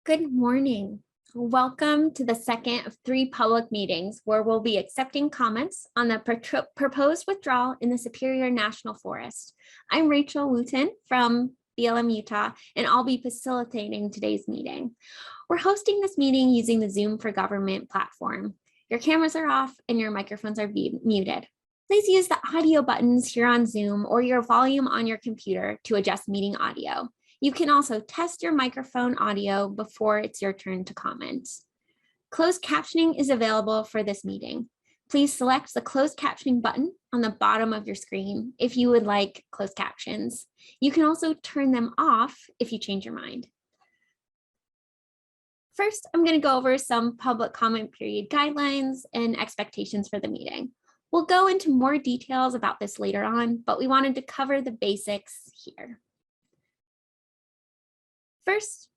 Good morning. Welcome to the second of 3 public meetings where we'll be accepting comments on the proposed withdrawal in the Superior National Forest. I'm Rachel Wooten from BLM Utah, and I'll be facilitating today's meeting. We're hosting this meeting using the Zoom for Government platform. Your cameras are off and your microphones are muted. Please use the audio buttons here on Zoom or your volume on your computer to adjust meeting audio. You can also test your microphone audio before it's your turn to comment. Closed captioning is available for this meeting. Please select the closed captioning button on the bottom of your screen if you would like closed captions. You can also turn them off if you change your mind. First, I'm going to go over some public comment period guidelines and expectations for the meeting. We'll go into more details about this later on, but we wanted to cover the basics here. First,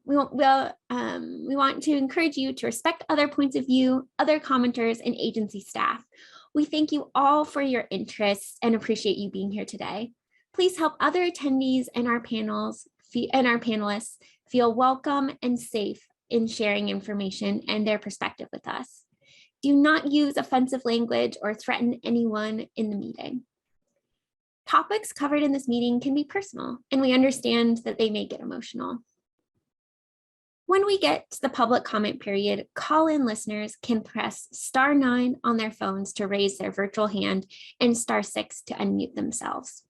we want to encourage you to respect other points of view, other commenters, and agency staff. We thank you all for your interest and appreciate you being here today. Please help other attendees and our panelists feel welcome and safe in sharing information and their perspective with us. Do not use offensive language or threaten anyone in the meeting. Topics covered in this meeting can be personal, and we understand that they may get emotional. When we get to the public comment period, call-in listeners can press *9 on their phones to raise their virtual hand and *6 to unmute themselves.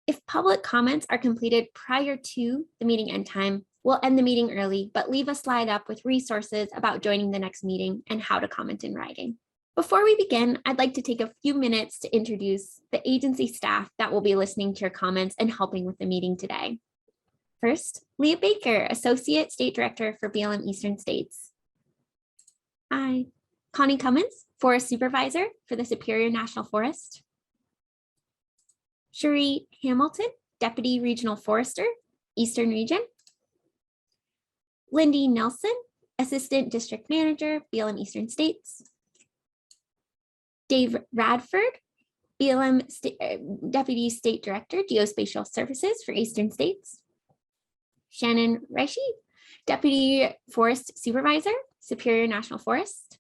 If public comments are completed prior to the meeting end time, we'll end the meeting early, but leave a slide up with resources about joining the next meeting and how to comment in writing. Before we begin, I'd like to take a few minutes to introduce the agency staff that will be listening to your comments and helping with the meeting today. First, Leah Baker, Associate State Director for BLM Eastern States. Hi. Connie Cummins, Forest Supervisor for the Superior National Forest. Cherie Hamilton, Deputy Regional Forester, Eastern Region. Lindy Nelson, Assistant District Manager, BLM Eastern States. Dave Radford, BLM Deputy State Director, Geospatial Services for Eastern States. Shannon Reishi, Deputy Forest Supervisor, Superior National Forest.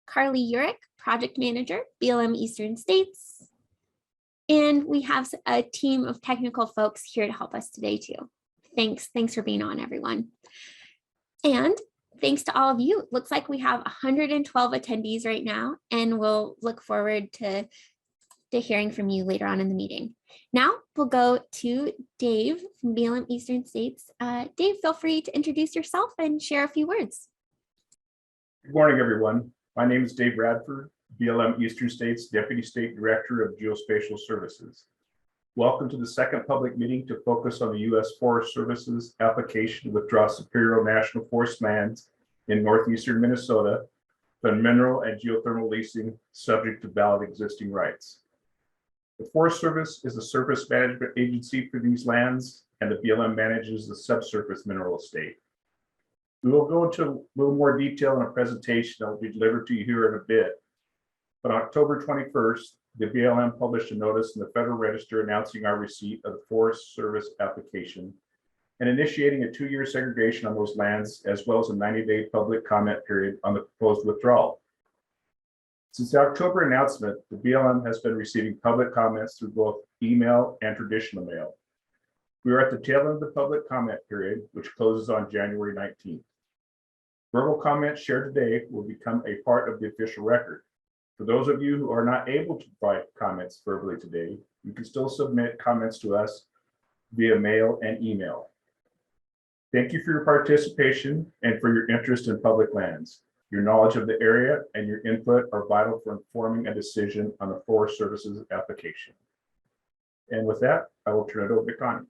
Carly Urich, Project Manager, BLM Eastern States. And we have a team of technical folks here to help us today too. Thanks for being on, everyone. And thanks to all of you. It looks like we have 112 attendees right now, and we'll look forward to hearing from you later on in the meeting. Now we'll go to Dave from BLM Eastern States. Dave, feel free to introduce yourself and share a few words. Good morning, everyone. My name is Dave Radford, BLM Eastern States Deputy State Director of Geospatial Services. Welcome to the second public meeting to focus on the U.S. Forest Service's application to withdraw Superior National Forest lands in northeastern Minnesota from mineral and geothermal leasing subject to valid existing rights. The Forest Service is the surface management agency for these lands, and the BLM manages the subsurface mineral estate. We will go into a little more detail in a presentation that will be delivered to you here in a bit. But on October 21st, the BLM published a notice in the Federal Register announcing our receipt of the Forest Service application and initiating a 2-year segregation on those lands, as well as a 90-day public comment period on the proposed withdrawal. Since the October announcement, the BLM has been receiving public comments through both email and traditional mail. We are at the tail end of the public comment period, which closes on January 19th. Verbal comments shared today will become a part of the official record. For those of you who are not able to provide comments verbally today, you can still submit comments to us via mail and email. Thank you for your participation and for your interest in public lands. Your knowledge of the area and your input are vital for informing a decision on the Forest Service's application. And with that, I will turn it over to Connie.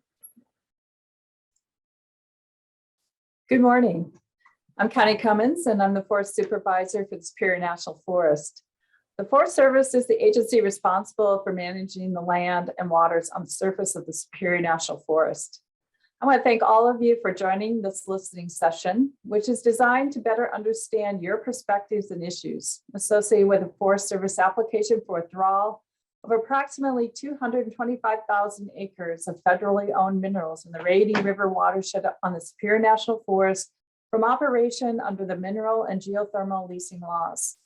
Good morning. I'm Connie Cummins, and I'm the Forest Supervisor for the Superior National Forest. The Forest Service is the agency responsible for managing the land and waters on the surface of the Superior National Forest. I want to thank all of you for joining this listening session, which is designed to better understand your perspectives and issues associated with the Forest Service application for withdrawal of approximately 225,000 acres of federally owned minerals in the Rainy River watershed on the Superior National Forest from operation under the mineral and geothermal leasing laws.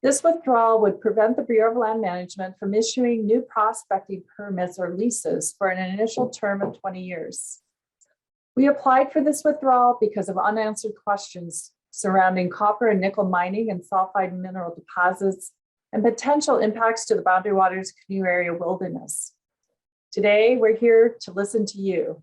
This withdrawal would prevent the Bureau of Land Management from issuing new prospecting permits or leases for an initial term of 20 years. We applied for this withdrawal because of unanswered questions surrounding copper and nickel mining and sulfide mineral deposits and potential impacts to the Boundary Waters Canoe Area wilderness. Today, we're here to listen to you.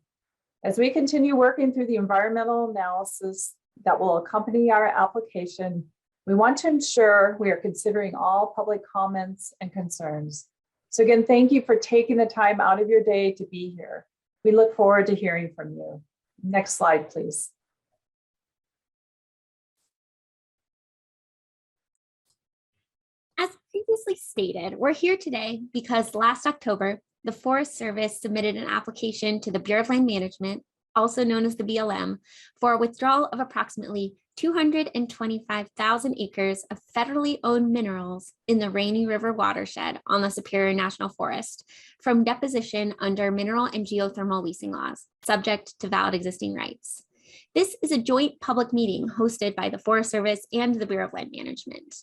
As we continue working through the environmental analysis that will accompany our application, we want to ensure we are considering all public comments and concerns. So again, thank you for taking the time out of your day to be here. We look forward to hearing from you. Next slide, please. As previously stated, we're here today because last October, the Forest Service submitted an application to the Bureau of Land Management, also known as the BLM, for a withdrawal of approximately 225,000 acres of federally owned minerals in the Rainy River watershed on the Superior National Forest from deposition under mineral and geothermal leasing laws, subject to valid existing rights. This is a joint public meeting hosted by the Forest Service and the Bureau of Land Management.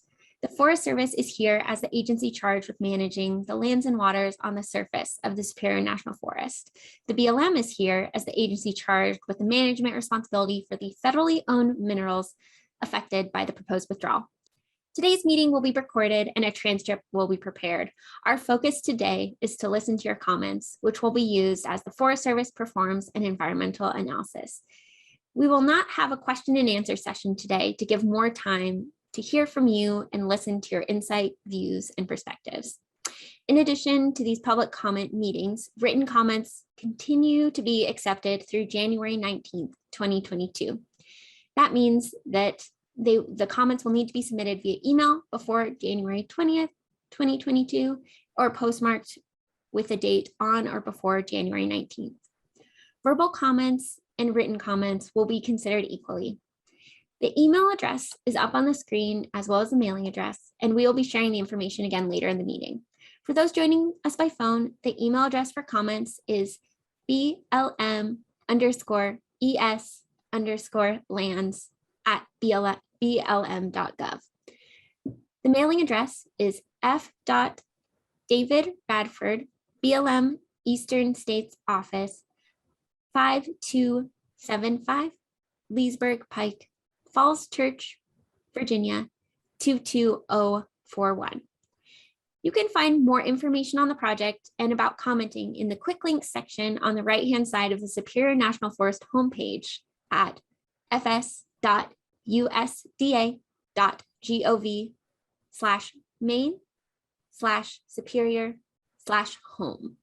The Forest Service is here as the agency charged with managing the lands and waters on the surface of the Superior National Forest. The BLM is here as the agency charged with the management responsibility for the federally owned minerals affected by the proposed withdrawal. Today's meeting will be recorded and a transcript will be prepared. Our focus today is to listen to your comments, which will be used as the Forest Service performs an environmental analysis. We will not have a question and answer session today to give more time to hear from you and listen to your insight, views, and perspectives. In addition to these public comment meetings, written comments continue to be accepted through January 19th, 2022. That means that the comments will need to be submitted via email before January 20th, 2022, or postmarked with a date on or before January 19th. Verbal comments and written comments will be considered equally. The email address is up on the screen as well as the mailing address, and we will be sharing the information again later in the meeting. For those joining us by phone, the email address for comments is blm_es_lands@blm.gov. The mailing address is f.David Radford, BLM Eastern States Office, 5275 Leesburg Pike, Falls Church, Virginia, 22041. You can find more information on the project and about commenting in the quick links section on the right-hand side of the Superior National Forest homepage at fs.usda.gov/main/superior/home.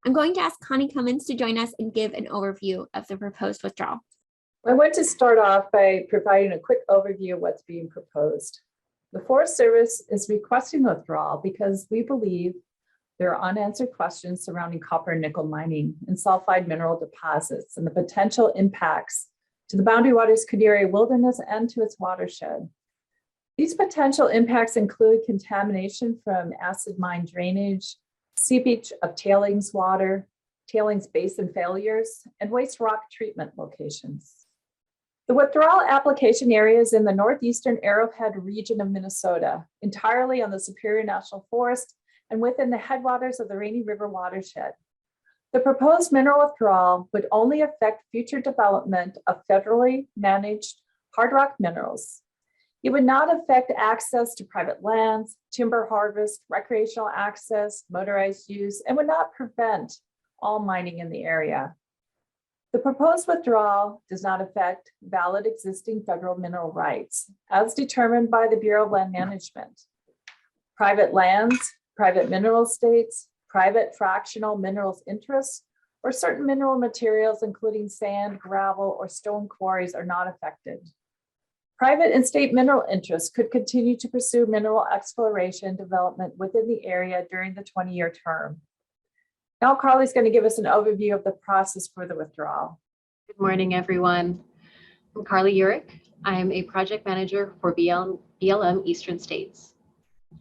I'm going to ask Connie Cummins to join us and give an overview of the proposed withdrawal. I want to start off by providing a quick overview of what's being proposed. The Forest Service is requesting withdrawal because we believe there are unanswered questions surrounding copper and nickel mining and sulfide mineral deposits and the potential impacts to the Boundary Waters Canoe Area wilderness and to its watershed. These potential impacts include contamination from acid mine drainage, seepage of tailings water, tailings basin failures, and waste rock treatment locations. The withdrawal application area is in the northeastern Arrowhead region of Minnesota, entirely on the Superior National Forest and within the headwaters of the Rainy River watershed. The proposed mineral withdrawal would only affect future development of federally managed hard rock minerals. It would not affect access to private lands, timber harvest, recreational access, motorized use, and would not prevent all mining in the area. The proposed withdrawal does not affect valid existing federal mineral rights as determined by the Bureau of Land Management. Private lands, private mineral estates, private fractional minerals interests, or certain mineral materials, including sand, gravel, or stone quarries, are not affected. Private and state mineral interests could continue to pursue mineral exploration and development within the area during the 20-year term. Now Carly's going to give us an overview of the process for the withdrawal. Good morning, everyone. I'm Carly Urich. I'm a project manager for BLM Eastern States.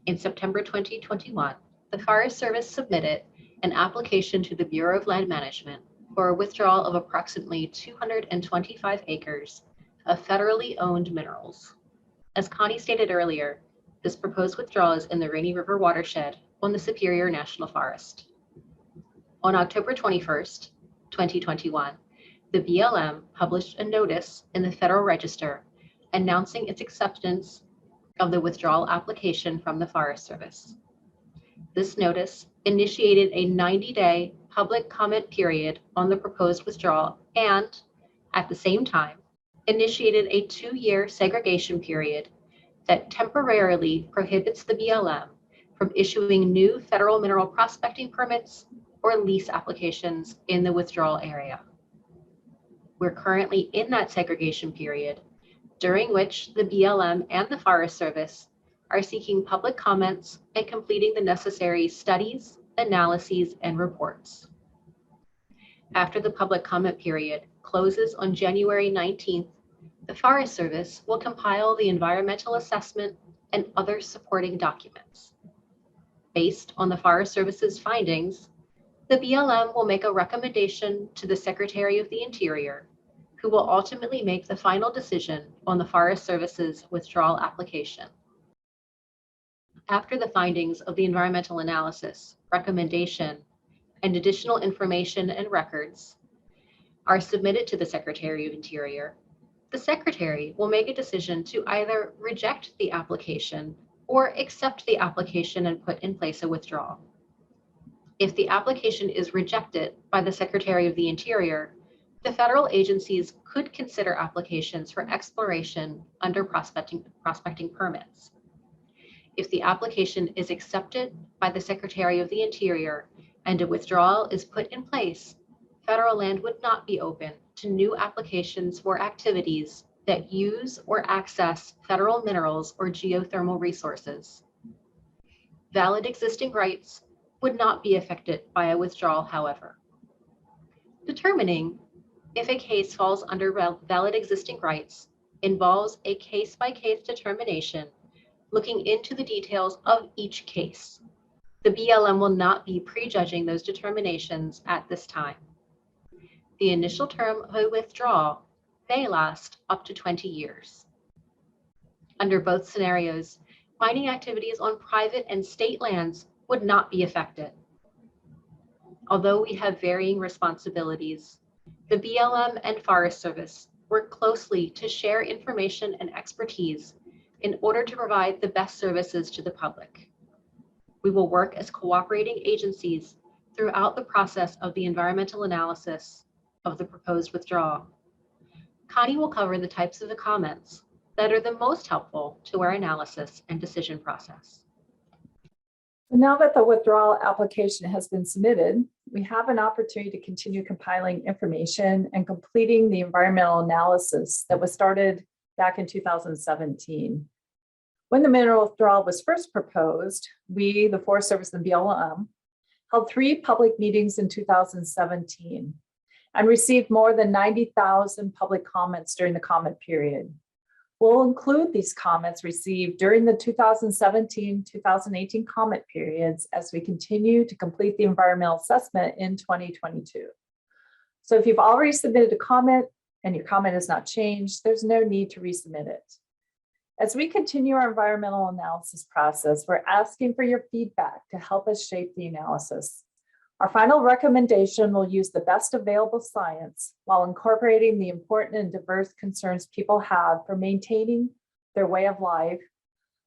In September 2021, the Forest Service submitted an application to the Bureau of Land Management for a withdrawal of approximately 225 acres of federally owned minerals. As Connie stated earlier, this proposed withdrawal is in the Rainy River watershed on the Superior National Forest. On October 21st, 2021, the BLM published a notice in the Federal Register announcing its acceptance of the withdrawal application from the Forest Service. This notice initiated a 90-day public comment period on the proposed withdrawal and, at the same time, initiated a 2-year segregation period that temporarily prohibits the BLM from issuing new federal mineral prospecting permits or lease applications in the withdrawal area. We're currently in that segregation period, during which the BLM and the Forest Service are seeking public comments and completing the necessary studies, analyses, and reports. After the public comment period closes on January 19th, the Forest Service will compile the environmental assessment and other supporting documents. Based on the Forest Service's findings, the BLM will make a recommendation to the Secretary of the Interior, who will ultimately make the final decision on the Forest Service's withdrawal application. After the findings of the environmental analysis, recommendation, and additional information and records are submitted to the Secretary of Interior, the Secretary will make a decision to either reject the application or accept the application and put in place a withdrawal. If the application is rejected by the Secretary of the Interior, the federal agencies could consider applications for exploration under prospecting permits. If the application is accepted by the Secretary of the Interior and a withdrawal is put in place, federal land would not be open to new applications for activities that use or access federal minerals or geothermal resources. Valid existing rights would not be affected by a withdrawal, however. Determining if a case falls under valid existing rights involves a case-by-case determination looking into the details of each case. The BLM will not be prejudging those determinations at this time. The initial term of a withdrawal may last up to 20 years. Under both scenarios, mining activities on private and state lands would not be affected. Although we have varying responsibilities, the BLM and Forest Service work closely to share information and expertise in order to provide the best services to the public. We will work as cooperating agencies throughout the process of the environmental analysis of the proposed withdrawal. Connie will cover the types of the comments that are the most helpful to our analysis and decision process. Now that the withdrawal application has been submitted, we have an opportunity to continue compiling information and completing the environmental analysis that was started back in 2017. When the mineral withdrawal was first proposed, we, the Forest Service and BLM, held 3 public meetings in 2017 and received more than 90,000 public comments during the comment period. We'll include these comments received during the 2017-2018 comment periods as we continue to complete the environmental assessment in 2022. So if you've already submitted a comment and your comment has not changed, there's no need to resubmit it. As we continue our environmental analysis process, we're asking for your feedback to help us shape the analysis. Our final recommendation will use the best available science while incorporating the important and diverse concerns people have for maintaining their way of life,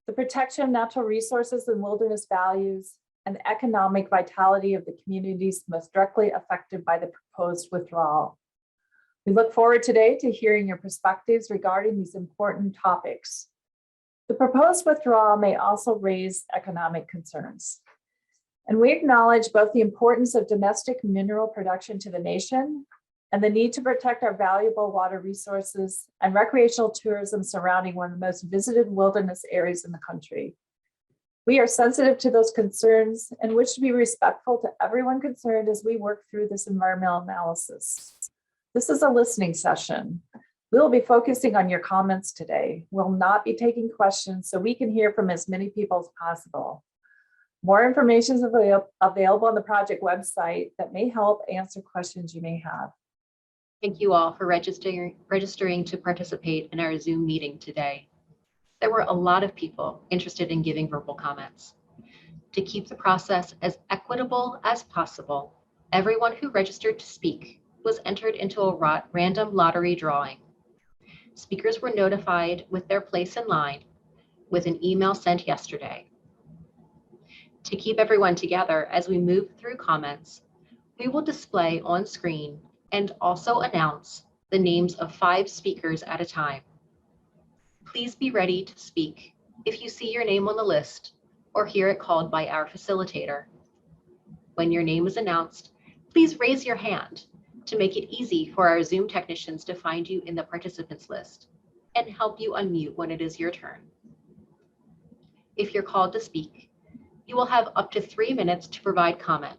the protection of natural resources and wilderness values, and the economic vitality of the communities most directly affected by the proposed withdrawal. We look forward today to hearing your perspectives regarding these important topics. The proposed withdrawal may also raise economic concerns. And we acknowledge both the importance of domestic mineral production to the nation and the need to protect our valuable water resources and recreational tourism surrounding one of the most visited wilderness areas in the country. We are sensitive to those concerns and wish to be respectful to everyone concerned as we work through this environmental analysis. This is a listening session. We will be focusing on your comments today. We'll not be taking questions so we can hear from as many people as possible. More information is available on the project website that may help answer questions you may have. Thank you all for registering to participate in our Zoom meeting today. There were a lot of people interested in giving verbal comments. To keep the process as equitable as possible, everyone who registered to speak was entered into a random lottery drawing. Speakers were notified with their place in line with an email sent yesterday. To keep everyone together as we move through comments, we will display on screen and also announce the names of 5 speakers at a time. Please be ready to speak if you see your name on the list or hear it called by our facilitator. When your name is announced, please raise your hand to make it easy for our Zoom technicians to find you in the participants list and help you unmute when it is your turn. If you're called to speak, you will have up to 3 minutes to provide comment.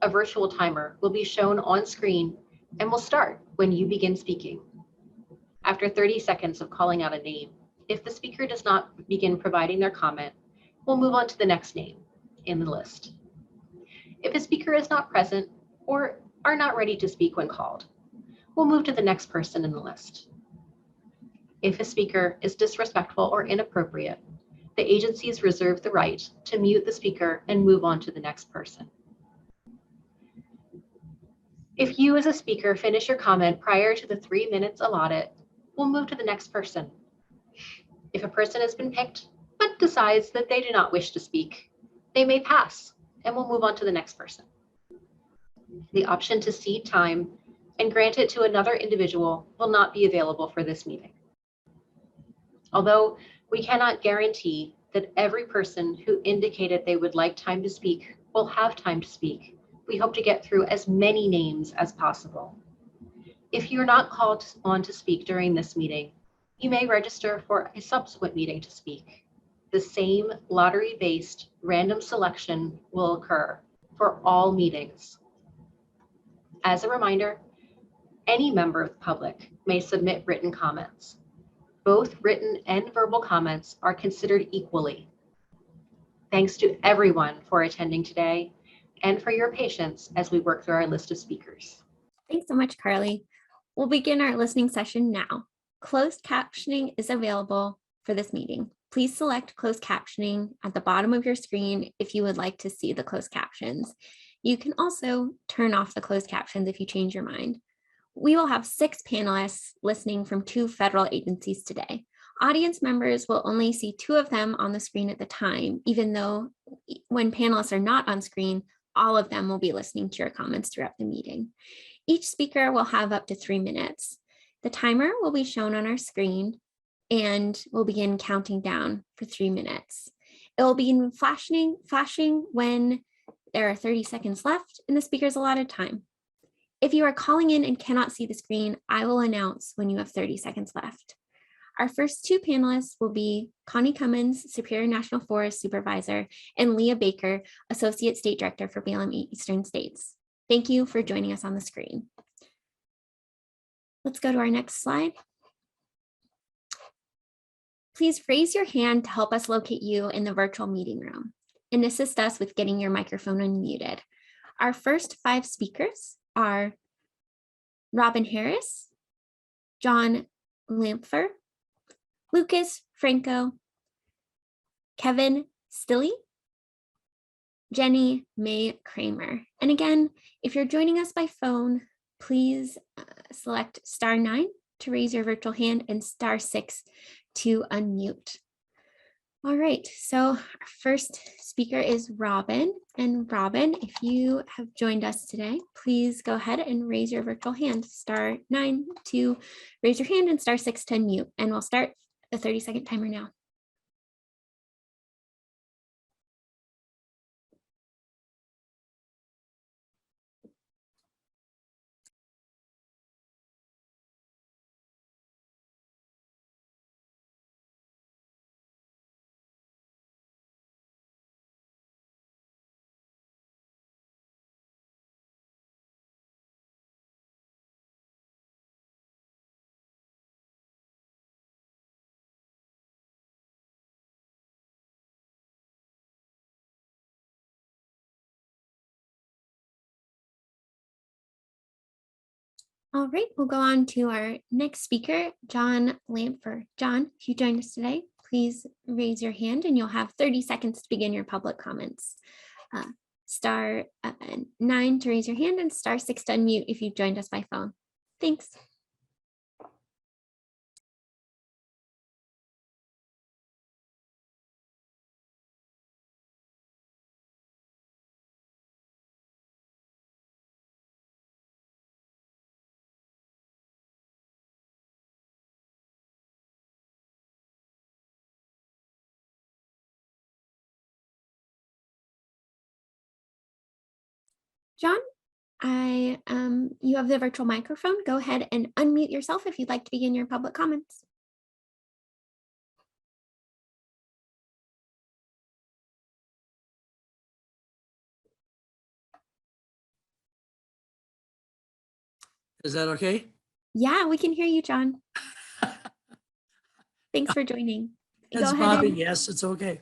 A virtual timer will be shown on screen and will start when you begin speaking. After 30 seconds of calling out a name, if the speaker does not begin providing their comment, we'll move on to the next name in the list. If a speaker is not present or are not ready to speak when called, we'll move to the next person in the list. If a speaker is disrespectful or inappropriate, the agencies reserve the right to mute the speaker and move on to the next person. If you as a speaker finish your comment prior to the 3 minutes allotted, we'll move to the next person. If a person has been picked but decides that they do not wish to speak, they may pass and we'll move on to the next person. The option to cede time and grant it to another individual will not be available for this meeting. Although we cannot guarantee that every person who indicated they would like time to speak will have time to speak, we hope to get through as many names as possible. If you're not called on to speak during this meeting, you may register for a subsequent meeting to speak. The same lottery-based random selection will occur for all meetings. As a reminder, any member of the public may submit written comments. Both written and verbal comments are considered equally. Thanks to everyone for attending today and for your patience as we work through our list of speakers. Thanks so much, Carly. We'll begin our listening session now. Closed captioning is available for this meeting. Please select closed captioning at the bottom of your screen if you would like to see the closed captions. You can also turn off the closed captions if you change your mind. We will have 6 panelists listening from 2 federal agencies today. Audience members will only see 2 of them on the screen at the time, even though when panelists are not on screen, all of them will be listening to your comments throughout the meeting. Each speaker will have up to 3 minutes. The timer will be shown on our screen and we'll begin counting down for 3 minutes. It will begin flashing when there are 30 seconds left in the speaker's allotted time. If you are calling in and cannot see the screen, I will announce when you have 30 seconds left. Our first 2 panelists will be Connie Cummins, Superior National Forest Supervisor, and Leah Baker, Associate State Director for BLM Eastern States. Thank you for joining us on the screen. Let's go to our next slide. Please raise your hand to help us locate you in the virtual meeting room and assist us with getting your microphone unmuted. Our first 5 speakers are Robin Harris, John Lampfer, Lucas Franco, Kevin Stilley, Jenny May Kramer. And again, if you're joining us by phone, please select *9 to raise your virtual hand and *6 to unmute. All right, so our first speaker is Robin. And Robin, if you have joined us today, please go ahead and raise your virtual hand. *9 to raise your hand and *6 to unmute. And we'll start the 30-second timer now. All right, we'll go on to our next speaker, John Lampfer. John, if you joined us today, please raise your hand and you'll have 30 seconds to begin your public comments. Star 9 to raise your hand and star 6 to unmute if you joined us by phone. Thanks. John, you have the virtual microphone. Go ahead and unmute yourself if you'd like to begin your public comments. Is that okay? Yeah, we can hear you, John. Thanks for joining. It's Bobby. Yes, it's okay.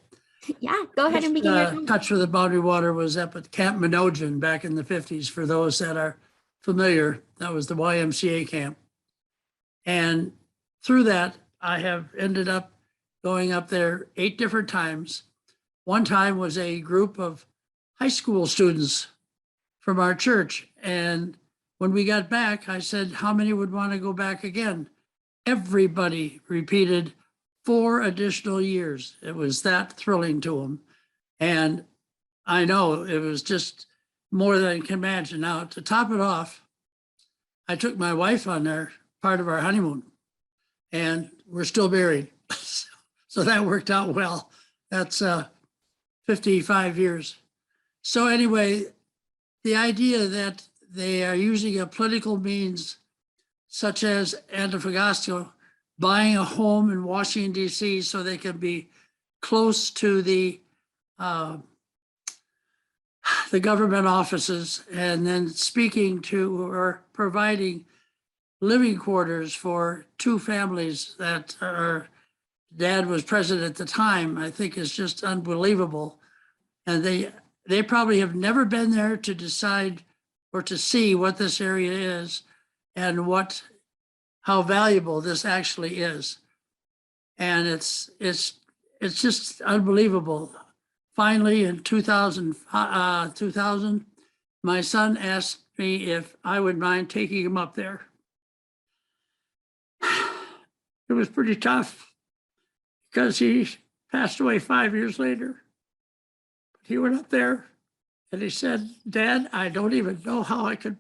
Yeah, go ahead and begin your comments. Touch for the Boundary Water was up at Camp Minojan back in the 50s. For those that are familiar, that was the YMCA camp. And through that, I have ended up going up there 8 different times. One time was a group of high school students from our church. And when we got back, I said, how many would want to go back again? Everybody repeated 4 additional years. It was that thrilling to them. And I know it was just more than I can imagine. Now, to top it off, I took my wife on there, part of our honeymoon, and we're still married. So that worked out well. That's 55 years. So anyway, the idea that they are using a political means such as Antofagasta buying a home in Washington, D.C. so they can be close to the government offices, and then speaking to or providing living quarters for 2 families that are, Dad was president at the time, I think is just unbelievable. And they probably have never been there to decide or to see what this area is and how valuable this actually is. And it's just unbelievable. Finally, in 2000, my son asked me if I would mind taking him up there. It was pretty tough because he passed away 5 years later. But he went up there and he said, Dad, I don't even know how I could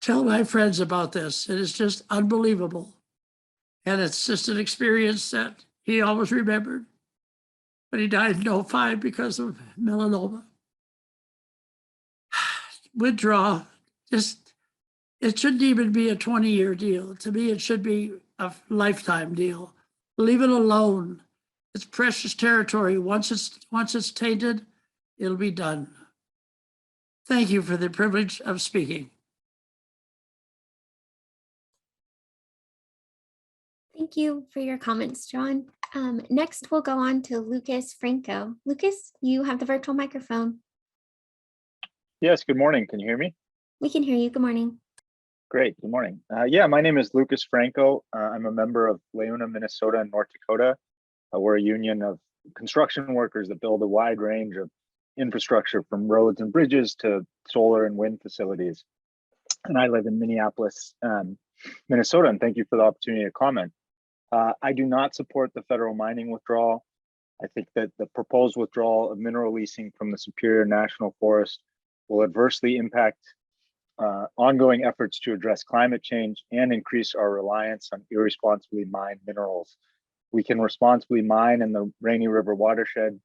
tell my friends about this. It is just unbelievable. And it's just an experience that he always remembered. But he died in 2005 because of melanoma. Withdrawal, it shouldn't even be a 20-year deal. To me, it should be a lifetime deal. Leave it alone. It's precious territory. Once it's tainted, it'll be done. Thank you for the privilege of speaking. Thank you for your comments, John. Next, we'll go on to Lucas Franco. Lucas, you have the virtual microphone. Yes, good morning. Can you hear me? We can hear you. Good morning. Great, good morning. Yeah, my name is Lucas Franco. I'm a member of Leuna, Minnesota and North Dakota. We're a union of construction workers that build a wide range of infrastructure from roads and bridges to solar and wind facilities. And I live in Minneapolis, Minnesota, and thank you for the opportunity to comment. I do not support the federal mining withdrawal. I think that the proposed withdrawal of mineral leasing from the Superior National Forest will adversely impact ongoing efforts to address climate change and increase our reliance on irresponsibly mined minerals. We can responsibly mine in the Rainy River watershed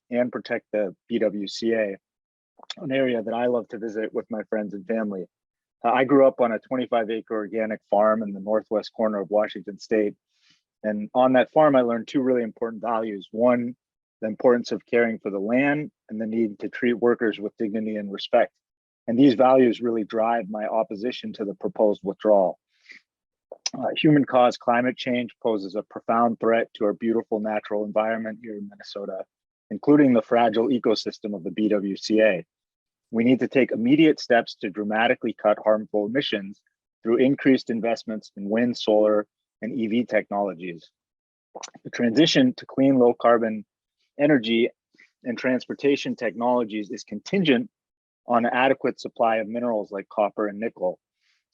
and protect the BWCA, an area that I love to visit with my friends and family. I grew up on a 25-acre organic farm in the northwest corner of Washington State. And on that farm, I learned 2 really important values. One, the importance of caring for the land and the need to treat workers with dignity and respect. And these values really drive my opposition to the proposed withdrawal. Human-caused climate change poses a profound threat to our beautiful natural environment here in Minnesota, including the fragile ecosystem of the BWCA. We need to take immediate steps to dramatically cut harmful emissions through increased investments in wind, solar, and EV technologies. The transition to clean, low carbon energy and transportation technologies is contingent on an adequate supply of minerals like copper and nickel,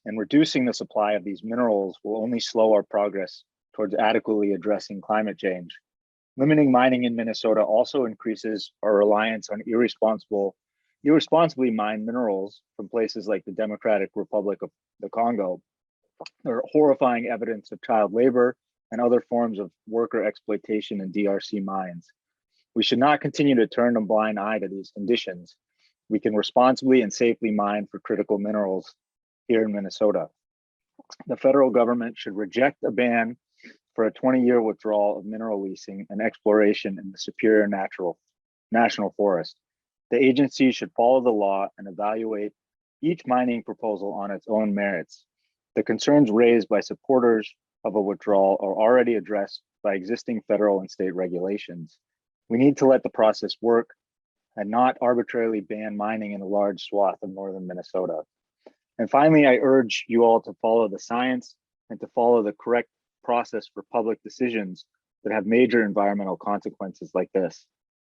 and reducing the supply of these minerals will only slow our progress towards adequately addressing climate change. Limiting mining in Minnesota also increases our reliance on irresponsibly mined minerals from places like the Democratic Republic of the Congo. There are horrifying evidence of child labor and other forms of worker exploitation in DRC mines. We should not continue to turn a blind eye to these conditions. We can responsibly and safely mine for critical minerals here in Minnesota. The federal government should reject a ban for a 20-year withdrawal of mineral leasing and exploration in the Superior National Forest. The agency should follow the law and evaluate each mining proposal on its own merits. The concerns raised by supporters of a withdrawal are already addressed by existing federal and state regulations. We need to let the process work and not arbitrarily ban mining in a large swath of northern Minnesota. And finally, I urge you all to follow the science and to follow the correct process for public decisions that have major environmental consequences like this.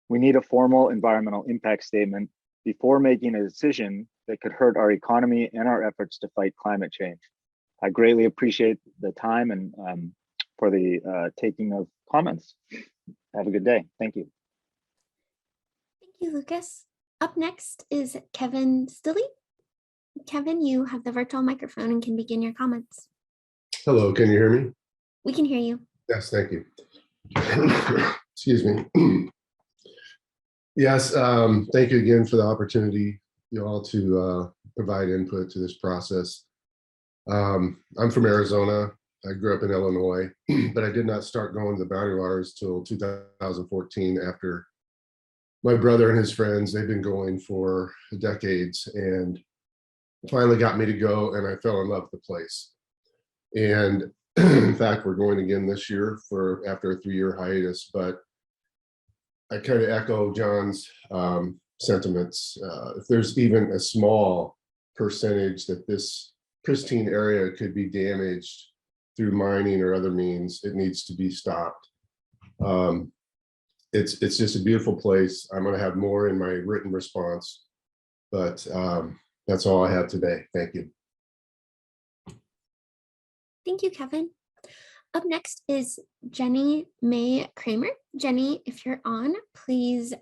We need a formal environmental impact statement before making a decision that could hurt our economy and our efforts to fight climate change. I greatly appreciate the time and for the taking of comments. Have a good day. Thank you. Thank you, Lucas. Up next is Kevin Stilley. Kevin, you have the virtual microphone and can begin your comments. Hello, can you hear me? We can hear you. Yes, thank you. Excuse me. Yes, thank you again for the opportunity, you all, to provide input to this process. I'm from Arizona. I grew up in Illinois, but I did not start going to the Boundary Waters till 2014 after my brother and his friends, they've been going for decades, and finally got me to go, and I fell in love with the place. And in fact, we're going again this year after a 3-year hiatus, but I kind of echo John's sentiments. If there's even a small percentage that this pristine area could be damaged through mining or other means, it needs to be stopped. It's just a beautiful place. I'm going to have more in my written response, but that's all I have today. Thank you. Thank you, Kevin. Up next is Jenny May Kramer. Jenny, if you're on, please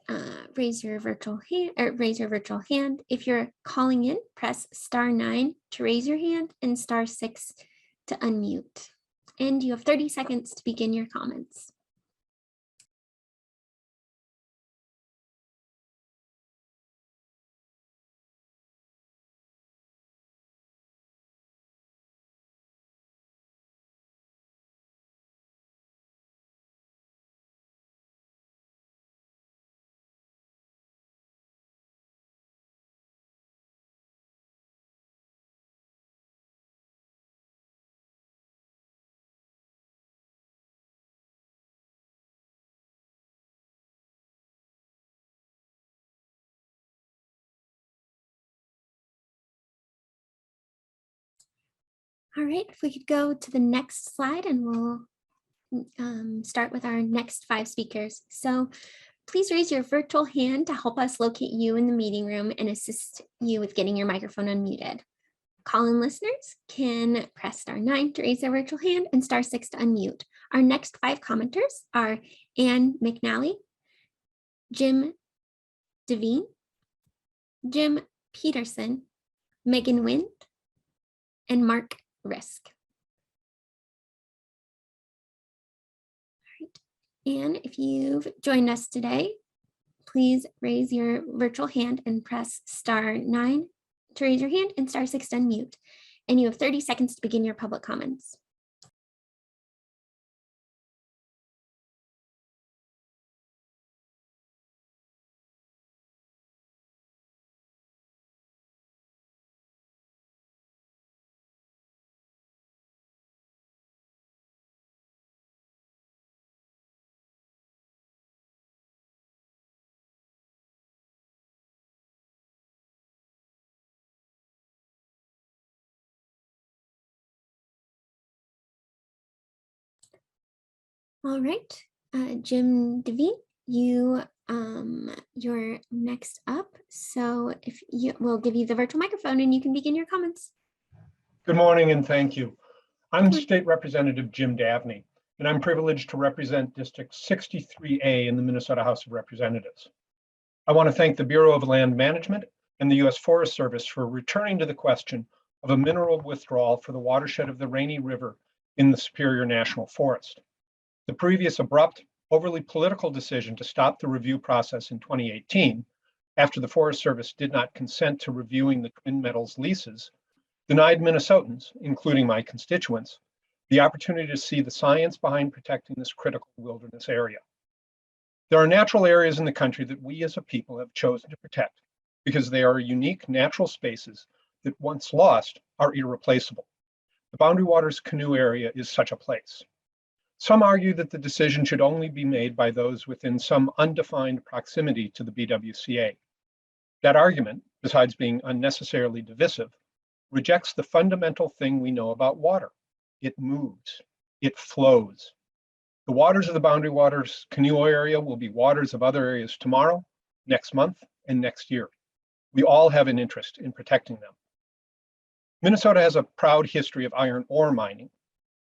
raise your virtual hand. If you're calling in, press *9 to raise your hand and *6 to unmute. And you have 30 seconds to begin your comments. All right, if we could go to the next slide and we'll start with our next 5 speakers. So please raise your virtual hand to help us locate you in the meeting room and assist you with getting your microphone unmuted. Call-in listeners can press *9 to raise their virtual hand and *6 to unmute. Our next 5 commenters are Ann McNally, JimDavny, Jim Peterson, Megan Wind, and Mark Risk. All right. And if you've joined us today, please raise your virtual hand and press *9 to raise your hand and *6 to unmute. And you have 30 seconds to begin your public comments. All right, JimDavny, you're next up. So if you will give you the virtual microphone and you can begin your comments. Good morning and thank you. I'm State Representative JimDavny, and I'm privileged to represent District 63A in the Minnesota House of Representatives. I want to thank the Bureau of Land Management and the U.S. Forest Service for returning to the question of a mineral withdrawal for the watershed of the Rainy River in the Superior National Forest. The previous abrupt, overly political decision to stop the review process in 2018, after the Forest Service did not consent to reviewing the Twin Metals leases, denied Minnesotans, including my constituents, the opportunity to see the science behind protecting this critical wilderness area. There are natural areas in the country that we as a people have chosen to protect because they are unique natural spaces that once lost are irreplaceable. The Boundary Waters Canoe area is such a place. Some argue that the decision should only be made by those within some undefined proximity to the BWCA. That argument, besides being unnecessarily divisive, rejects the fundamental thing we know about water. It moves, it flows. The waters of the Boundary Waters Canoe area will be waters of other areas tomorrow, next month, and next year. We all have an interest in protecting them. Minnesota has a proud history of iron ore mining.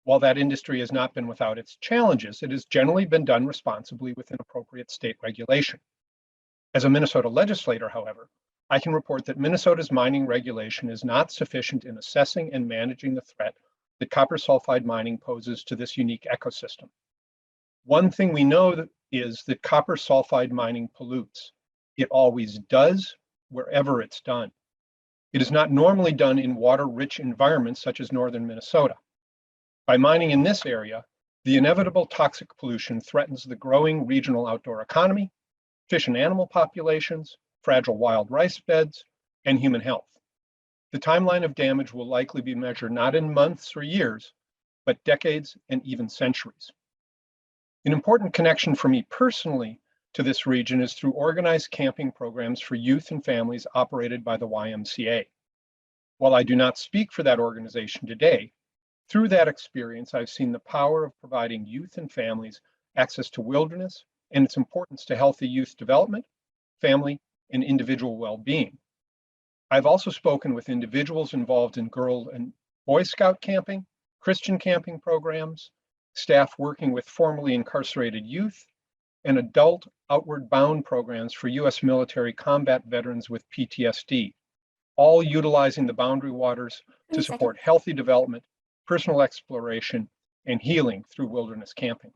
While that industry has not been without its challenges, it has generally been done responsibly within appropriate state regulation. As a Minnesota legislator, however, I can report that Minnesota's mining regulation is not sufficient in assessing and managing the threat that copper sulfide mining poses to this unique ecosystem. One thing we know is that copper sulfide mining pollutes. It always does, wherever it's done. It is not normally done in water-rich environments such as northern Minnesota. By mining in this area, the inevitable toxic pollution threatens the growing regional outdoor economy, fish and animal populations, fragile wild rice beds, and human health. The timeline of damage will likely be measured not in months or years, but decades and even centuries. An important connection for me personally to this region is through organized camping programs for youth and families operated by the YMCA. While I do not speak for that organization today, through that experience, I've seen the power of providing youth and families access to wilderness and its importance to healthy youth development, family, and individual well-being. I've also spoken with individuals involved in Girl and Boy Scout camping, Christian camping programs, staff working with formerly incarcerated youth, and adult outward bound programs for U.S. military combat veterans with PTSD, all utilizing the boundary waters to support healthy development, personal exploration, and healing through wilderness camping.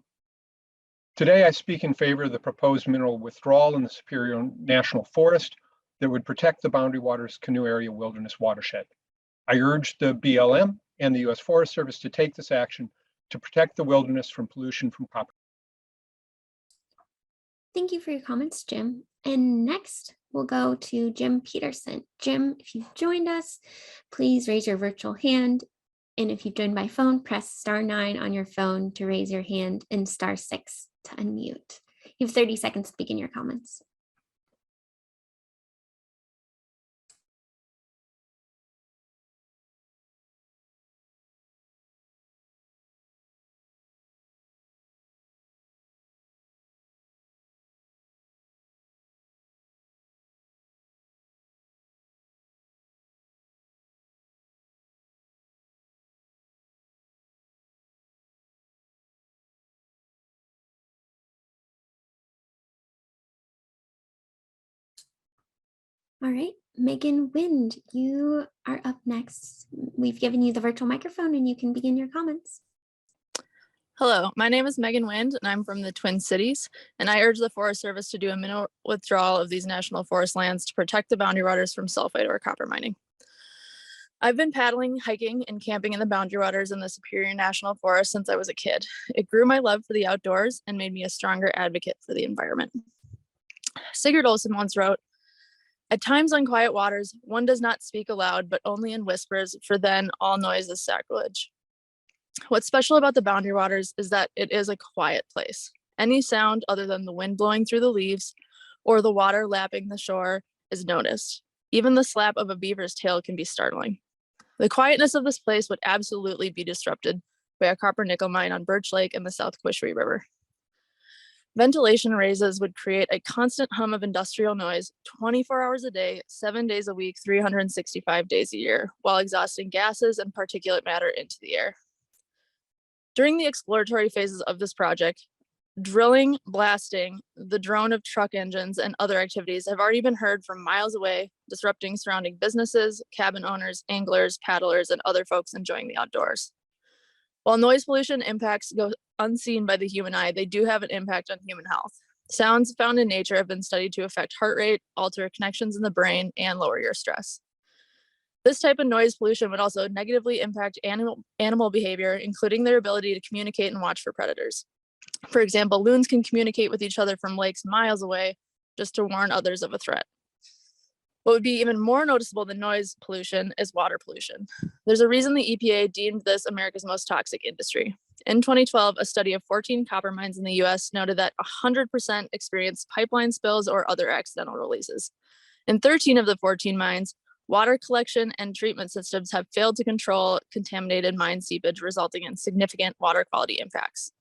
Today, I speak in favor of the proposed mineral withdrawal in the Superior National Forest that would protect the Boundary Waters Canoe Area Wilderness Watershed. I urge the BLM and the U.S. Forest Service to take this action to protect the wilderness from pollution from copper. Thank you for your comments, Jim. And next, we'll go to Jim Peterson. Jim, if you've joined us, please raise your virtual hand. And if you've joined by phone, press *9 on your phone to raise your hand and *6 to unmute. You have 30 seconds to begin your comments. All right, Megan Wind, you are up next. We've given you the virtual microphone and you can begin your comments. Hello, my name is Megan Wind and I'm from the Twin Cities, and I urge the Forest Service to do a mineral withdrawal of these national forest lands to protect the boundary waters from sulfide or copper mining. I've been paddling, hiking, and camping in the boundary waters in the Superior National Forest since I was a kid. It grew my love for the outdoors and made me a stronger advocate for the environment. Sigurd Olsen once wrote, "At times on quiet waters, one does not speak aloud, but only in whispers, for then all noise is sacrilege." What's special about the boundary waters is that it is a quiet place. Any sound other than the wind blowing through the leaves or the water lapping the shore is noticed. Even the slap of a beaver's tail can be startling. The quietness of this place would absolutely be disrupted by a copper nickel mine on Birch Lake and the South Quishwe River. Ventilation raises would create a constant hum of industrial noise 24 hours a day, 7 days a week, 365 days a year, while exhausting gases and particulate matter into the air. During the exploratory phases of this project, drilling, blasting, the drone of truck engines, and other activities have already been heard from miles away, disrupting surrounding businesses, cabin owners, anglers, paddlers, and other folks enjoying the outdoors. While noise pollution impacts go unseen by the human eye, they do have an impact on human health. Sounds found in nature have been studied to affect heart rate, alter connections in the brain, and lower your stress. This type of noise pollution would also negatively impact animal behavior, including their ability to communicate and watch for predators. For example, loons can communicate with each other from lakes miles away just to warn others of a threat. What would be even more noticeable than noise pollution is water pollution. There's a reason the EPA deemed this America's most toxic industry. In 2012, a study of 14 copper mines in the US noted that 100% experienced pipeline spills or other accidental releases. In 13 of the 14 mines, water collection and treatment systems have failed to control contaminated mine seepage, resulting in significant water quality impacts.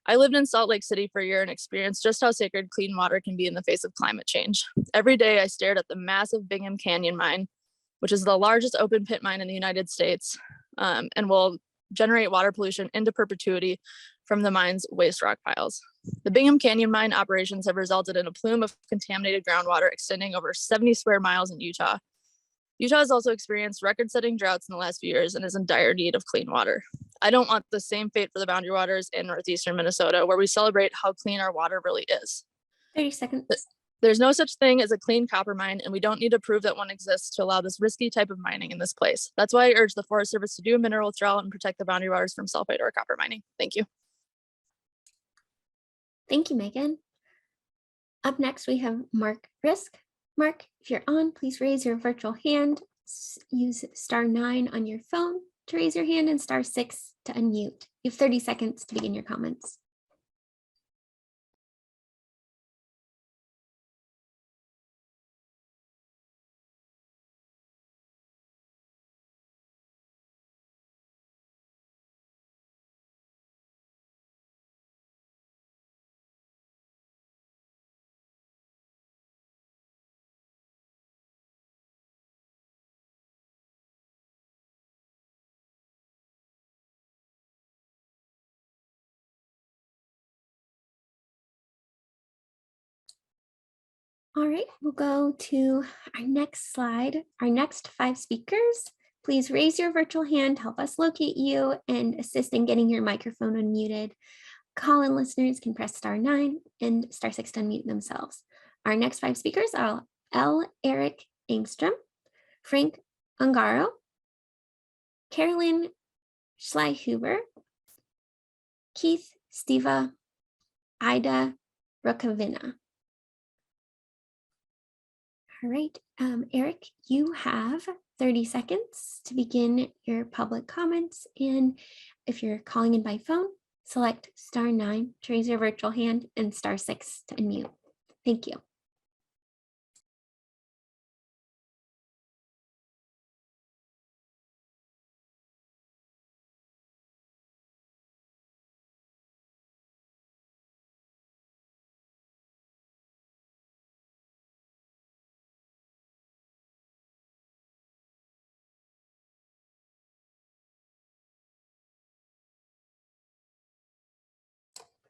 I lived in Salt Lake City for a year and experienced just how sacred clean water can be in the face of climate change. Every day I stared at the massive Bingham Canyon mine, which is the largest open pit mine in the United States, and will generate water pollution into perpetuity from the mine's waste rock piles. The Bingham Canyon mine operations have resulted in a plume of contaminated groundwater extending over 70 square miles in Utah. Utah has also experienced record-setting droughts in the last few years and is in dire need of clean water. I don't want the same fate for the boundary waters in northeastern Minnesota, where we celebrate how clean our water really is. 30 seconds. There's no such thing as a clean copper mine, and we don't need to prove that one exists to allow this risky type of mining in this place. That's why I urge the Forest Service to do a mineral withdrawal and protect the boundary waters from sulfide or copper mining. Thank you. Thank you, Megan. Up next, we have Mark Risk. Mark, if you're on, please raise your virtual hand. Use *9 on your phone to raise your hand and *6 to unmute. You have 30 seconds to begin your comments. All right, we'll go to our next slide. Our next 5 speakers, please raise your virtual hand, help us locate you, and assist in getting your microphone unmuted. Call-in listeners can press *9 and *6 to unmute themselves. Our next 5 speakers are Eric Engstrom, Frank Angaro, Carolyn Schleihuber, Keith Stava, Ida Rozkovina. All right, Eric, you have 30 seconds to begin your public comments. And if you're calling in by phone, select *9 to raise your virtual hand and *6 to unmute. Thank you.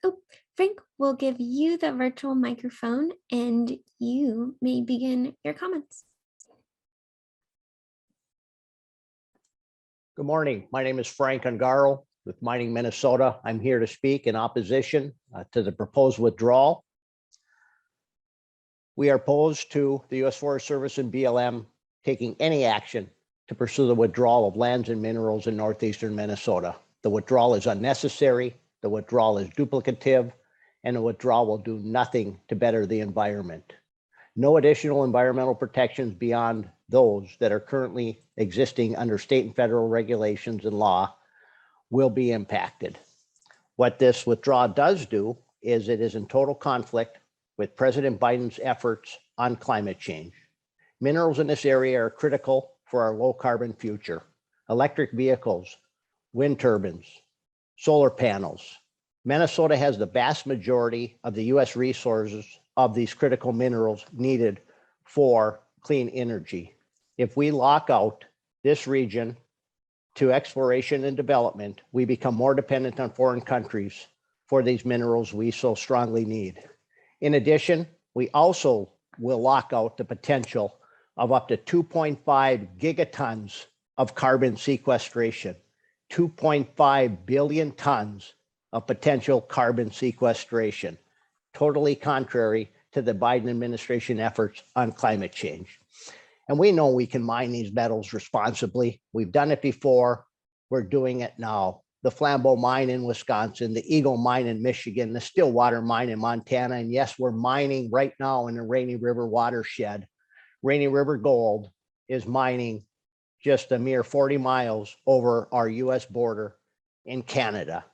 Oh, Frank, we'll give you the virtual microphone and you may begin your comments. Good morning. My name is Frank Angaro with Mining Minnesota. I'm here to speak in opposition to the proposed withdrawal. We are opposed to the U.S. Forest Service and BLM taking any action to pursue the withdrawal of lands and minerals in northeastern Minnesota. The withdrawal is unnecessary. The withdrawal is duplicative, and the withdrawal will do nothing to better the environment. No additional environmental protections beyond those that are currently existing under state and federal regulations and law will be impacted. What this withdrawal does do is it is in total conflict with President Biden's efforts on climate change. Minerals in this area are critical for our low carbon future. Electric vehicles, wind turbines, solar panels. Minnesota has the vast majority of the US resources of these critical minerals needed for clean energy. If we lock out this region to exploration and development, we become more dependent on foreign countries for these minerals we so strongly need. In addition, we also will lock out the potential of up to 2.5 gigatons of carbon sequestration, 2.5 billion tons of potential carbon sequestration, totally contrary to the Biden administration efforts on climate change. And we know we can mine these metals responsibly. We've done it before. We're doing it now. The Flambeau mine in Wisconsin, the Eagle mine in Michigan, the Stillwater mine in Montana. And yes, we're mining right now in the Rainy River watershed. Rainy River Gold is mining just a mere 40 miles over our US border in Canada.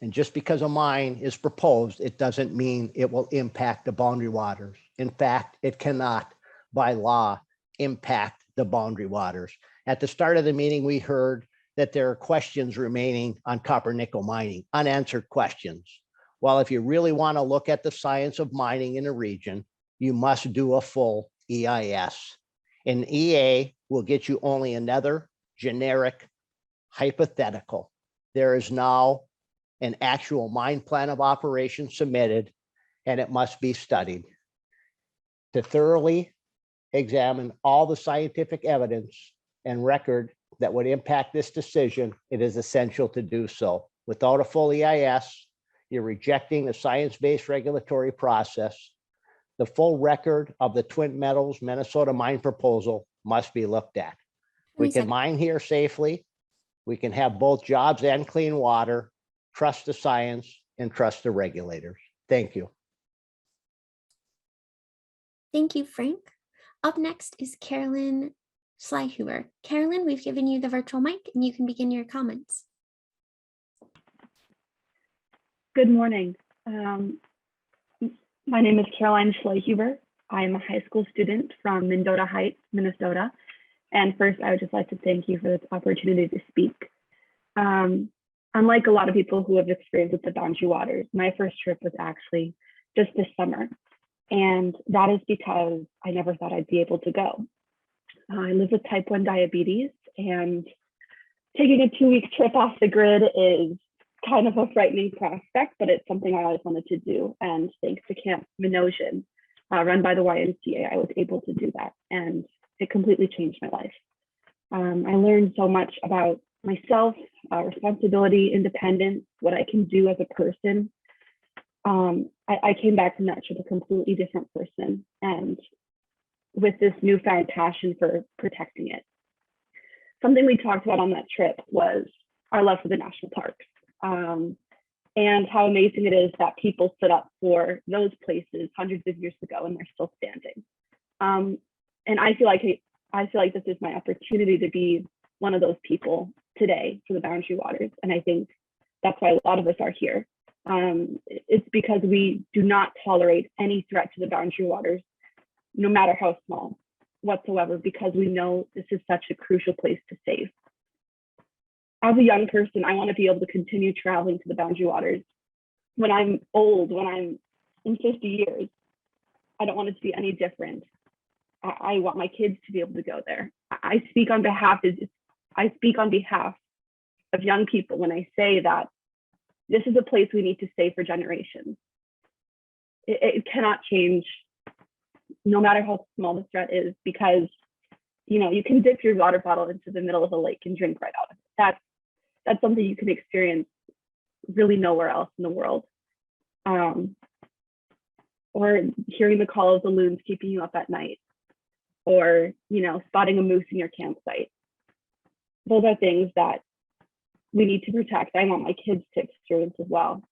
And just because a mine is proposed, it doesn't mean it will impact the boundary waters. In fact, it cannot, by law, impact the boundary waters. At the start of the meeting, we heard that there are questions remaining on copper nickel mining, unanswered questions. Well, if you really want to look at the science of mining in a region, you must do a full EIS. An EA will get you only another generic hypothetical. There is now an actual mine plan of operation submitted, and it must be studied. To thoroughly examine all the scientific evidence and record that would impact this decision, it is essential to do so. Without a full EIS, you're rejecting the science-based regulatory process. The full record of the Twin Metals Minnesota mine proposal must be looked at. We can mine here safely. We can have both jobs and clean water. Trust the science and trust the regulators. Thank you. Thank you, Frank. Up next is Carolyn Schleihuber. Carolyn, we've given you the virtual mic and you can begin your comments. Good morning. My name is Caroline Schleihuber. I'm a high school student from Mendota Heights, Minnesota. And first, I would just like to thank you for this opportunity to speak. Unlike a lot of people who have experience with the boundary waters, my first trip was actually just this summer. And that is because I never thought I'd be able to go. I live with type 1 diabetes, and taking a 2-week trip off the grid is kind of a frightening prospect, but it's something I always wanted to do. And thanks to Camp Minosian, run by the YMCA, I was able to do that. And it completely changed my life. I learned so much about myself, responsibility, independence, what I can do as a person. I came back from that trip a completely different person, and with this newfound passion for protecting it. Something we talked about on that trip was our love for the national parks, and how amazing it is that people stood up for those places hundreds of years ago and they're still standing. And I feel like this is my opportunity to be one of those people today for the boundary waters, and I think that's why a lot of us are here. It's because we do not tolerate any threat to the boundary waters, no matter how small whatsoever, because we know this is such a crucial place to save. As a young person, I want to be able to continue traveling to the boundary waters. When I'm old, when I'm in 50 years, I don't want it to be any different. I want my kids to be able to go there. I speak on behalf of young people when I say that this is a place we need to stay for generations. It cannot change, no matter how small the threat is, because you can dip your water bottle into the middle of a lake and drink right out of it. That's something you can experience really nowhere else in the world. Or hearing the call of the loons keeping you up at night, or spotting a moose in your campsite. Those are things that we need to protect. I want my kids to experience as well.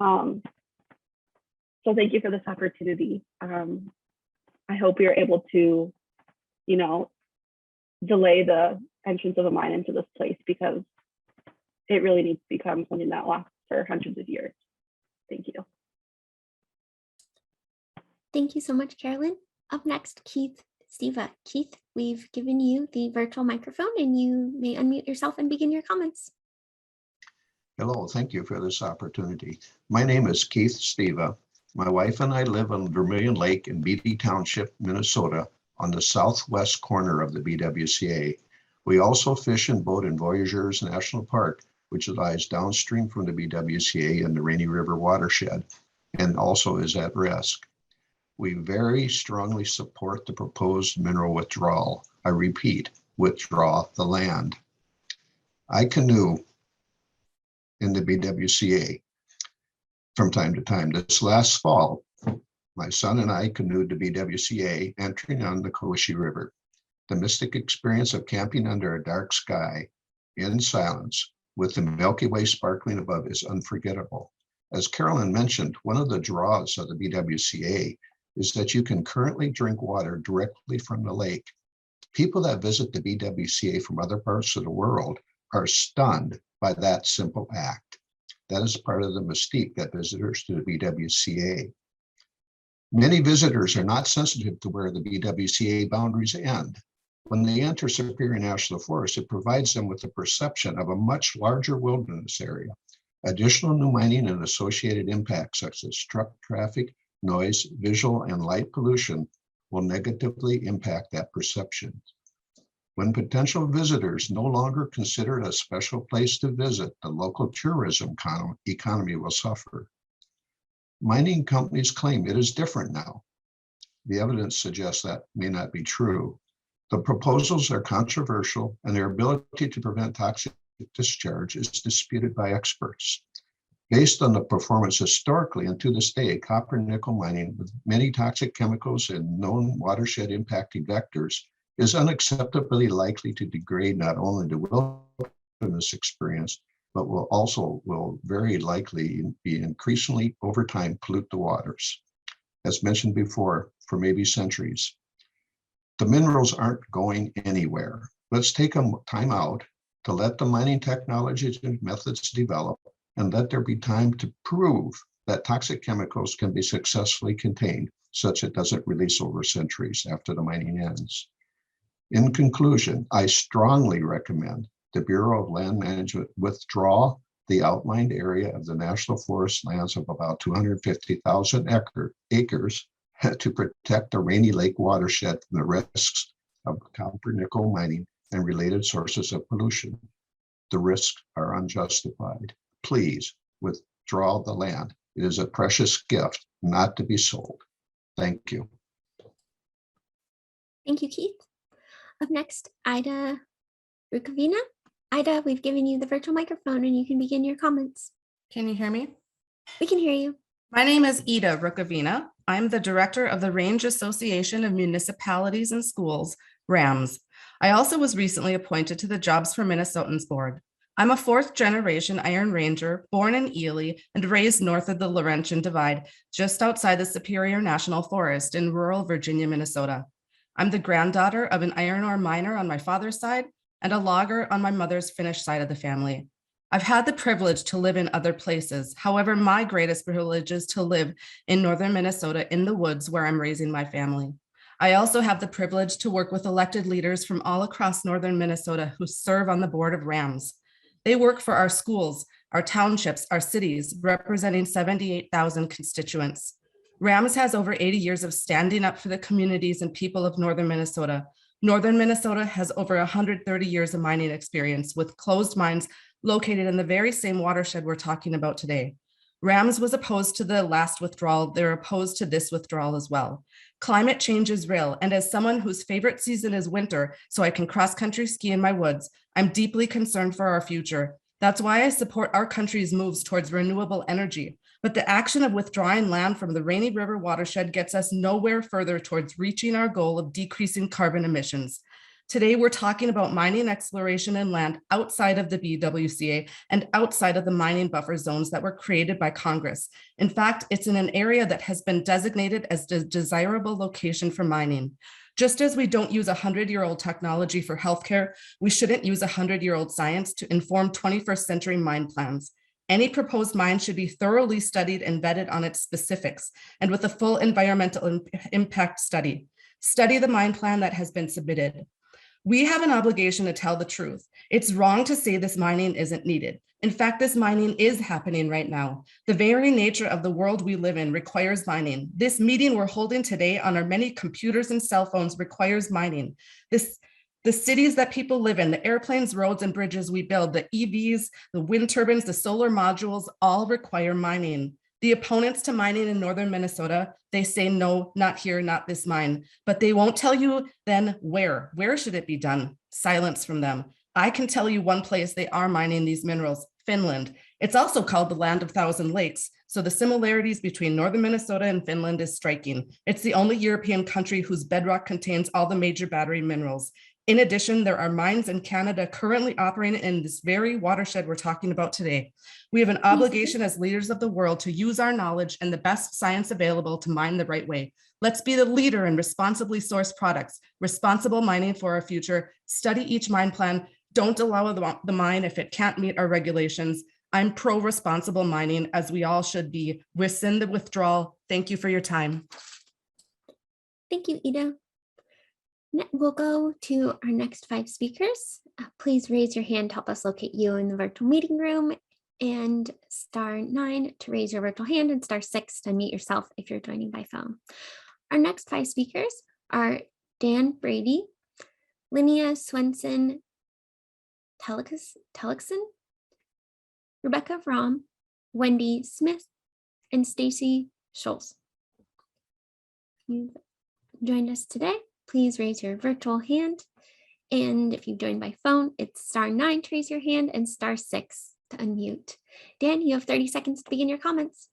So thank you for this opportunity. I hope we are able to, delay the entrance of a mine into this place, because it really needs to become something that lasts for hundreds of years. Thank you. Thank you so much, Carolyn. Up next, Stava. Keith, we've given you the virtual microphone and you may unmute yourself and begin your comments. Hello, thank you for this opportunity. My name is Keith Stava. My wife and I live on Vermilion Lake in Beatty Township, Minnesota, on the southwest corner of the BWCA. We also fish and boat in Voyageurs National Park, which lies downstream from the BWCA in the Rainy River watershed, and also is at risk. We very strongly support the proposed mineral withdrawal. I repeat, withdraw the land. I canoe in the BWCA from time to time. This last fall, my son and I canoed the BWCA entering on the Cowishi River. The mystic experience of camping under a dark sky in silence with the Milky Way sparkling above is unforgettable. As Carolyn mentioned, one of the draws of the BWCA is that you can currently drink water directly from the lake. People that visit the BWCA from other parts of the world are stunned by that simple act. That is part of the mystique that visitors to the BWCA. Many visitors are not sensitive to where the BWCA boundaries end. When they enter Superior National Forest, it provides them with the perception of a much larger wilderness area. Additional new mining and associated impacts such as truck traffic, noise, visual, and light pollution will negatively impact that perception. When potential visitors no longer consider it a special place to visit, the local tourism economy will suffer. Mining companies claim it is different now. The evidence suggests that may not be true. The proposals are controversial, and their ability to prevent toxic discharge is disputed by experts. Based on the performance historically and to this day, copper nickel mining with many toxic chemicals and known watershed impacting vectors is unacceptably likely to degrade not only the wilderness experience, but will very likely be increasingly over time pollute the waters. As mentioned before, for maybe centuries. The minerals aren't going anywhere. Let's take a time out to let the mining technologies and methods develop, and let there be time to prove that toxic chemicals can be successfully contained, such it doesn't release over centuries after the mining ends. In conclusion, I strongly recommend the Bureau of Land Management withdraw the outlined area of the National Forest lands of about 250,000 acres to protect the Rainy Lake watershed from the risks of copper nickel mining and related sources of pollution. The risks are unjustified. Please withdraw the land. It is a precious gift not to be sold. Thank you. Thank you, Keith. Up next, Ida Rozkovina. Ida, we've given you the virtual microphone and you can begin your comments. Can you hear me? We can hear you. My name is Ida Rozkovina. I'm the director of the Range Association of Municipalities and Schools, RAMS. I also was recently appointed to the Jobs for Minnesotans Board. I'm a fourth generation Iron Ranger, born in Ely and raised north of the Laurentian Divide, just outside the Superior National Forest in rural Virginia, Minnesota. I'm the granddaughter of an iron ore miner on my father's side and a logger on my mother's Finnish side of the family. I've had the privilege to live in other places. However, my greatest privilege is to live in northern Minnesota in the woods where I'm raising my family. I also have the privilege to work with elected leaders from all across northern Minnesota who serve on the board of RAMS. They work for our schools, our townships, our cities, representing 78,000 constituents. RAMS has over 80 years of standing up for the communities and people of northern Minnesota. Northern Minnesota has over 130 years of mining experience with closed mines located in the very same watershed we're talking about today. RAMS was opposed to the last withdrawal. They're opposed to this withdrawal as well. Climate change is real, and as someone whose favorite season is winter, so I can cross-country ski in my woods, I'm deeply concerned for our future. That's why I support our country's moves towards renewable energy. But the action of withdrawing land from the Rainy River watershed gets us nowhere further towards reaching our goal of decreasing carbon emissions. Today, we're talking about mining exploration and land outside of the BWCA and outside of the mining buffer zones that were created by Congress. In fact, it's in an area that has been designated as the desirable location for mining. Just as we don't use 100-year-old technology for healthcare, we shouldn't use 100-year-old science to inform 21st century mine plans. Any proposed mine should be thoroughly studied and vetted on its specifics and with a full environmental impact study. Study the mine plan that has been submitted. We have an obligation to tell the truth. It's wrong to say this mining isn't needed. In fact, this mining is happening right now. The very nature of the world we live in requires mining. This meeting we're holding today on our many computers and cell phones requires mining. The cities that people live in, the airplanes, roads, and bridges we build, the EVs, the wind turbines, the solar modules, all require mining. The opponents to mining in northern Minnesota, they say, no, not here, not this mine, but they won't tell you then where. Where should it be done? Silence from them. I can tell you one place they are mining these minerals, Finland. It's also called the land of thousand lakes. So the similarities between northern Minnesota and Finland is striking. It's the only European country whose bedrock contains all the major battery minerals. In addition, there are mines in Canada currently operating in this very watershed we're talking about today. We have an obligation as leaders of the world to use our knowledge and the best science available to mine the right way. Let's be the leader in responsibly sourced products, responsible mining for our future, study each mine plan, don't allow the mine if it can't meet our regulations. I'm pro-responsible mining, as we all should be. Rescind the withdrawal. Thank you for your time. Thank you, Ida. We'll go to our next 5 speakers. Please raise your hand to help us locate you in the virtual meeting room, and *9 to raise your virtual hand and *6 to unmute yourself if you're joining by phone. Our next 5 speakers are Dan Brady, Linnea Swenson Tellickson, Rebecca Rahm, Wendy Smith, and Stacy Schultz. You've joined us today. Please raise your virtual hand. And if you've joined by phone, it's *9 to raise your hand and *6 to unmute. Dan, you have 30 seconds to begin your comments.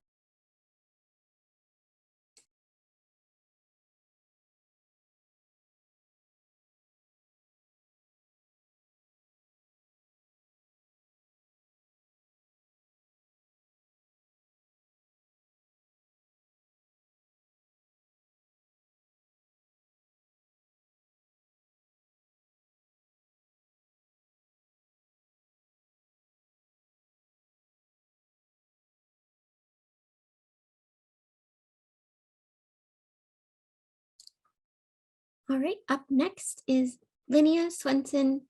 All right, up next is Linnea Swenson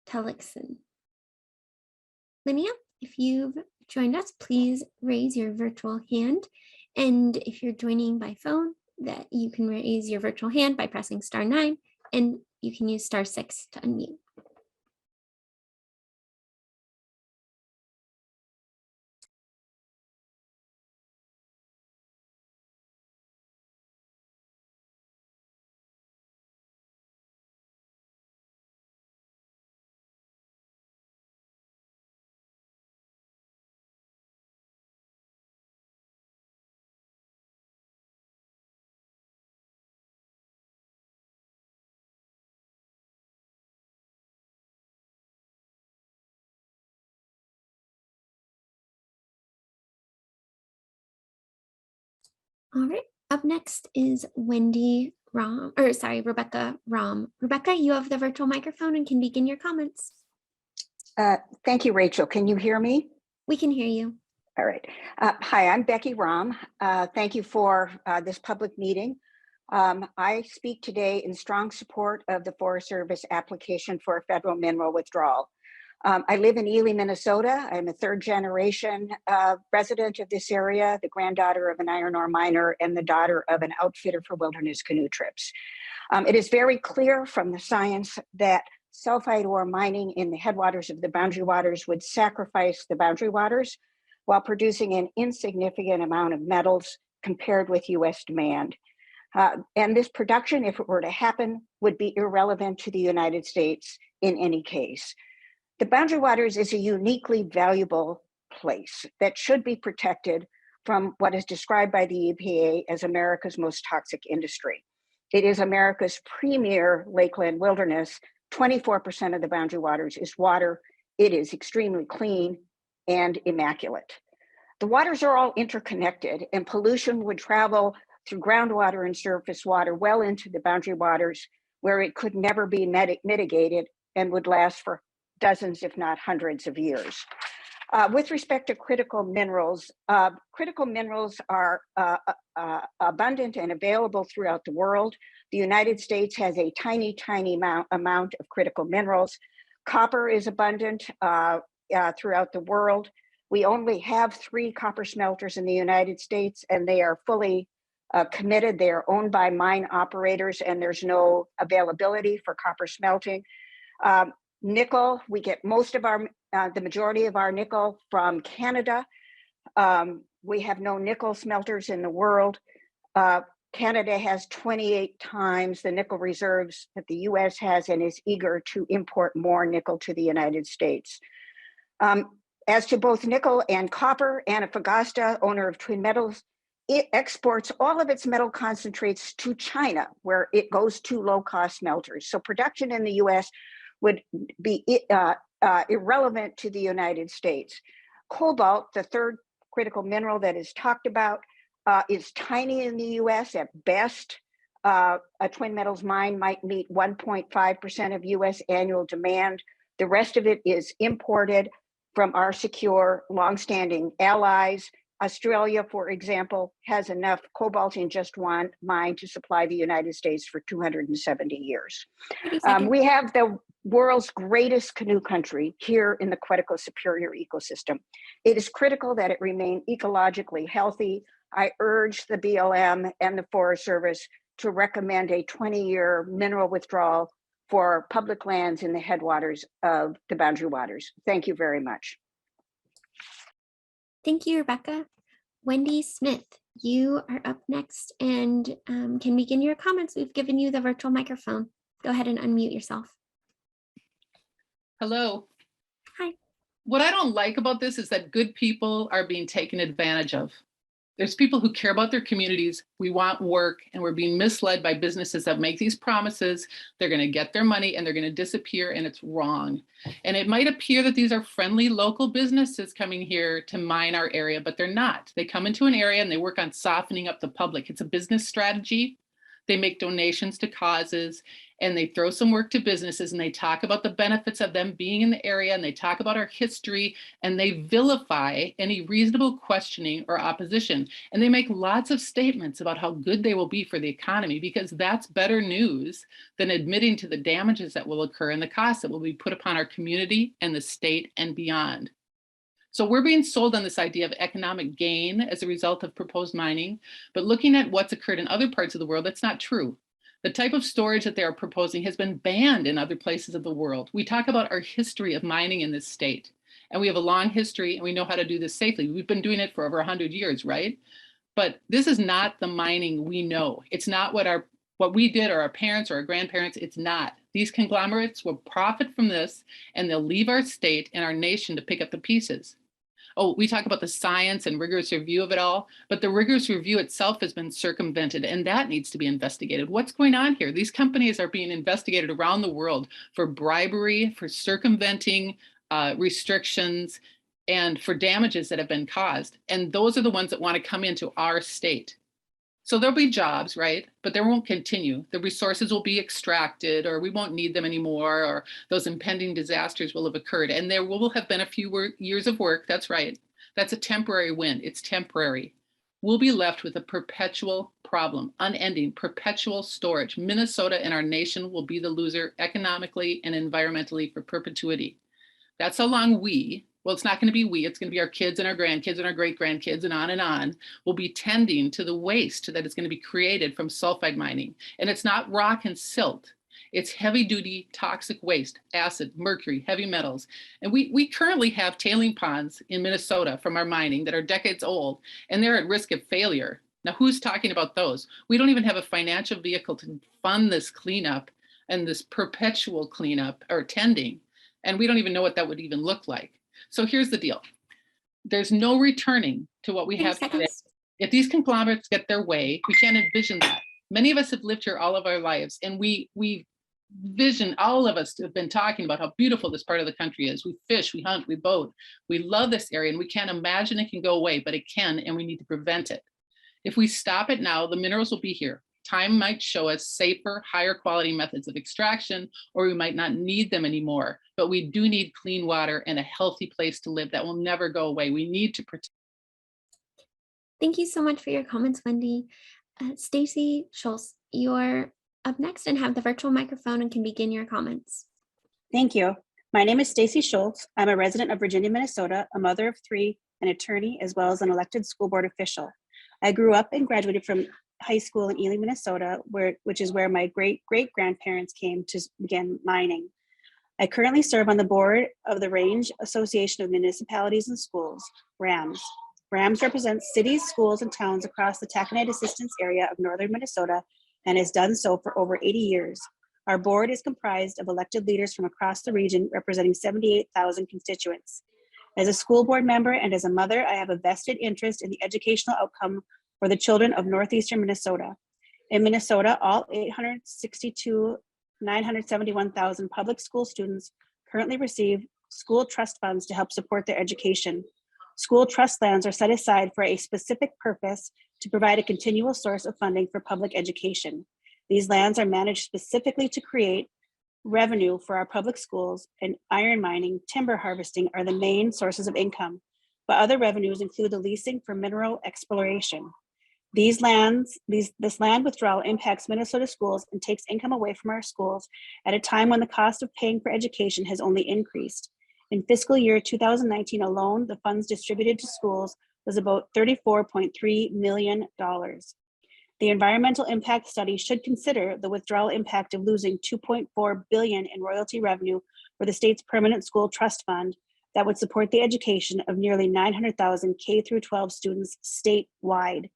Tellickson. Linnea, if you've joined us, please raise your virtual hand. And if you're joining by phone, that you can raise your virtual hand by pressing *9, and you can use *6 to unmute. All right, up next is Rebecca Rahm. Rebecca, you have the virtual microphone and can begin your comments. Thank you, Rachel. Can you hear me? We can hear you. All right. Hi, I'm Becky Rahm. Thank you for this public meeting. I speak today in strong support of the Forest Service application for a federal mineral withdrawal. I live in Ely, Minnesota. I'm a 3rd generation resident of this area, the granddaughter of an iron ore miner and the daughter of an outfitter for wilderness canoe trips. It is very clear from the science that sulfide ore mining in the headwaters of the boundary waters would sacrifice the boundary waters while producing an insignificant amount of metals compared with US demand. And this production, if it were to happen, would be irrelevant to the United States in any case. The boundary waters is a uniquely valuable place that should be protected from what is described by the EPA as America's most toxic industry. It is America's premier lakeland wilderness. 24% of the boundary waters is water. It is extremely clean and immaculate. The waters are all interconnected, and pollution would travel through groundwater and surface water well into the boundary waters, where it could never be mitigated and would last for dozens, if not hundreds of years. With respect to critical minerals are abundant and available throughout the world. The United States has a tiny amount of critical minerals. Copper is abundant throughout the world. We only have 3 copper smelters in the United States, and they are fully committed. They are owned by mine operators, and there's no availability for copper smelting. Nickel, we get most of the majority of our nickel from Canada. We have no nickel smelters in the world. Canada has 28 times the nickel reserves that the US has and is eager to import more nickel to the United States. As to both nickel and copper, Antofagasta, owner of Twin Metals, it exports all of its metal concentrates to China, where it goes to low-cost smelters. So production in the US would be irrelevant to the United States. Cobalt, the third critical mineral that is talked about, is tiny in the US at best. A Twin Metals mine might meet 1.5% of US annual demand. The rest of it is imported from our secure, longstanding allies. Australia, for example, has enough cobalt in just one mine to supply the United States for 270 years. We have the world's greatest canoe country here in the Quetico Superior ecosystem. It is critical that it remain ecologically healthy. I urge the BLM and the Forest Service to recommend a 20-year mineral withdrawal for public lands in the headwaters of the boundary waters. Thank you very much. Thank you, Rebecca. Wendy Smith, you are up next and can begin your comments. We've given you the virtual microphone. Go ahead and unmute yourself. Hello. Hi. What I don't like about this is that good people are being taken advantage of. There's people who care about their communities. We want work, and we're being misled by businesses that make these promises. They're going to get their money and they're going to disappear, and it's wrong. And it might appear that these are friendly local businesses coming here to mine our area, but they're not. They come into an area and they work on softening up the public. It's a business strategy. They make donations to causes, and they throw some work to businesses, and they talk about the benefits of them being in the area, and they talk about our history, and they vilify any reasonable questioning or opposition. And they make lots of statements about how good they will be for the economy, because that's better news than admitting to the damages that will occur and the costs that will be put upon our community and the state and beyond. So we're being sold on this idea of economic gain as a result of proposed mining, but looking at what's occurred in other parts of the world, that's not true. The type of storage that they are proposing has been banned in other places of the world. We talk about our history of mining in this state, and we have a long history, and we know how to do this safely. We've been doing it for over 100 years, right? But this is not the mining we know. It's not what we did, or our parents or our grandparents. It's not. These conglomerates will profit from this, and they'll leave our state and our nation to pick up the pieces. Oh, we talk about the science and rigorous review of it all, but the rigorous review itself has been circumvented, and that needs to be investigated. What's going on here? These companies are being investigated around the world for bribery, for circumventing restrictions, and for damages that have been caused. And those are the ones that want to come into our state. So there'll be jobs, right? But they won't continue. The resources will be extracted, or we won't need them anymore, or those impending disasters will have occurred. And there will have been a few years of work, that's right. That's a temporary win, it's temporary. We'll be left with a perpetual problem, unending, perpetual storage. Minnesota and our nation will be the loser economically and environmentally for perpetuity. That's how long well, it's not going to be we, it's going to be our kids and our grandkids and our great-grandkids and on, will be tending to the waste that is going to be created from sulfide mining. And it's not rock and silt. It's heavy-duty toxic waste, acid, mercury, heavy metals. And we currently have tailing ponds in Minnesota from our mining that are decades old, and they're at risk of failure. Now, who's talking about those? We don't even have a financial vehicle to fund this cleanup and this perpetual cleanup or tending. And we don't even know what that would even look like. So here's the deal. There's no returning to what we have today. If these conglomerates get their way, we can't envision that. Many of us have lived here all of our lives, and we vision, all of us have been talking about how beautiful this part of the country is. We fish, we hunt, we boat. We love this area, and we can't imagine it can go away, but it can, and we need to prevent it. If we stop it now, the minerals will be here. Time might show us safer, higher quality methods of extraction, or we might not need them anymore. But we do need clean water and a healthy place to live that will never go away. We need to protect. Thank you so much for your comments, Wendy. Stacy Schultz, you're up next and have the virtual microphone and can begin your comments. Thank you. My name is Stacy Schultz. I'm a resident of Virginia, Minnesota, a mother of three, an attorney, as well as an elected school board official. I grew up and graduated from high school in Ely, Minnesota, which is where my great-great-grandparents came to begin mining. I currently serve on the board of the Range Association of Municipalities and Schools, RAMS. RAMS represents cities, schools, and towns across the taconite assistance area of northern Minnesota and has done so for over 80 years. Our board is comprised of elected leaders from across the region representing 78,000 constituents. As a school board member and as a mother, I have a vested interest in the educational outcome for the children of northeastern Minnesota. In Minnesota, all 971,000 public school students currently receive school trust funds to help support their education. School trust lands are set aside for a specific purpose to provide a continual source of funding for public education. These lands are managed specifically to create revenue for our public schools, and iron mining, timber harvesting are the main sources of income, but other revenues include the leasing for mineral exploration. This land withdrawal impacts Minnesota schools and takes income away from our schools at a time when the cost of paying for education has only increased. In fiscal year 2019 alone, the funds distributed to schools was about $34.3 million. The environmental impact study should consider the withdrawal impact of losing $2.4 billion in royalty revenue for the state's permanent school trust fund that would support the education of nearly 900,000 K through 12 students statewide.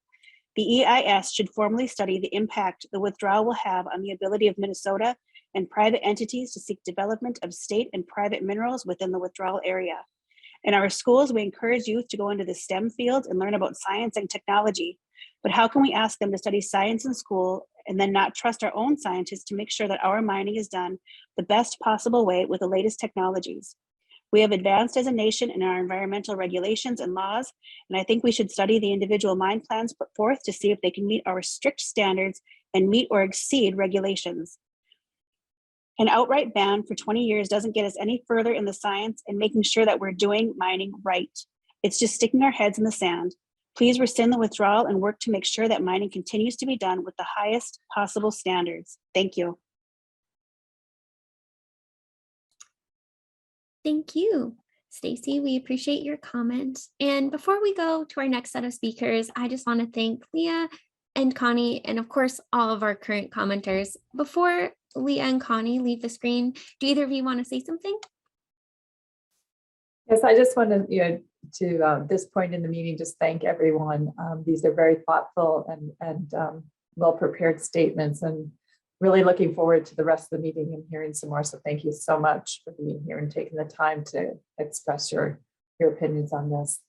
The EIS should formally study the impact the withdrawal will have on the ability of Minnesota and private entities to seek development of state and private minerals within the withdrawal area. In our schools, we encourage youth to go into the STEM fields and learn about science and technology. But how can we ask them to study science in school and then not trust our own scientists to make sure that our mining is done the best possible way with the latest technologies? We have advanced as a nation in our environmental regulations and laws, and I think we should study the individual mine plans put forth to see if they can meet our strict standards and meet or exceed regulations. An outright ban for 20 years doesn't get us any further in the science and making sure that we're doing mining right. It's just sticking our heads in the sand. Please rescind the withdrawal and work to make sure that mining continues to be done with the highest possible standards. Thank you. Thank you, Stacy. We appreciate your comment. And before we go to our next set of speakers, I just want to thank Leah and Connie, and of course, all of our current commenters. Before Leah and Connie leave the screen, do either of you want to say something? Yes, I just want to, this point in the meeting, just thank everyone. These are very thoughtful and well-prepared statements, and really looking forward to the rest of the meeting and hearing some more. So thank you so much for being here and taking the time to express your opinions on this.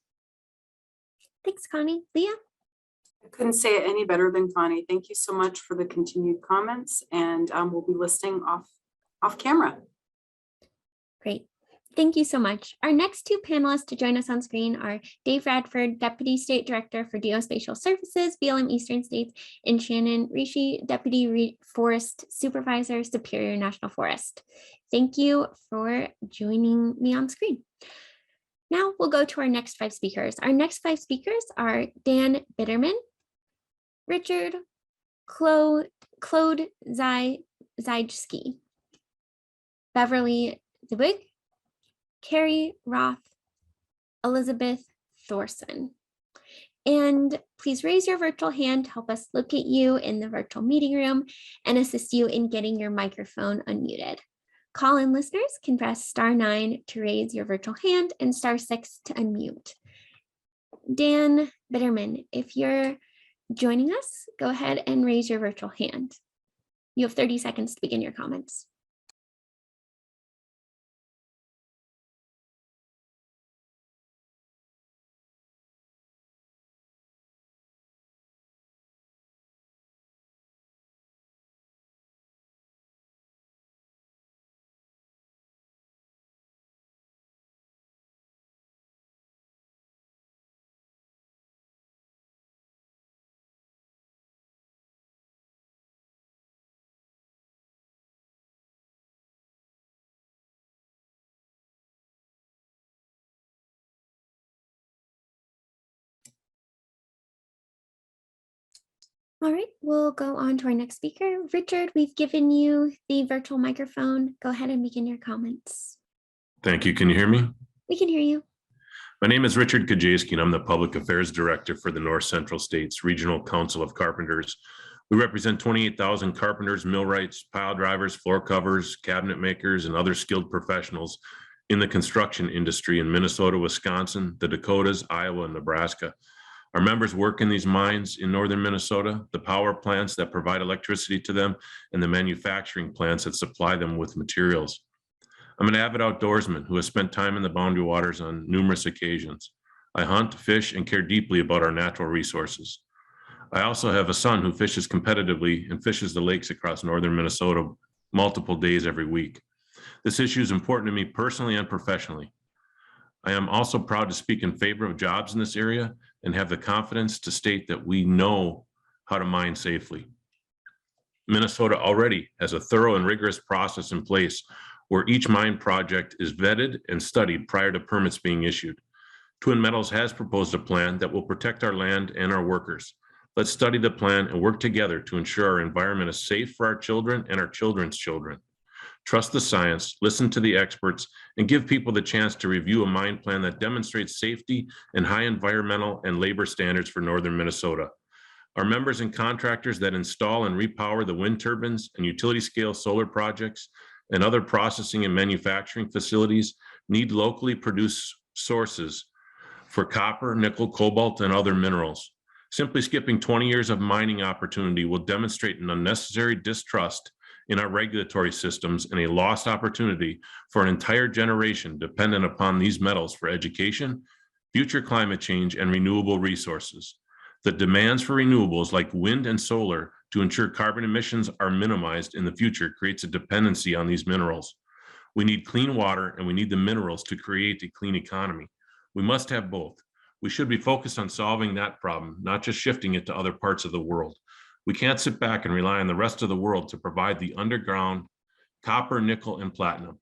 Thanks, Connie. Leah? I couldn't say it any better than Connie. Thank you so much for the continued comments, and we'll be listening off camera. Great. Thank you so much. Our next two panelists to join us on screen are Dave Radford, Deputy State Director for Geospatial Services, BLM Eastern States, and Shannon Rishi, Deputy Forest Supervisor, Superior National Forest. Thank you for joining me on screen. Now we'll go to our next five speakers. Our next five speakers are Dan Bitterman, Richard Claude Zajski, Beverly Zubig, Carrie Roth, Elizabeth Thorson. And please raise your virtual hand to help us locate you in the virtual meeting room and assist you in getting your microphone unmuted. Call-in listeners can press *9 to raise your virtual hand and *6 to unmute. Dan Bitterman, if you're joining us, go ahead and raise your virtual hand. You have 30 seconds to begin your comments. All right, we'll go on to our next speaker. Richard, we've given you the virtual microphone. Go ahead and begin your comments. Thank you. Can you hear me? We can hear you. My name is Richard Kajewski, and I'm the Public Affairs Director for the North Central States Regional Council of Carpenters. We represent 28,000 carpenters, millwrights, pile drivers, floor covers, cabinet makers, and other skilled professionals in the construction industry in Minnesota, Wisconsin, the Dakotas, Iowa, and Nebraska. Our members work in these mines in northern Minnesota, the power plants that provide electricity to them, and the manufacturing plants that supply them with materials. I'm an avid outdoorsman who has spent time in the Boundary Waters on numerous occasions. I hunt, fish, and care deeply about our natural resources. I also have a son who fishes competitively and fishes the lakes across northern Minnesota multiple days every week. This issue is important to me personally and professionally. I am also proud to speak in favor of jobs in this area and have the confidence to state that we know how to mine safely. Minnesota already has a thorough and rigorous process in place where each mine project is vetted and studied prior to permits being issued. Twin Metals has proposed a plan that will protect our land and our workers. Let's study the plan and work together to ensure our environment is safe for our children and our children's children. Trust the science, listen to the experts, and give people the chance to review a mine plan that demonstrates safety and high environmental and labor standards for northern Minnesota. Our members and contractors that install and repower the wind turbines and utility scale solar projects and other processing and manufacturing facilities need locally produced sources for copper, nickel, cobalt, and other minerals. Simply skipping 20 years of mining opportunity will demonstrate an unnecessary distrust in our regulatory systems and a lost opportunity for an entire generation dependent upon these metals for education, future climate change, and renewable resources. The demands for renewables like wind and solar to ensure carbon emissions are minimized in the future creates a dependency on these minerals. We need clean water and we need the minerals to create a clean economy. We must have both. We should be focused on solving that problem, not just shifting it to other parts of the world. We can't sit back and rely on the rest of the world to provide the underground copper, nickel, and platinum.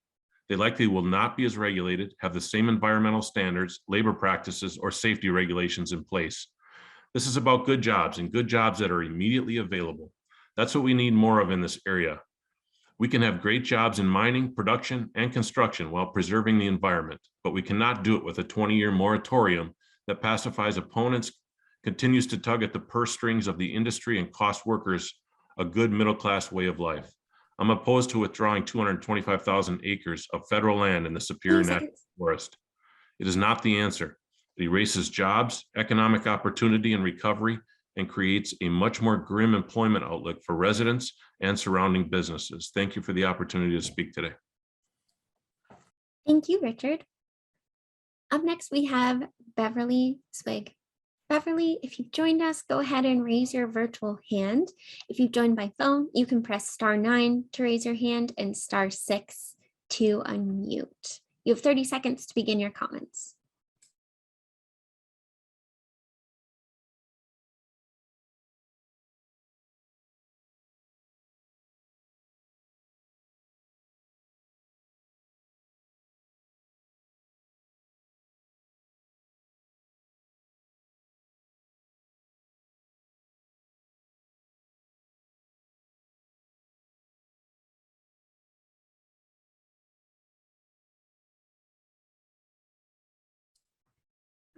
They likely will not be as regulated, have the same environmental standards, labor practices, or safety regulations in place. This is about good jobs and good jobs that are immediately available. That's what we need more of in this area. We can have great jobs in mining, production, and construction while preserving the environment, but we cannot do it with a 20-year moratorium that pacifies opponents, continues to tug at the purse strings of the industry, and cost workers a good middle-class way of life. I'm opposed to withdrawing 225,000 acres of federal land in the Superior National Forest. It is not the answer. It erases jobs, economic opportunity, and recovery, and creates a much more grim employment outlook for residents and surrounding businesses. Thank you for the opportunity to speak today. Thank you, Richard. Up next, we have Beverly Swig. Beverly, if you've joined us, go ahead and raise your virtual hand. If you've joined by phone, you can press *9 to raise your hand and *6 to unmute. You have 30 seconds to begin your comments.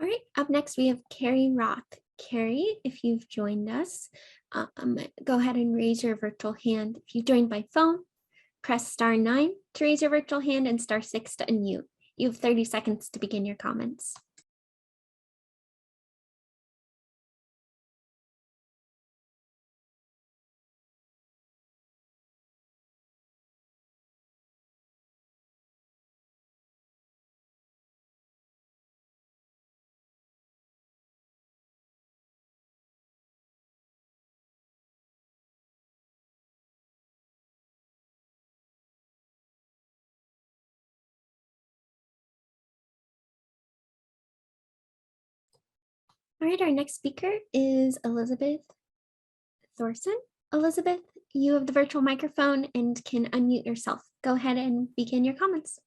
All right, up next we have Carrie Roth. Carrie, if you've joined us, go ahead and raise your virtual hand. If you've joined by phone, press *9 to raise your virtual hand and *6 to unmute. You have 30 seconds to begin your comments. All right, our next speaker is Elizabeth Thorson. Elizabeth, you have the virtual microphone and can unmute yourself. Go ahead and begin your comments.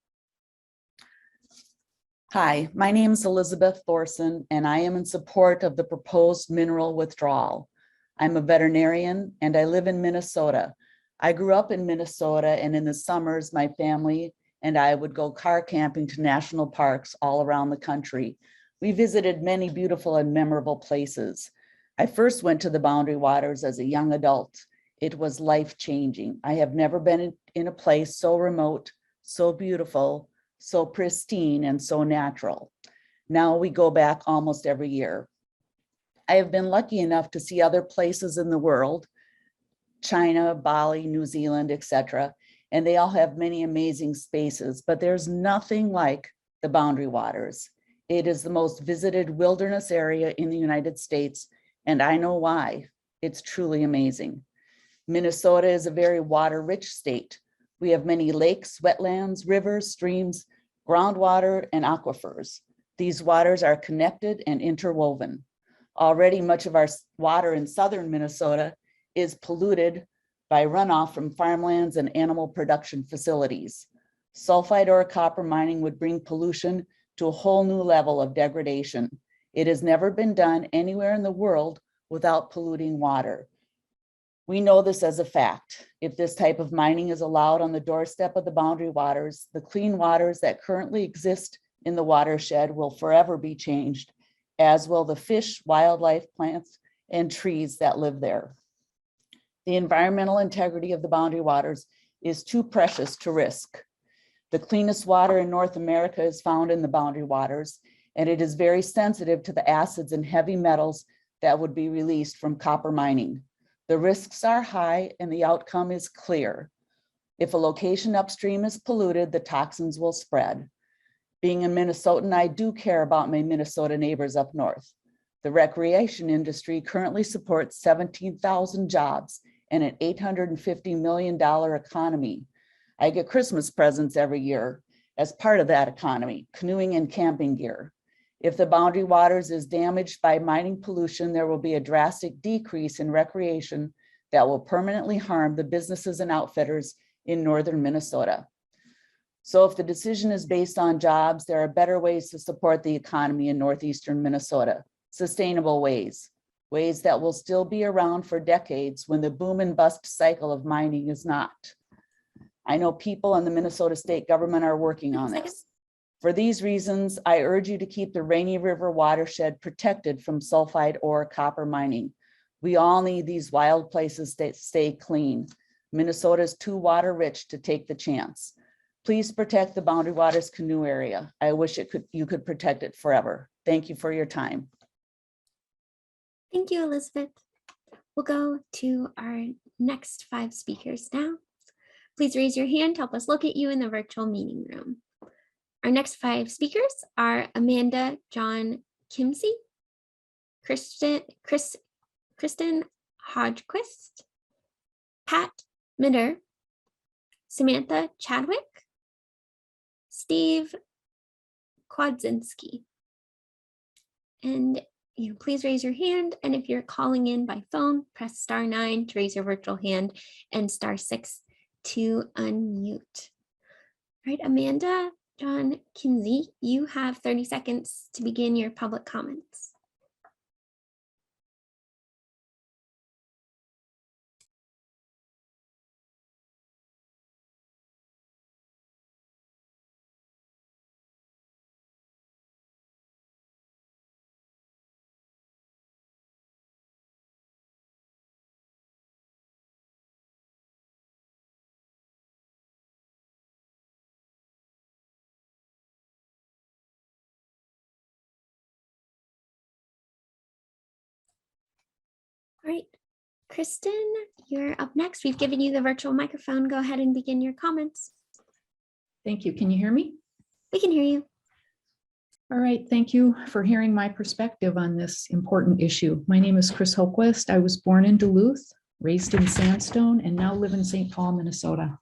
Hi, my name is Elizabeth Thorson, and I am in support of the proposed mineral withdrawal. I'm a veterinarian and I live in Minnesota. I grew up in Minnesota, and in the summers, my family and I would go car camping to national parks all around the country. We visited many beautiful and memorable places. I first went to the Boundary Waters as a young adult. It was life-changing. I have never been in a place so remote, so beautiful, so pristine, and so natural. Now we go back almost every year. I have been lucky enough to see other places in the world, China, Bali, New Zealand, etc., and they all have many amazing spaces, but there's nothing like the Boundary Waters. It is the most visited wilderness area in the United States, and I know why. It's truly amazing. Minnesota is a very water-rich state. We have many lakes, wetlands, rivers, streams, groundwater, and aquifers. These waters are connected and interwoven. Already much of our water in southern Minnesota is polluted by runoff from farmlands and animal production facilities. Sulfide ore copper mining would bring pollution to a whole new level of degradation. It has never been done anywhere in the world without polluting water. We know this as a fact. If this type of mining is allowed on the doorstep of the Boundary Waters, the clean waters that currently exist in the watershed will forever be changed, as will the fish, wildlife, plants, and trees that live there. The environmental integrity of the Boundary Waters is too precious to risk. The cleanest water in North America is found in the Boundary Waters, and it is very sensitive to the acids and heavy metals that would be released from copper mining. The risks are high and the outcome is clear. If a location upstream is polluted, the toxins will spread. Being a Minnesotan, I do care about my Minnesota neighbors up north. The recreation industry currently supports 17,000 jobs and an $850 million economy. I get Christmas presents every year as part of that economy, canoeing and camping gear. If the Boundary Waters is damaged by mining pollution, there will be a drastic decrease in recreation that will permanently harm the businesses and outfitters in northern Minnesota. So if the decision is based on jobs, there are better ways to support the economy in northeastern Minnesota, sustainable ways that will still be around for decades when the boom and bust cycle of mining is not. I know people in the Minnesota state government are working on this. For these reasons, I urge you to keep the Rainy River watershed protected from sulfide ore copper mining. We all need these wild places that stay clean. Minnesota is too water rich to take the chance. Please protect the Boundary Waters canoe area. I wish you could protect it forever. Thank you for your time. Thank you, Elizabeth. We'll go to our next 5 speakers now. Please raise your hand to help us look at you in the virtual meeting room. Our next 5 speakers are Amanda John Kimsey, Kristen Hodgquist, Pat Mitter, Samantha Chadwick, Steve Kwadzinski. And please raise your hand. And if you're calling in by phone, press *9 to raise your virtual hand and *6 to unmute. All right, Amanda John Kinsey, you have 30 seconds to begin your public comments. All right, Kristen, you're up next. We've given you the virtual microphone. Go ahead and begin your comments. Thank you. Can you hear me? We can hear you. All right. Thank you for hearing my perspective on this important issue. My name is Chris Hoquist. I was born in Duluth, raised in Sandstone, and now live in St. Paul, Minnesota.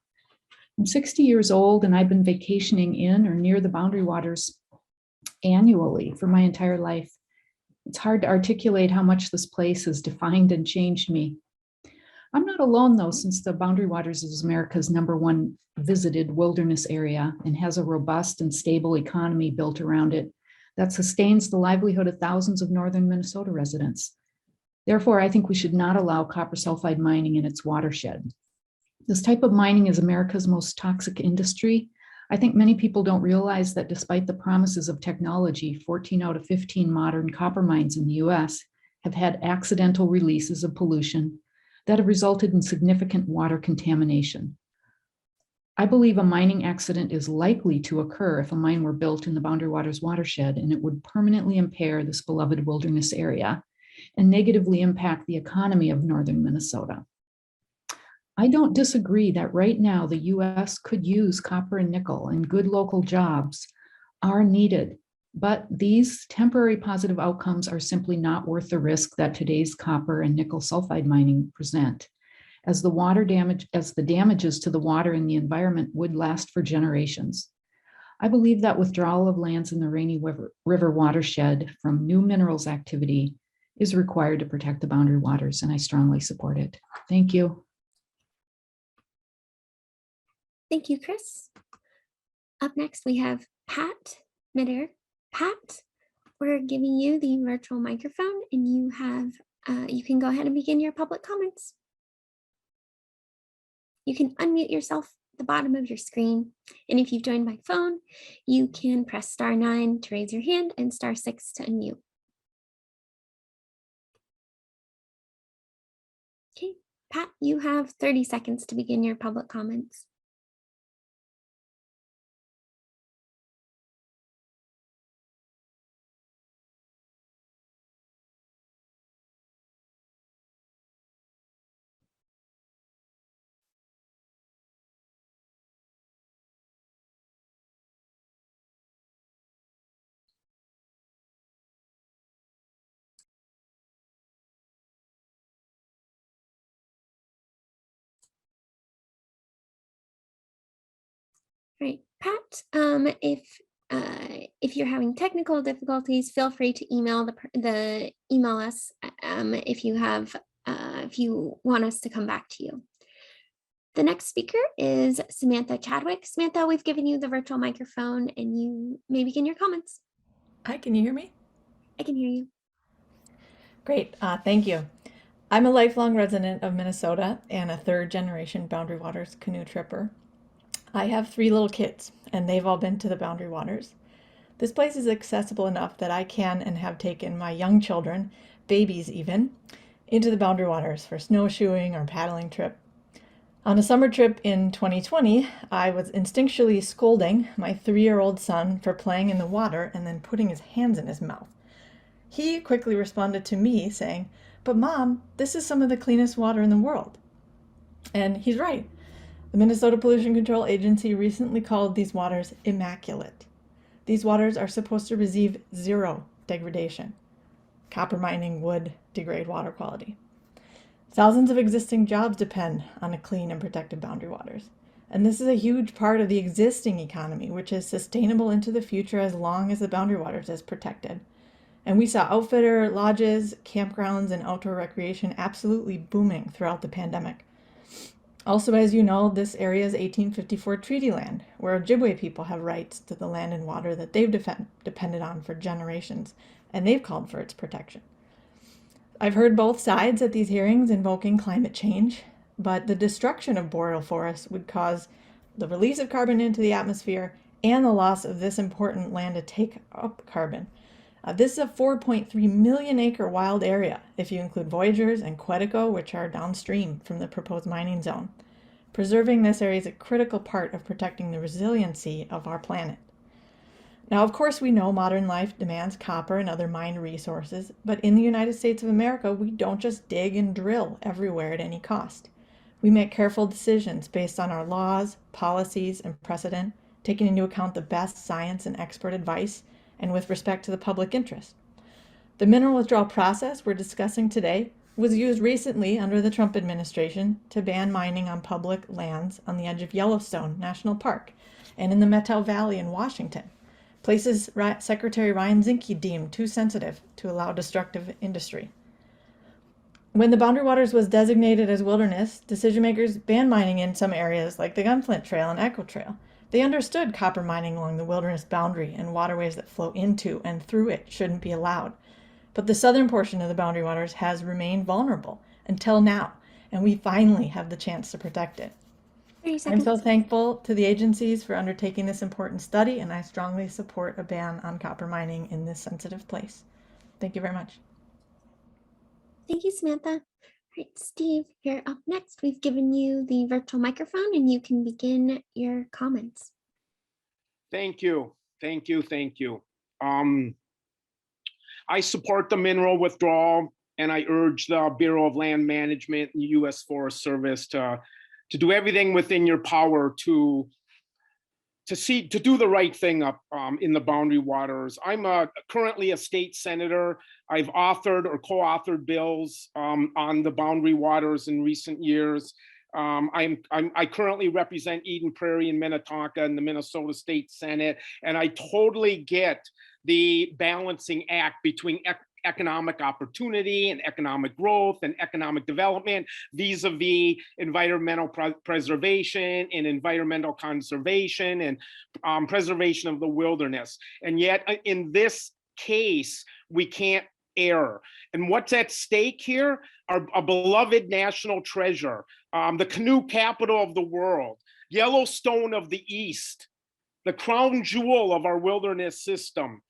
I'm 60 years old, and I've been vacationing in or near the Boundary Waters annually for my entire life. It's hard to articulate how much this place has defined and changed me. I'm not alone though, since the Boundary Waters is America's #1 visited wilderness area and has a robust and stable economy built around it that sustains the livelihood of thousands of northern Minnesota residents. Therefore, I think we should not allow copper sulfide mining in its watershed. This type of mining is America's most toxic industry. I think many people don't realize that despite the promises of technology, 14 out of 15 modern copper mines in the US have had accidental releases of pollution that have resulted in significant water contamination. I believe a mining accident is likely to occur if a mine were built in the Boundary Waters watershed, and it would permanently impair this beloved wilderness area and negatively impact the economy of northern Minnesota. I don't disagree that right now the US could use copper and nickel, and good local jobs are needed, but these temporary positive outcomes are simply not worth the risk that today's copper and nickel sulfide mining present, as the damages to the water and the environment would last for generations. I believe that withdrawal of lands in the Rainy River watershed from new minerals activity is required to protect the boundary waters, and I strongly support it. Thank you. Thank you, Chris. Up next, we have Pat Midair. Pat, we're giving you the virtual microphone, and you can go ahead and begin your public comments. You can unmute yourself at the bottom of your screen, and if you've joined by phone, you can press *9 to raise your hand and *6 to unmute. Okay, Pat, you have 30 seconds to begin your public comments. Right, Pat, if you're having technical difficulties, feel free to email email us if you want us to come back to you. The next speaker is Samantha Chadwick. Samantha, we've given you the virtual microphone, and you may begin your comments. Hi, can you hear me? I can hear you. Great, thank you. I'm a lifelong resident of Minnesota and a third-generation Boundary Waters canoe tripper. I have 3 little kids, and they've all been to the Boundary Waters. This place is accessible enough that I can and have taken my young children, babies even, into the Boundary Waters for snowshoeing or paddling trip. On a summer trip in 2020, I was instinctually scolding my 3-year-old son for playing in the water and then putting his hands in his mouth. He quickly responded to me saying, "But Mom, this is some of the cleanest water in the world." And he's right. The Minnesota Pollution Control Agency recently called these waters immaculate. These waters are supposed to receive 0 degradation. Copper mining would degrade water quality. Thousands of existing jobs depend on a clean and protected boundary waters. And this is a huge part of the existing economy, which is sustainable into the future as long as the boundary waters is protected. And we saw outfitter, lodges, campgrounds, and outdoor recreation absolutely booming throughout the pandemic. Also, as you know, this area is 1854 treaty land, where Ojibwe people have rights to the land and water that they've depended on for generations, and they've called for its protection. I've heard both sides at these hearings invoking climate change, but the destruction of boreal forests would cause the release of carbon into the atmosphere and the loss of this important land to take up carbon. This is a 4.3 million acre wild area, if you include Voyageurs and Quetico, which are downstream from the proposed mining zone. Preserving this area is a critical part of protecting the resiliency of our planet. Now, of course, we know modern life demands copper and other mined resources, but in the United States of America, we don't just dig and drill everywhere at any cost. We make careful decisions based on our laws, policies, and precedent, taking into account the best science and expert advice, and with respect to the public interest. The mineral withdrawal process we're discussing today was used recently under the Trump administration to ban mining on public lands on the edge of Yellowstone National Park and in the Methow Valley in Washington, places Secretary Ryan Zinke deemed too sensitive to allow destructive industry. When the Boundary Waters was designated as wilderness, decision makers banned mining in some areas like the Gunflint Trail and Echo Trail. They understood copper mining along the wilderness boundary and waterways that flow into and through it shouldn't be allowed. But the southern portion of the boundary waters has remained vulnerable until now, and we finally have the chance to protect it. I'm so thankful to the agencies for undertaking this important study, and I strongly support a ban on copper mining in this sensitive place. Thank you very much. Thank you, Samantha. All right, Steve, you're up next. We've given you the virtual microphone and you can begin your comments. Thank you. Thank you. Thank you. I support the mineral withdrawal, and I urge the Bureau of Land Management and U.S. Forest Service to do everything within your power to do the right thing up in the boundary waters. I'm currently a state senator. I've authored or co-authored bills on the boundary waters in recent years. I currently represent Eden Prairie and Minnetonka in the Minnesota State Senate, and I totally get the balancing act between economic opportunity and economic growth and economic development vis-a-vis environmental preservation and environmental conservation and preservation of the wilderness. And yet in this case, we can't err. And what's at stake here are a beloved national treasure, the canoe capital of the world, Yellowstone of the East, the crown jewel of our wilderness system.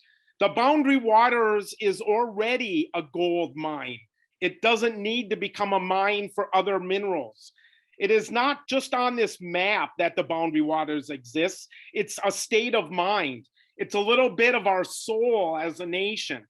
The boundary waters is already a gold mine. It doesn't need to become a mine for other minerals. It is not just on this map that the boundary waters exists. It's a state of mind. It's a little bit of our soul as a nation.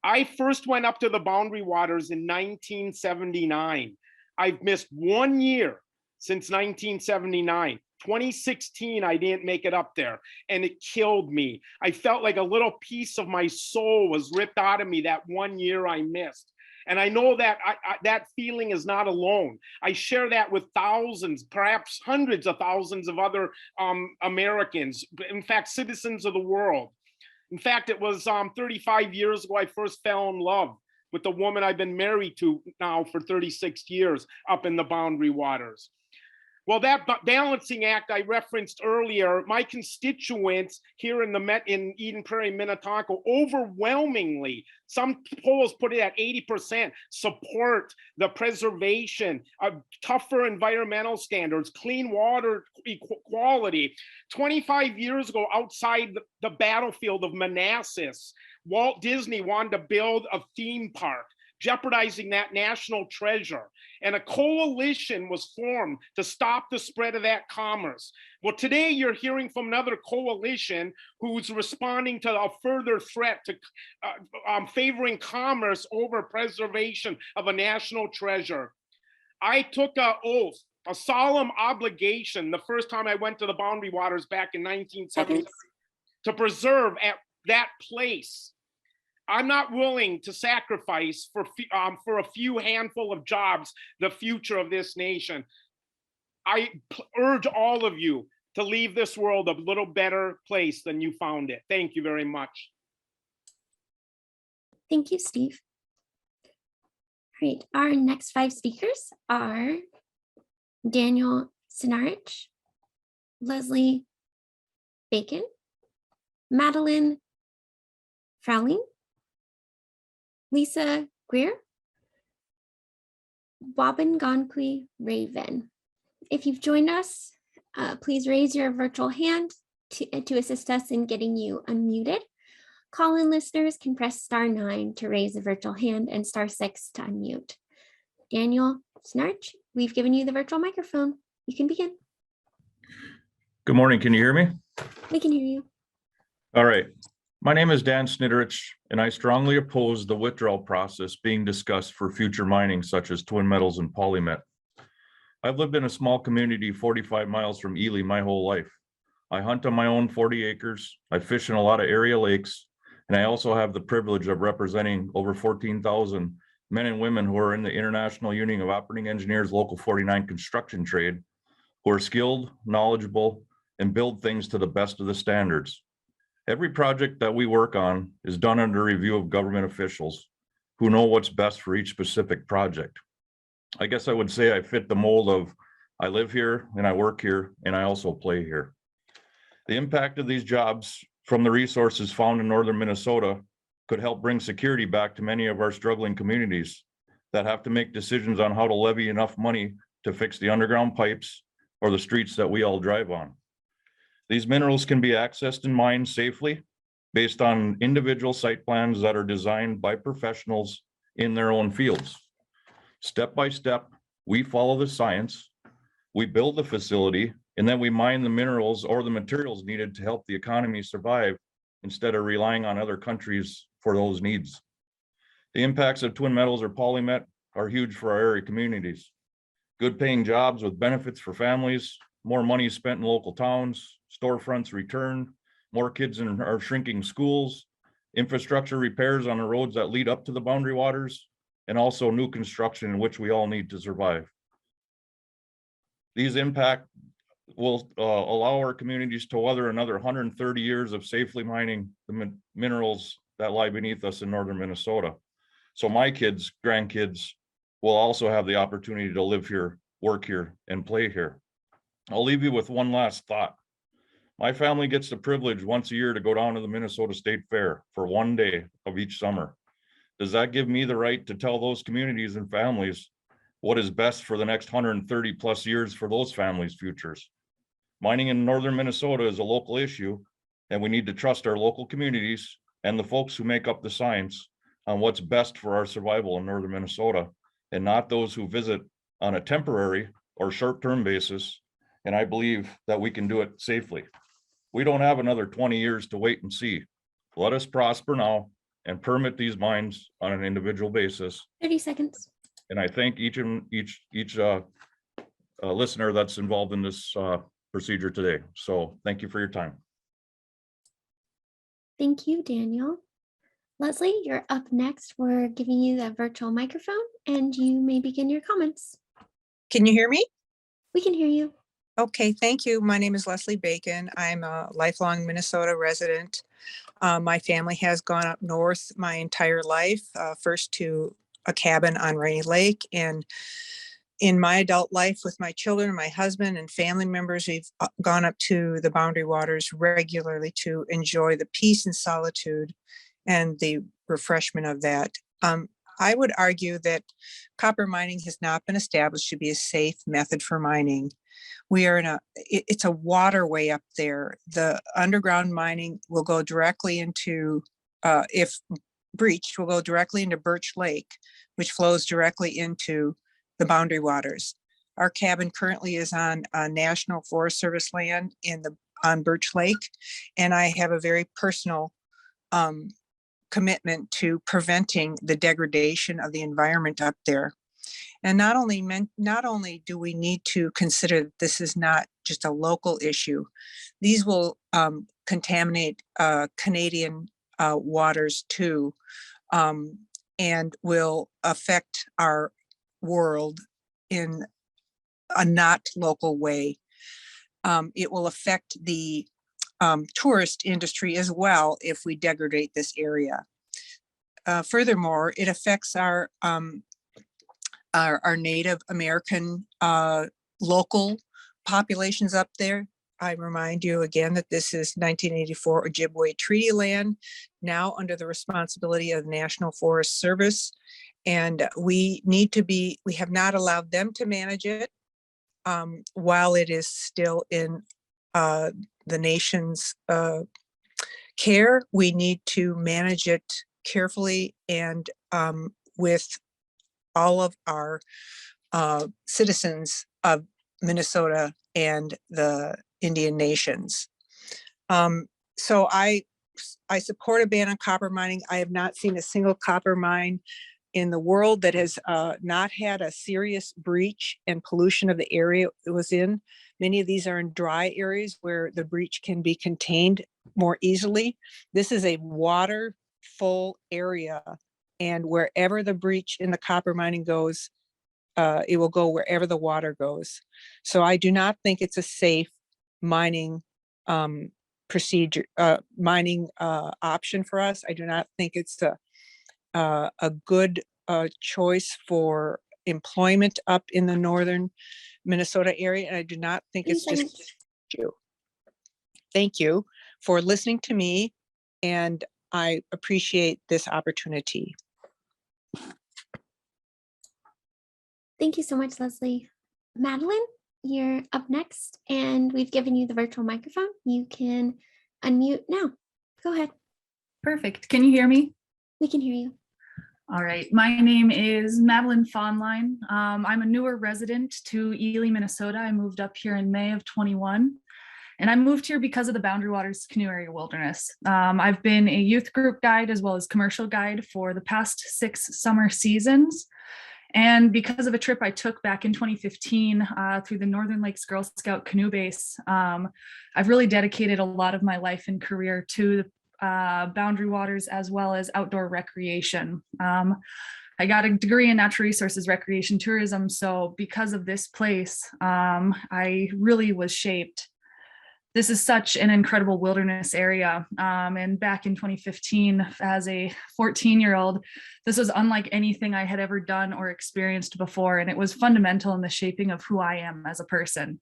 I first went up to the boundary waters in 1979. I've missed 1 year since 1979. 2016, I didn't make it up there, and it killed me. I felt like a little piece of my soul was ripped out of me that 1 year I missed. And I know that that feeling is not alone. I share that with thousands, perhaps hundreds of thousands of other Americans, in fact, citizens of the world. In fact, it was 35 years ago I first fell in love with the woman I've been married to now for 36 years up in the boundary waters. Well, that balancing act I referenced earlier, my constituents here in Eden Prairie, Minnetonka, overwhelmingly, some polls put it at 80%, support the preservation of tougher environmental standards, clean water equality. 25 years ago, outside the battlefield of Manassas, Walt Disney wanted to build a theme park, jeopardizing that national treasure. And a coalition was formed to stop the spread of that commerce. Well, today you're hearing from another coalition who's responding to a further threat to favoring commerce over preservation of a national treasure. I took an oath, a solemn obligation, the first time I went to the boundary waters back in 1970, to preserve at that place. I'm not willing to sacrifice for a few handful of jobs the future of this nation. I urge all of you to leave this world a little better place than you found it. Thank you very much. Thank you, Steve. All right, our next 5 speakers are Daniel Sinarich, Leslie Bacon, Madeline Frowling, Lisa Greer, Wabangonkwe Raven. If you've joined us, please raise your virtual hand to assist us in getting you unmuted. Call-in listeners can press *9 to raise a virtual hand and *6 to unmute. Daniel Snarch, we've given you the virtual microphone. You can begin. Good morning. Can you hear me? We can hear you. All right. My name is Dan Snitterich, and I strongly oppose the withdrawal process being discussed for future mining such as twin metals and polymet. I've lived in a small community 45 miles from Ely my whole life. I hunt on my own 40 acres. I fish in a lot of area lakes, and I also have the privilege of representing over 14,000 men and women who are in the International Union of Operating Engineers Local 49 construction trade, who are skilled, knowledgeable, and build things to the best of the standards. Every project that we work on is done under review of government officials who know what's best for each specific project. I guess I would say I fit the mold of I live here and I work here and I also play here. The impact of these jobs from the resources found in northern Minnesota could help bring security back to many of our struggling communities that have to make decisions on how to levy enough money to fix the underground pipes or the streets that we all drive on. These minerals can be accessed and mined safely based on individual site plans that are designed by professionals in their own fields. Step by step, we follow the science, we build the facility, and then we mine the minerals or the materials needed to help the economy survive instead of relying on other countries for those needs. The impacts of twin metals or polymet are huge for our area communities. Good paying jobs with benefits for families, more money spent in local towns, storefronts return, more kids in our shrinking schools, infrastructure repairs on the roads that lead up to the boundary waters, and also new construction in which we all need to survive. These impacts will allow our communities to weather another 130 years of safely mining the minerals that lie beneath us in northern Minnesota. So my kids, grandkids will also have the opportunity to live here, work here, and play here. I'll leave you with one last thought. My family gets the privilege once a year to go down to the Minnesota State Fair for one day of each summer. Does that give me the right to tell those communities and families what is best for the next 130 plus years for those families' futures? Mining in northern Minnesota is a local issue, and we need to trust our local communities and the folks who make up the science on what's best for our survival in northern Minnesota, and not those who visit on a temporary or short-term basis. And I believe that we can do it safely. We don't have another 20 years to wait and see. Let us prosper now and permit these mines on an individual basis. 30 seconds. And I thank each listener that's involved in this procedure today. So thank you for your time. Thank you, Daniel. Leslie, you're up next. We're giving you the virtual microphone and you may begin your comments. Can you hear me? We can hear you. Okay, thank you. My name is Leslie Bacon. I'm a lifelong Minnesota resident. My family has gone up north my entire life, first to a cabin on Rainy Lake. And in my adult life with my children, my husband and family members, we've gone up to the Boundary Waters regularly to enjoy the peace and solitude and the refreshment of that. I would argue that copper mining has not been established to be a safe method for mining. We are it's a waterway up there. The underground mining will go directly into, if breached, will go directly into Birch Lake, which flows directly into the Boundary Waters. Our cabin currently is on National Forest Service land on Birch Lake, and I have a very personal commitment to preventing the degradation of the environment up there. And not only do we need to consider that this is not just a local issue, these will contaminate Canadian waters too, and will affect our world in a not local way. It will affect the tourist industry as well if we degrade this area. Furthermore, it affects our Native American local populations up there. I remind you again that this is 1984 Ojibwe Treaty land, now under the responsibility of the National Forest Service. And we have not allowed them to manage it while it is still in the nation's care. We need to manage it carefully and with all of our citizens of Minnesota and the Indian nations. So I support a ban on copper mining. I have not seen a single copper mine in the world that has not had a serious breach and pollution of the area it was in. Many of these are in dry areas where the breach can be contained more easily. This is a water full area, and wherever the breach in the copper mining goes, it will go wherever the water goes. So I do not think it's a safe mining procedure, mining option for us. I do not think it's a good choice for employment up in the northern Minnesota area. And I do not think it's just you. Thank you for listening to me. And I appreciate this opportunity. Thank you so much, Leslie. Madeline, you're up next, and we've given you the virtual microphone. You can unmute now. Go ahead. Perfect. Can you hear me? We can hear you. All right. My name is Madeline Fawnline. I'm a newer resident to Ely, Minnesota. I moved up here in May of 21. And I moved here because of the Boundary Waters Canoe Area Wilderness. I've been a youth group guide as well as commercial guide for the past 6 summer seasons. And because of a trip I took back in 2015 through the Northern Lakes Girl Scout Canoe Base, I've really dedicated a lot of my life and career to Boundary Waters as well as outdoor recreation. I got a degree in natural resources recreation tourism. So because of this place, I really was shaped. This is such an incredible wilderness area. And back in 2015, as a 14-year-old, this was unlike anything I had ever done or experienced before. And it was fundamental in the shaping of who I am as a person.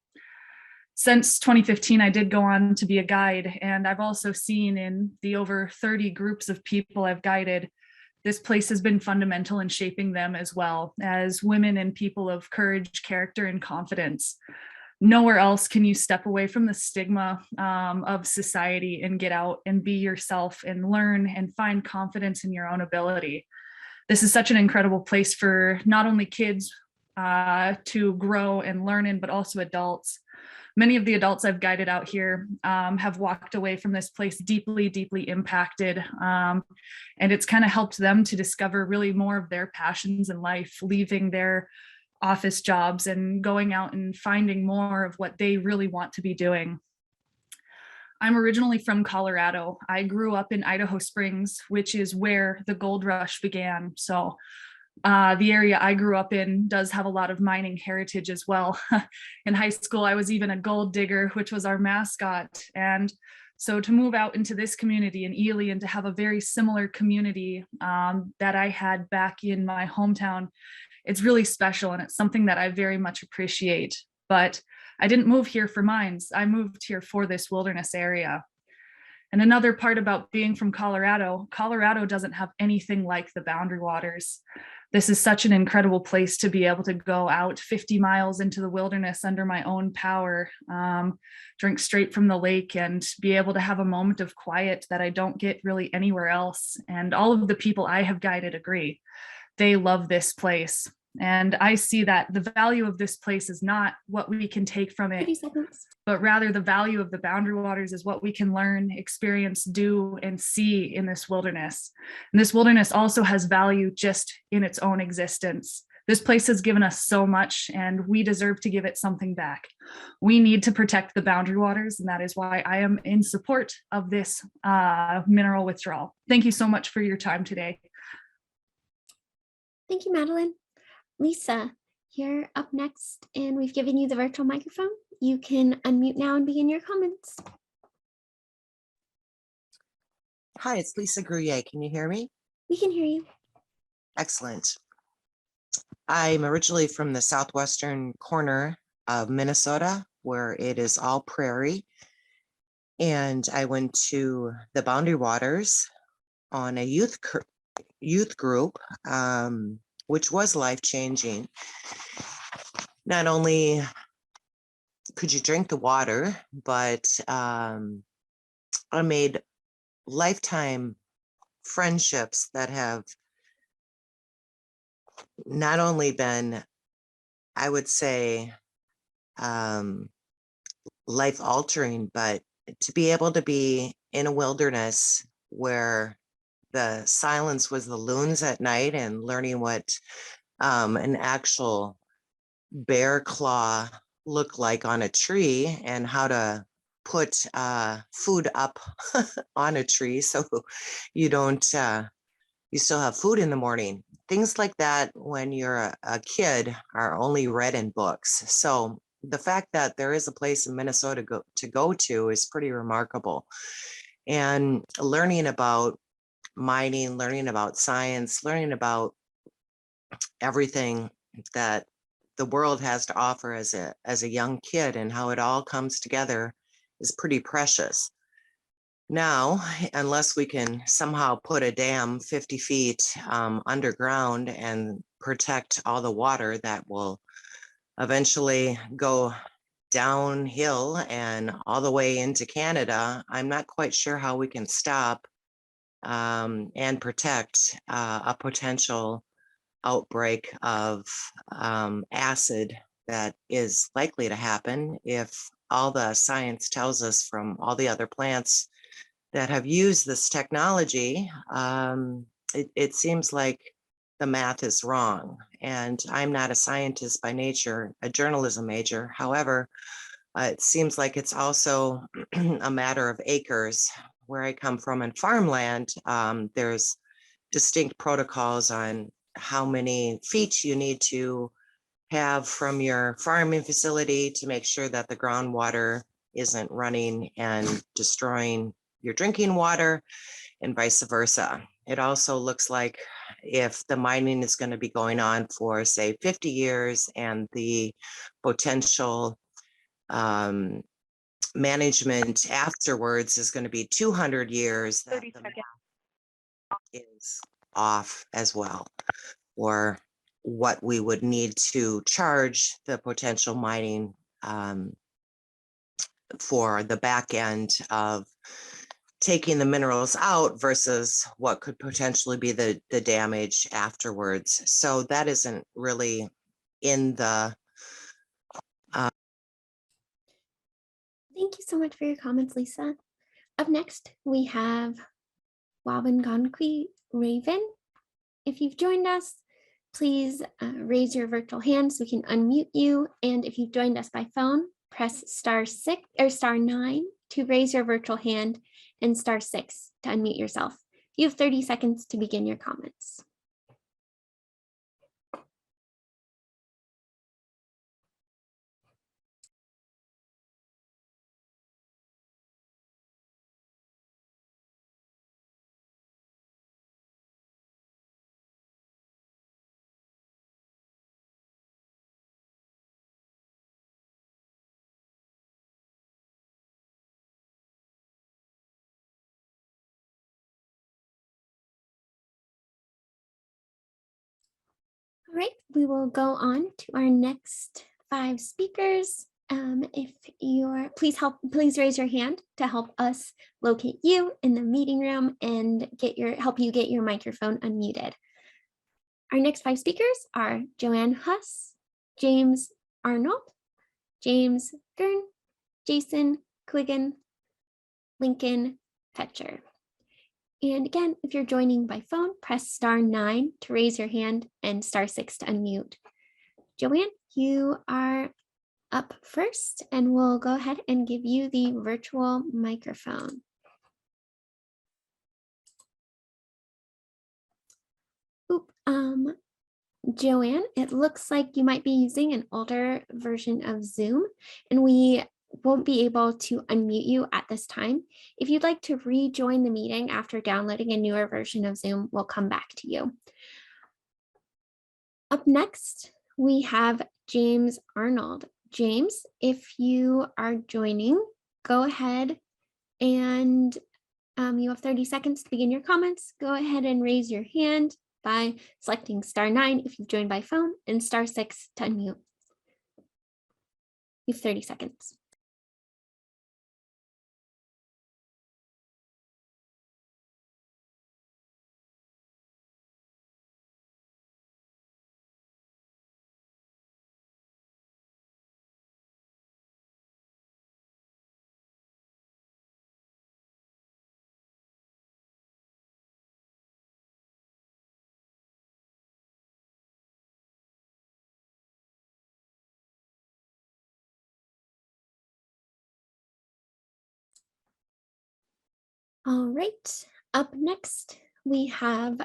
Since 2015, I did go on to be a guide. And I've also seen in the over 30 groups of people I've guided, this place has been fundamental in shaping them as well as women and people of courage, character, and confidence. Nowhere else can you step away from the stigma of society and get out and be yourself and learn and find confidence in your own ability. This is such an incredible place for not only kids to grow and learn in, but also adults. Many of the adults I've guided out here have walked away from this place deeply, deeply impacted. And it's kind of helped them to discover really more of their passions in life, leaving their office jobs and going out and finding more of what they really want to be doing. I'm originally from Colorado. I grew up in Idaho Springs, which is where the gold rush began. So the area I grew up in does have a lot of mining heritage as well. In high school, I was even a gold digger, which was our mascot. And so to move out into this community in Ely and to have a very similar community that I had back in my hometown, it's really special, and it's something that I very much appreciate. But I didn't move here for mines. I moved here for this wilderness area. And another part about being from Colorado, Colorado doesn't have anything like the Boundary Waters. This is such an incredible place to be able to go out 50 miles into the wilderness under my own power, drink straight from the lake, and be able to have a moment of quiet that I don't get really anywhere else. And all of the people I have guided agree. They love this place. And I see that the value of this place is not what we can take from it, but rather the value of the Boundary Waters is what we can learn, experience, do, and see in this wilderness. And this wilderness also has value just in its own existence. This place has given us so much, and we deserve to give it something back. We need to protect the Boundary Waters, and that is why I am in support of this mineral withdrawal. Thank you so much for your time today. Thank you, Madeline. Lisa, you're up next, and we've given you the virtual microphone. You can unmute now and begin your comments. Hi, it's Lisa Gruyere. Can you hear me? We can hear you. Excellent. I'm originally from the southwestern corner of Minnesota, where it is all prairie. And I went to the Boundary Waters on a youth group, which was life-changing. Not only could you drink the water, but I made lifetime friendships that have not only been, I would say, life-altering, but to be able to be in a wilderness where the silence was the loons at night, and learning what an actual bear claw looked like on a tree, and how to put food up on a tree so you don't, you still have food in the morning. Things like that when you're a kid are only read in books. So the fact that there is a place in Minnesota to go to is pretty remarkable. And learning about mining, learning about science, learning about everything that the world has to offer as a young kid, and how it all comes together is pretty precious. Now, unless we can somehow put a dam 50 feet underground and protect all the water that will eventually go downhill and all the way into Canada, I'm not quite sure how we can stop and protect a potential outbreak of acid that is likely to happen if all the science tells us from all the other plants that have used this technology, it seems like the math is wrong. And I'm not a scientist by nature, a journalism major. However, it seems like it's also a matter of acres. Where I come from in farmland, there's distinct protocols on how many feet you need to have from your farming facility to make sure that the groundwater isn't running and destroying your drinking water and vice versa. It also looks like if the mining is going to be going on for, say, 50 years and the potential management afterwards is going to be 200 years, that the math is off as well, or what we would need to charge the potential mining for the back end of taking the minerals out versus what could potentially be the damage afterwards. So that isn't really in the Thank you so much for your comments, Lisa. Up next, we have Wabangonqui Raven. If you've joined us, please raise your virtual hand so we can unmute you. And if you've joined us by phone, press *9 to raise your virtual hand and *6 to unmute yourself. You have 30 seconds to begin your comments. All right, we will go on to our next 5 speakers. Please raise your hand to help us locate you in the meeting room and help you get your microphone unmuted. Our next 5 speakers are Joanne Huss, James Arnold, James Gurn, Jason Quiggin, Lincoln Fetcher. And again, if you're joining by phone, press *9 to raise your hand and *6 to unmute. Joanne, you are up first, and we'll go ahead and give you the virtual microphone. Joanne, it looks like you might be using an older version of Zoom, and we won't be able to unmute you at this time. If you'd like to rejoin the meeting after downloading a newer version of Zoom, we'll come back to you. Up next, we have James Arnold. James, if you are joining, go ahead and you have 30 seconds to begin your comments. Go ahead and raise your hand by selecting *9 if you've joined by phone and *6 to unmute. You have 30 seconds. All right, up next, we have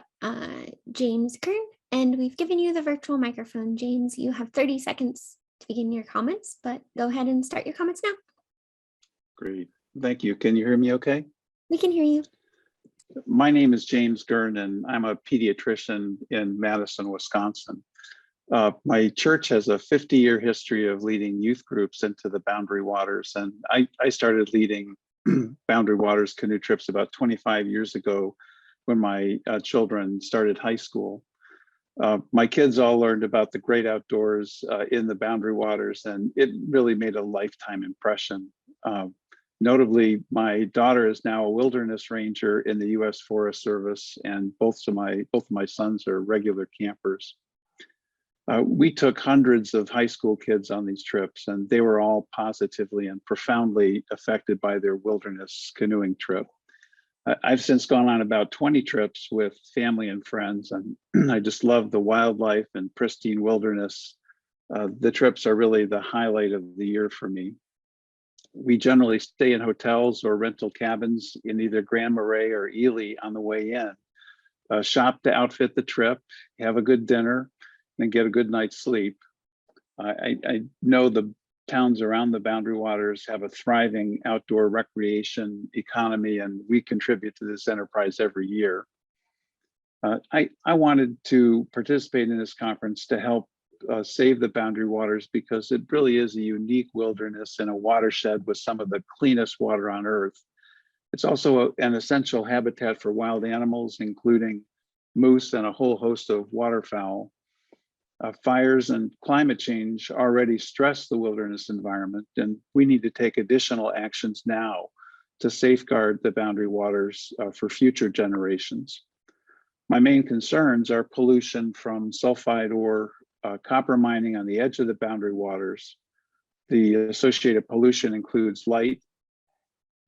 James Kern, and we've given you the virtual microphone. James, you have 30 seconds to begin your comments, but go ahead and start your comments now. Great, thank you. Can you hear me okay? We can hear you. My name is James Gurn, and I'm a pediatrician in Madison, Wisconsin. My church has a 50-year history of leading youth groups into the boundary waters, and I started leading Boundary Waters canoe trips about 25 years ago when my children started high school. My kids all learned about the great outdoors in the Boundary Waters, and it really made a lifetime impression. Notably, my daughter is now a wilderness ranger in the U.S. Forest Service, and both of my sons are regular campers. We took hundreds of high school kids on these trips, and they were all positively and profoundly affected by their wilderness canoeing trip. I've since gone on about 20 trips with family and friends, and I just love the wildlife and pristine wilderness. The trips are really the highlight of the year for me. We generally stay in hotels or rental cabins in either Grand Marais or Ely on the way in. Shop to outfit the trip, have a good dinner, and get a good night's sleep. I know the towns around the Boundary Waters have a thriving outdoor recreation economy, and we contribute to this enterprise every year. I wanted to participate in this conference to help save the Boundary Waters because it really is a unique wilderness and a watershed with some of the cleanest water on Earth. It's also an essential habitat for wild animals, including moose and a whole host of waterfowl. Fires and climate change already stress the wilderness environment, and we need to take additional actions now to safeguard the Boundary Waters for future generations. My main concerns are pollution from sulfide ore, copper mining on the edge of the Boundary Waters. The associated pollution includes light,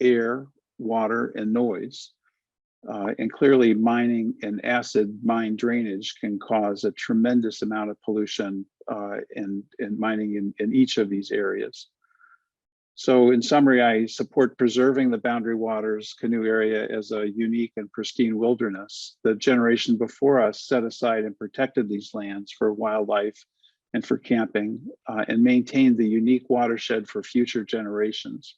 air, water, and noise. And clearly mining and acid mine drainage can cause a tremendous amount of pollution in mining in each of these areas. So in summary, I support preserving the Boundary Waters canoe area as a unique and pristine wilderness. The generation before us set aside and protected these lands for wildlife and for camping and maintained the unique watershed for future generations.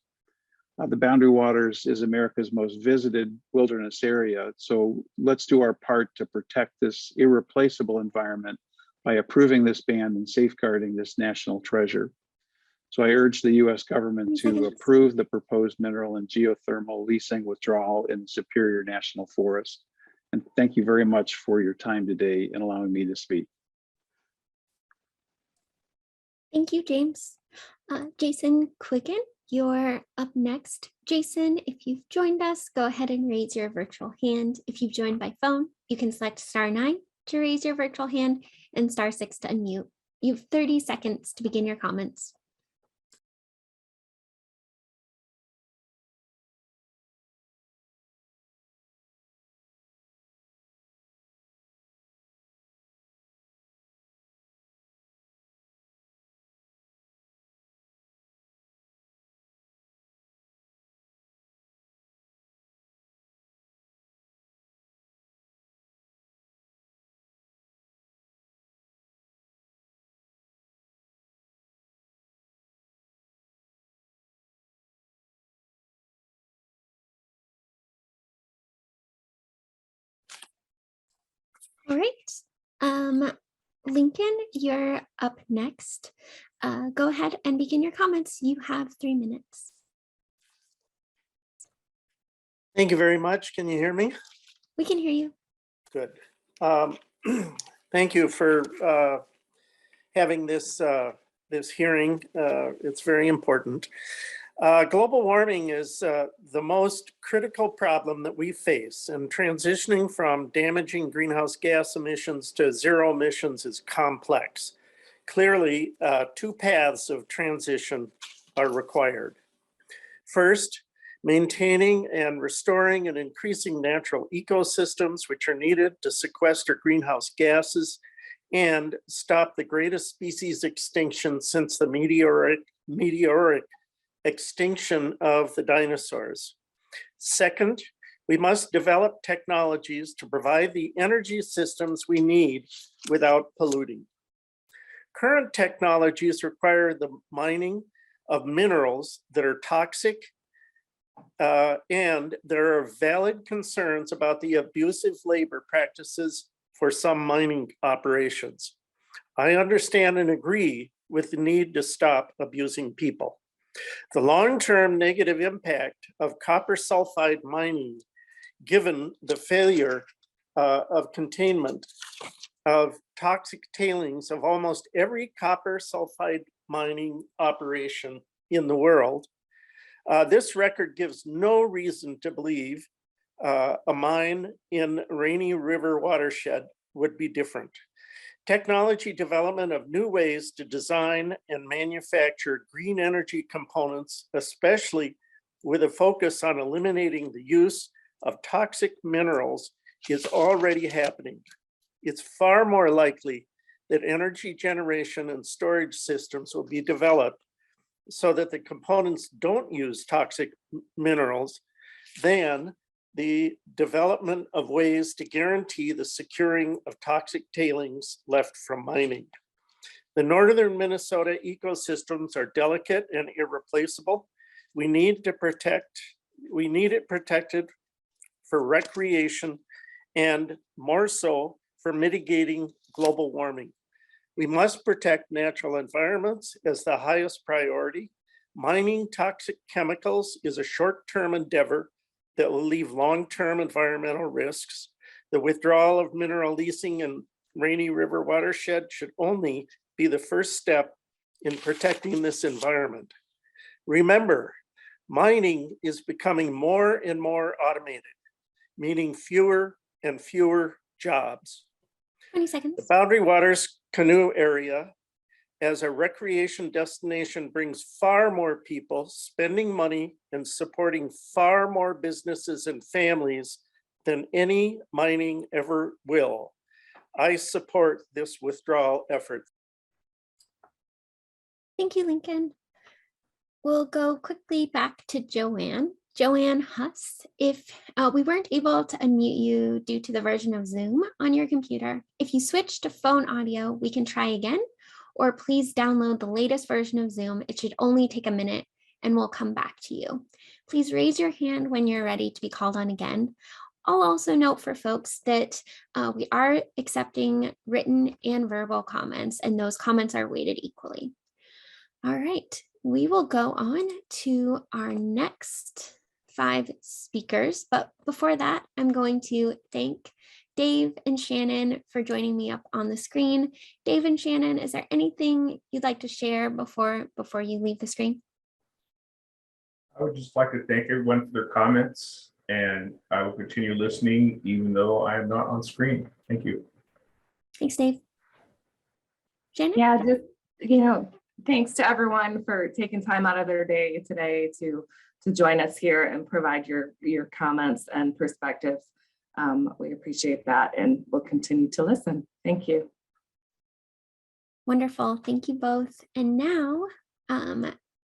The Boundary Waters is America's most visited wilderness area, so let's do our part to protect this irreplaceable environment by approving this ban and safeguarding this national treasure. So I urge the U.S. government to approve the proposed mineral and geothermal leasing withdrawal in Superior National Forest. And thank you very much for your time today and allowing me to speak. Thank you, James. Jason Quicken, you're up next. Jason, if you've joined us, go ahead and raise your virtual hand. If you've joined by phone, you can select *9 to raise your virtual hand and *6 to unmute. You have 30 seconds to begin your comments. All right, Lincoln, you're up next. Go ahead and begin your comments. You have 3 minutes. Thank you very much. Can you hear me? We can hear you. Good. Thank you for having this hearing. It's very important. Global warming is the most critical problem that we face, and transitioning from damaging greenhouse gas emissions to zero emissions is complex. Clearly, 2 paths of transition are required. First, maintaining and restoring and increasing natural ecosystems, which are needed to sequester greenhouse gases and stop the greatest species extinction since the meteoric extinction of the dinosaurs. Second, we must develop technologies to provide the energy systems we need without polluting. Current technologies require the mining of minerals that are toxic, and there are valid concerns about the abusive labor practices for some mining operations. I understand and agree with the need to stop abusing people. The long-term negative impact of copper sulfide mining, given the failure of containment of toxic tailings of almost every copper sulfide mining operation in the world, this record gives no reason to believe a mine in Rainy River watershed would be different. Technology development of new ways to design and manufacture green energy components, especially with a focus on eliminating the use of toxic minerals, is already happening. It's far more likely that energy generation and storage systems will be developed so that the components don't use toxic minerals than the development of ways to guarantee the securing of toxic tailings left from mining. The northern Minnesota ecosystems are delicate and irreplaceable. We need it protected for recreation and more so for mitigating global warming. We must protect natural environments as the highest priority. Mining toxic chemicals is a short-term endeavor that will leave long-term environmental risks. The withdrawal of mineral leasing in Rainy River watershed should only be the first step in protecting this environment. Remember, mining is becoming more and more automated, meaning fewer and fewer jobs. 20 seconds. The Boundary Waters canoe area as a recreation destination brings far more people spending money and supporting far more businesses and families than any mining ever will. I support this withdrawal effort. Thank you, Lincoln. We'll go quickly back to Joanne. Joanne Huss, if we weren't able to unmute you due to the version of Zoom on your computer, if you switch to phone audio, we can try again, or please download the latest version of Zoom. It should only take a minute and we'll come back to you. Please raise your hand when you're ready to be called on again. I'll also note for folks that we are accepting written and verbal comments, and those comments are weighted equally. All right, we will go on to our next 5 speakers, but before that, I'm going to thank Dave and Shannon for joining me up on the screen. Dave and Shannon, is there anything you'd like to share before you leave the screen? I would just like to thank everyone for their comments, and I will continue listening even though I am not on screen. Thank you. Thanks, Dave. Shannon? Yeah, just, thanks to everyone for taking time out of their day today to join us here and provide your comments and perspectives. We appreciate that, and we'll continue to listen. Thank you. Wonderful. Thank you both. And now,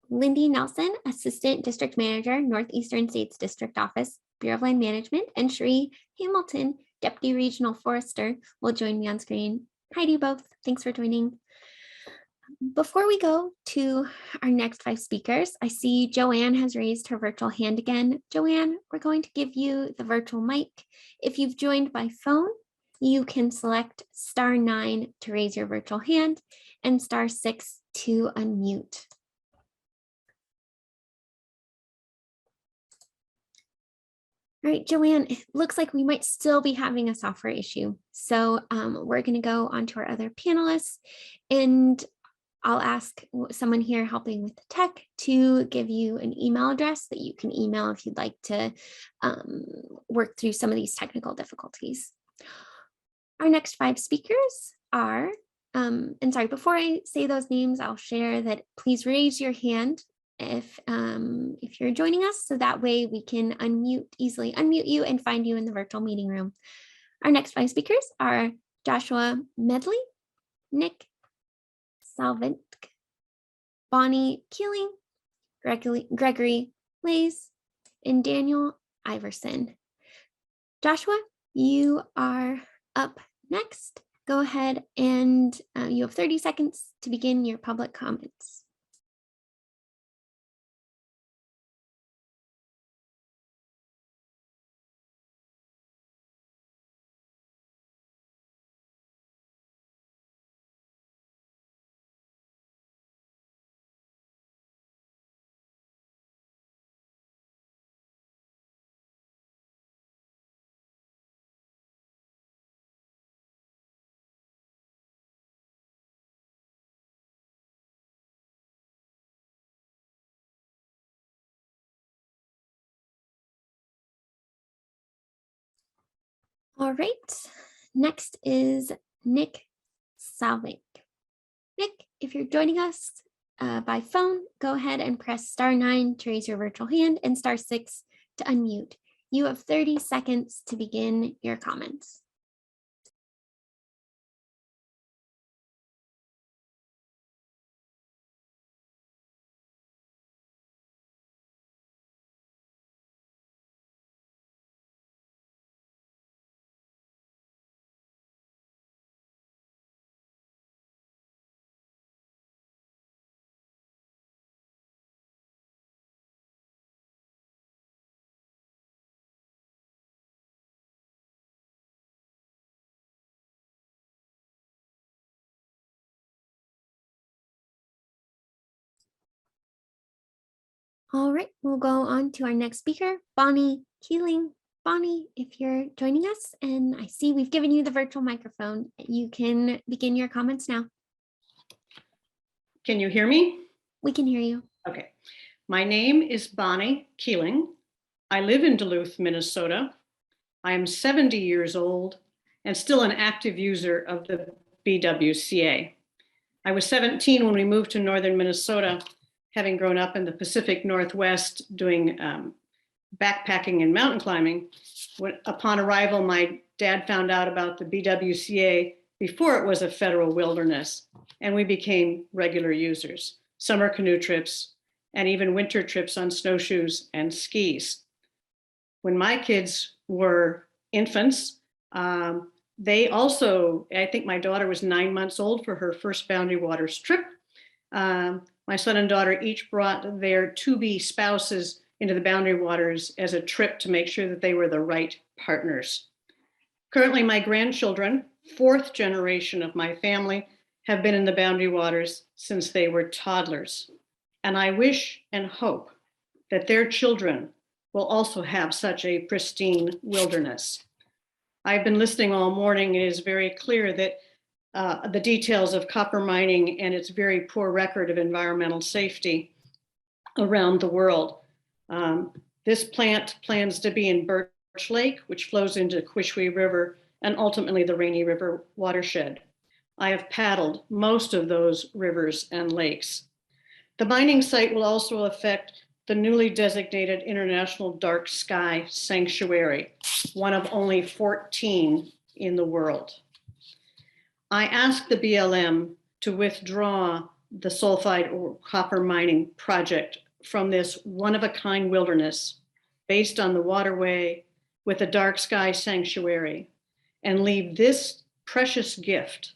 Lindy Nelson, Assistant District Manager, Northeastern States District Office, Bureau of Land Management, and Sheree Hamilton, Deputy Regional Forester, will join me on screen. Hi to you both. Thanks for joining. Before we go to our next 5 speakers, I see Joanne has raised her virtual hand again. Joanne, we're going to give you the virtual mic. If you've joined by phone, you can select *9 to raise your virtual hand and *6 to unmute. All right, Joanne, it looks like we might still be having a software issue. So we're going to go on to our other panelists, and I'll ask someone here helping with the tech to give you an email address that you can email if you'd like to work through some of these technical difficulties. Our next 5 speakers are, and sorry, before I say those names, I'll share that please raise your hand if you're joining us, so that way we can easily unmute you and find you in the virtual meeting room. Our next 5 speakers are Joshua Medley, Nick Salvink, Bonnie Keeling, Gregory Lays, and Daniel Iverson. Joshua, you are up next. Go ahead and you have 30 seconds to begin your public comments. All right, next is Nick Salvik. Nick, if you're joining us by phone, go ahead and press *9 to raise your virtual hand and *6 to unmute. You have 30 seconds to begin your comments. All right, we'll go on to our next speaker, Bonnie Keeling. Bonnie, if you're joining us, and I see we've given you the virtual microphone, you can begin your comments now. Can you hear me? We can hear you. Okay. My name is Bonnie Keeling. I live in Duluth, Minnesota. I am 70 years old and still an active user of the BWCA. I was 17 when we moved to northern Minnesota, having grown up in the Pacific Northwest doing backpacking and mountain climbing. Upon arrival, my dad found out about the BWCA before it was a federal wilderness, and we became regular users, summer canoe trips, and even winter trips on snowshoes and skis. When my kids were infants, they also, I think my daughter was 9 months old for her first Boundary Waters trip. My son and daughter each brought their to-be spouses into the Boundary Waters as a trip to make sure that they were the right partners. Currently, my grandchildren, fourth generation of my family, have been in the Boundary Waters since they were toddlers. And I wish and hope that their children will also have such a pristine wilderness. I've been listening all morning. It is very clear that the details of copper mining and its very poor record of environmental safety around the world. This plant plans to be in Birch Lake, which flows into Quishwe River and ultimately the Rainy River watershed. I have paddled most of those rivers and lakes. The mining site will also affect the newly designated International Dark Sky Sanctuary, one of only 14 in the world. I asked the BLM to withdraw the sulfide or copper mining project from this one-of-a-kind wilderness based on the waterway with a dark sky sanctuary and leave this precious gift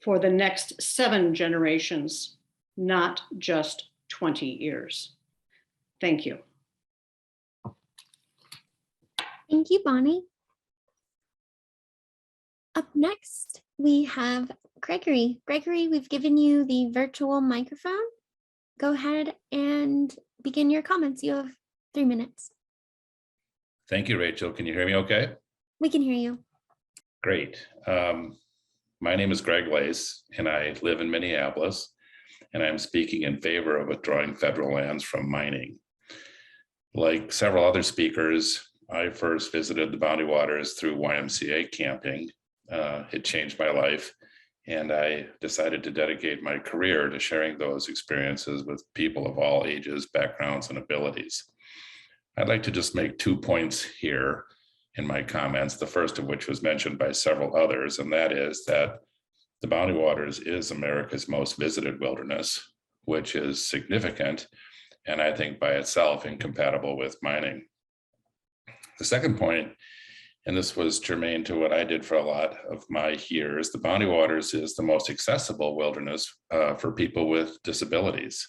for the next 7 generations, not just 20 years. Thank you. Thank you, Bonnie. Up next, we have Gregory. Gregory, we've given you the virtual microphone. Go ahead and begin your comments. You have 3 minutes. Thank you, Rachel. Can you hear me okay? We can hear you. Great. My name is Greg Lace, and I live in Minneapolis, and I'm speaking in favor of withdrawing federal lands from mining. Like several other speakers, I first visited the Boundary Waters through YMCA camping. It changed my life, and I decided to dedicate my career to sharing those experiences with people of all ages, backgrounds, and abilities. I'd like to just make 2 points here in my comments, the first of which was mentioned by several others, and that is that the Boundary Waters is America's most visited wilderness, which is significant, and I think by itself incompatible with mining. The second point, and this was germane to what I did for a lot of my years, the Boundary Waters is the most accessible wilderness for people with disabilities.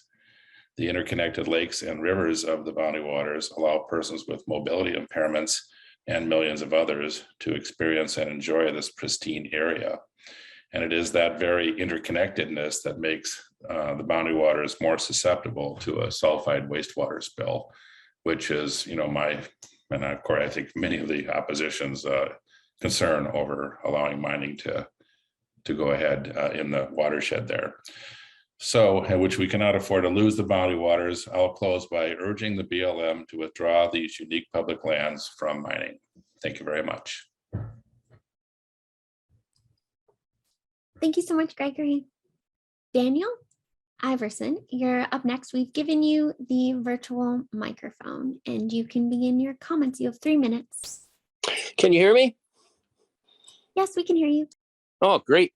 The interconnected lakes and rivers of the Boundary Waters allow persons with mobility impairments and millions of others to experience and enjoy this pristine area. And it is that very interconnectedness that makes the Boundary Waters more susceptible to a sulfide wastewater spill, which is, and of course, I think many of the opposition's concern over allowing mining to go ahead in the watershed there. So, which we cannot afford to lose the Boundary Waters, I'll close by urging the BLM to withdraw these unique public lands from mining. Thank you very much. Thank you so much, Gregory. Daniel Iverson, you're up next. We've given you the virtual microphone and you can begin your comments. You have 3 minutes. Can you hear me? Yes, we can hear you. Oh, great.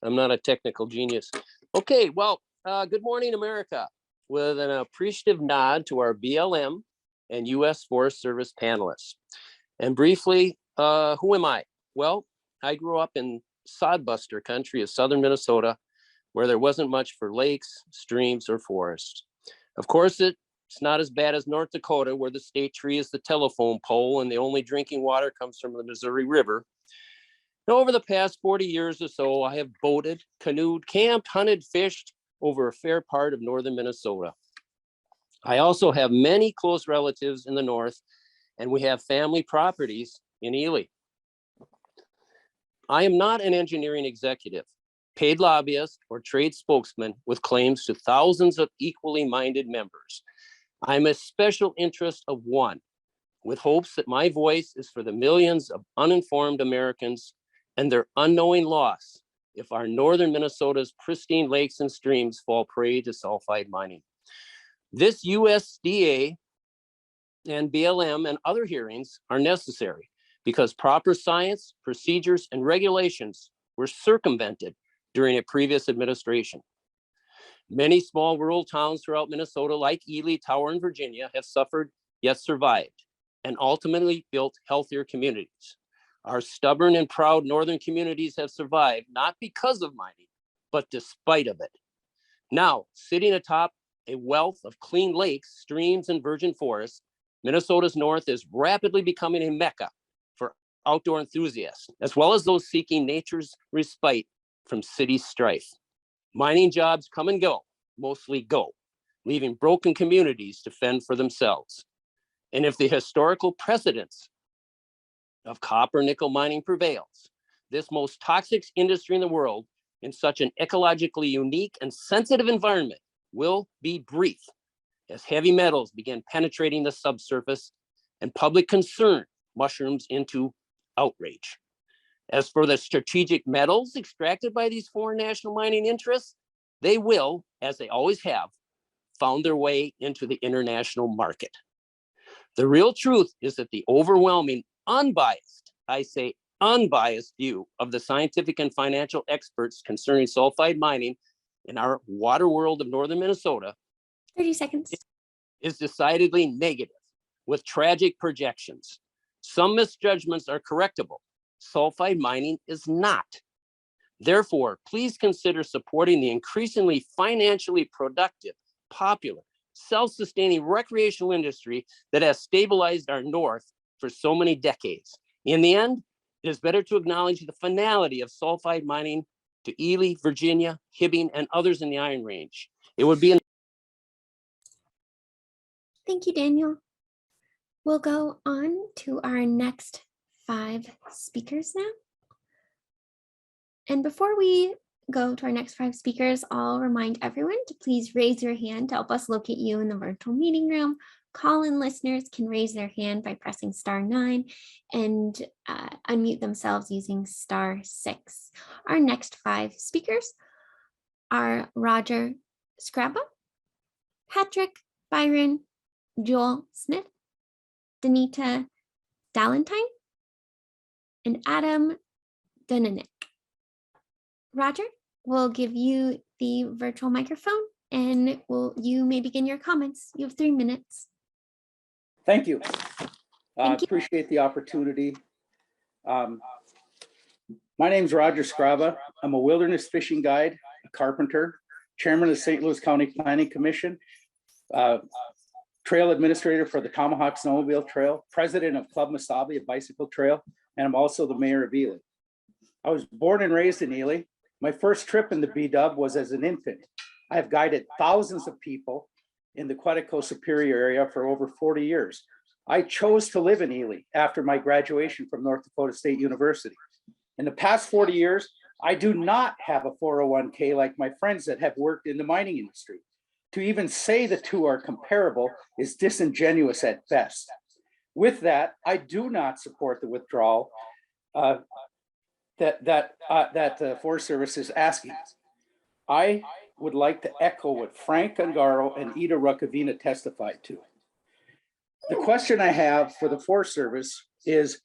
I'm not a technical genius. Okay, well, good morning, America. With an appreciative nod to our BLM and U.S. Forest Service panelists. And briefly, who am I? Well, I grew up in sodbuster country of southern Minnesota, where there wasn't much for lakes, streams, or forests. Of course, it's not as bad as North Dakota, where the state tree is the telephone pole and the only drinking water comes from the Missouri River. And over the past 40 years or so, I have boated, canoed, camped, hunted, fished over a fair part of northern Minnesota. I also have many close relatives in the north, and we have family properties in Ely. I am not an engineering executive, paid lobbyist, or trade spokesman with claims to thousands of equally minded members. I'm a special interest of one, with hopes that my voice is for the millions of uninformed Americans and their unknowing loss if our northern Minnesota's pristine lakes and streams fall prey to sulfide mining. This USDA and BLM and other hearings are necessary because proper science, procedures, and regulations were circumvented during a previous administration. Many small rural towns throughout Minnesota, like Ely, Tower, and Virginia, have suffered yet survived and ultimately built healthier communities. Our stubborn and proud northern communities have survived not because of mining, but despite of it. Now, sitting atop a wealth of clean lakes, streams, and virgin forests, Minnesota's north is rapidly becoming a mecca for outdoor enthusiasts, as well as those seeking nature's respite from city strife. Mining jobs come and go, mostly go, leaving broken communities to fend for themselves. And if the historical precedents of copper nickel mining prevails, this most toxic industry in the world in such an ecologically unique and sensitive environment will be brief as heavy metals begin penetrating the subsurface and public concern mushrooms into outrage. As for the strategic metals extracted by these foreign national mining interests, they will, as they always have, found their way into the international market. The real truth is that the overwhelming, unbiased, I say unbiased view of the scientific and financial experts concerning sulfide mining in our water world of northern Minnesota 30 seconds. Is decidedly negative with tragic projections. Some misjudgments are correctable. Sulfide mining is not. Therefore, please consider supporting the increasingly financially productive, popular, self-sustaining recreational industry that has stabilized our north for so many decades. In the end, it is better to acknowledge the finality of sulfide mining to Ely, Virginia, Hibbing, and others in the Iron Range. It would be Thank you, Daniel. We'll go on to our next 5 speakers now. And before we go to our next 5 speakers, I'll remind everyone to please raise your hand to help us locate you in the virtual meeting room. Call-in listeners can raise their hand by pressing *9 and unmute themselves using *6. Our next 5 speakers are Roger Scraba, Patrick Byron, Joel Smith, Danita Dallentine, and Adam Dunanik. Roger, we'll give you the virtual microphone and you may begin your comments. You have 3 minutes. Thank you. Thank you. Appreciate the opportunity. My name is Roger Scraba. I'm a wilderness fishing guide, a carpenter, chairman of the St. Louis County Planning Commission, trail administrator for the Tomahawk Snowmobile Trail, president of Club Mesabi, a bicycle trail, and I'm also the mayor of Ely. I was born and raised in Ely. My first trip in the B-Dub was as an infant. I have guided thousands of people in the Quetico Superior area for over 40 years. I chose to live in Ely after my graduation from North Dakota State University. In the past 40 years, I do not have a 401k like my friends that have worked in the mining industry. To even say the two are comparable is disingenuous at best. With that, I do not support the withdrawal that the Forest Service is asking. I would like to echo what Frank Angaro and Ida Rozkovina testified to. The question I have for the Forest Service is,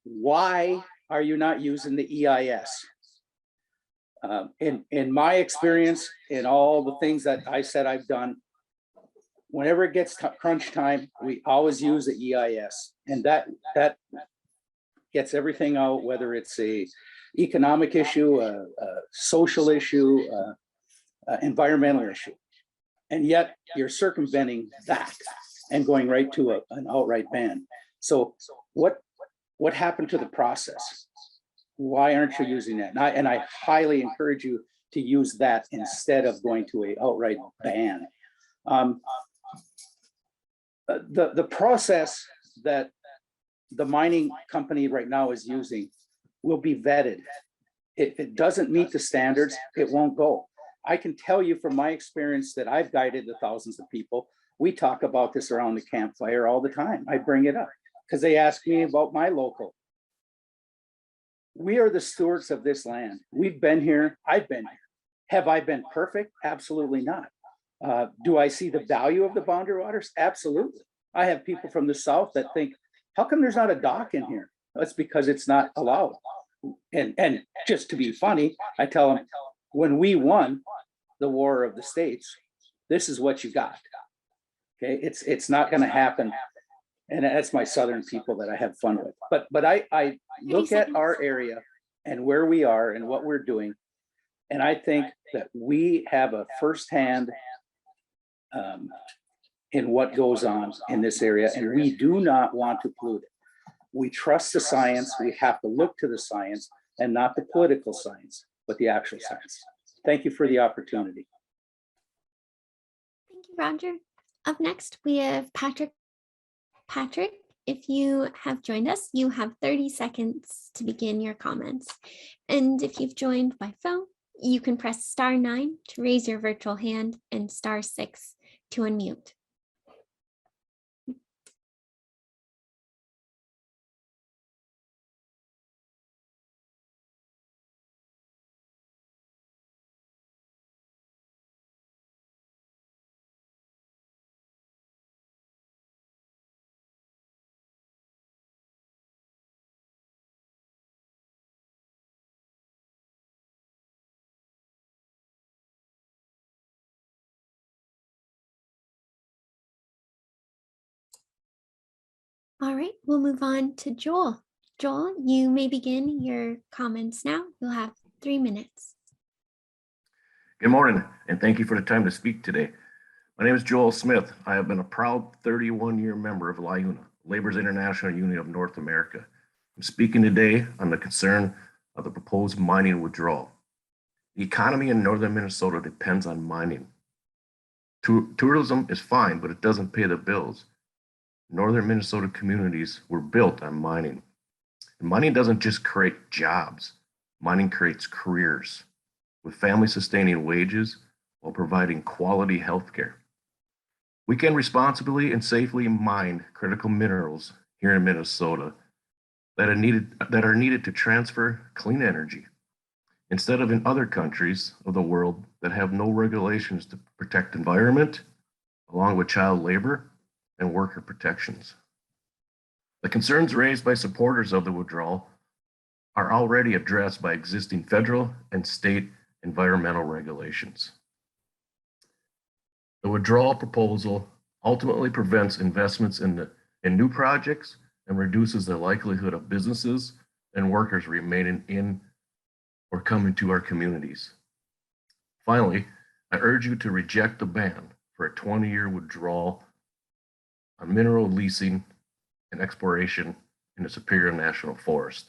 why are you not using the EIS? In my experience, in all the things that I said I've done, whenever it gets crunch time, we always use the EIS, and that gets everything out, whether it's a economic issue, a social issue, environmental issue. And yet you're circumventing that and going right to an outright ban. So what happened to the process? Why aren't you using that? And I highly encourage you to use that instead of going to an outright ban. The process that the mining company right now is using will be vetted. If it doesn't meet the standards, it won't go. I can tell you from my experience that I've guided the thousands of people. We talk about this around the campfire all the time. I bring it up because they ask me about my local. We are the stewards of this land. We've been here. I've been here. Have I been perfect? Absolutely not. Do I see the value of the boundary waters? Absolutely. I have people from the south that think, how come there's not a dock in here? That's because it's not allowed. And just to be funny, I tell them, when we won the War of the States, this is what you got. Okay, it's not going to happen. And that's my southern people that I have fun with. But I look at our area and where we are and what we're doing, and I think that we have a firsthand in what goes on in this area, and we do not want to pollute it. We trust the science. We have to look to the science and not the political science, but the actual science. Thank you for the opportunity. Thank you, Roger. Up next, we have Patrick. Patrick, if you have joined us, you have 30 seconds to begin your comments. And if you've joined by phone, you can press *9 to raise your virtual hand and *6 to unmute. All right, we'll move on to Joel. Joel, you may begin your comments now. You'll have 3 minutes. Good morning, and thank you for the time to speak today. My name is Joel Smith. I have been a proud 31-year member of LIUNA, Labor's International Union of North America. I'm speaking today on the concern of the proposed mining withdrawal. The economy in northern Minnesota depends on mining. Tourism is fine, but it doesn't pay the bills. Northern Minnesota communities were built on mining. And mining doesn't just create jobs, mining creates careers with family sustaining wages while providing quality healthcare. We can responsibly and safely mine critical minerals here in Minnesota that are needed to transfer clean energy, instead of in other countries of the world that have no regulations to protect environment, along with child labor and worker protections. The concerns raised by supporters of the withdrawal are already addressed by existing federal and state environmental regulations. The withdrawal proposal ultimately prevents investments in new projects and reduces the likelihood of businesses and workers remaining in or coming to our communities. Finally, I urge you to reject the ban for a 20-year withdrawal on mineral leasing and exploration in the Superior National Forest.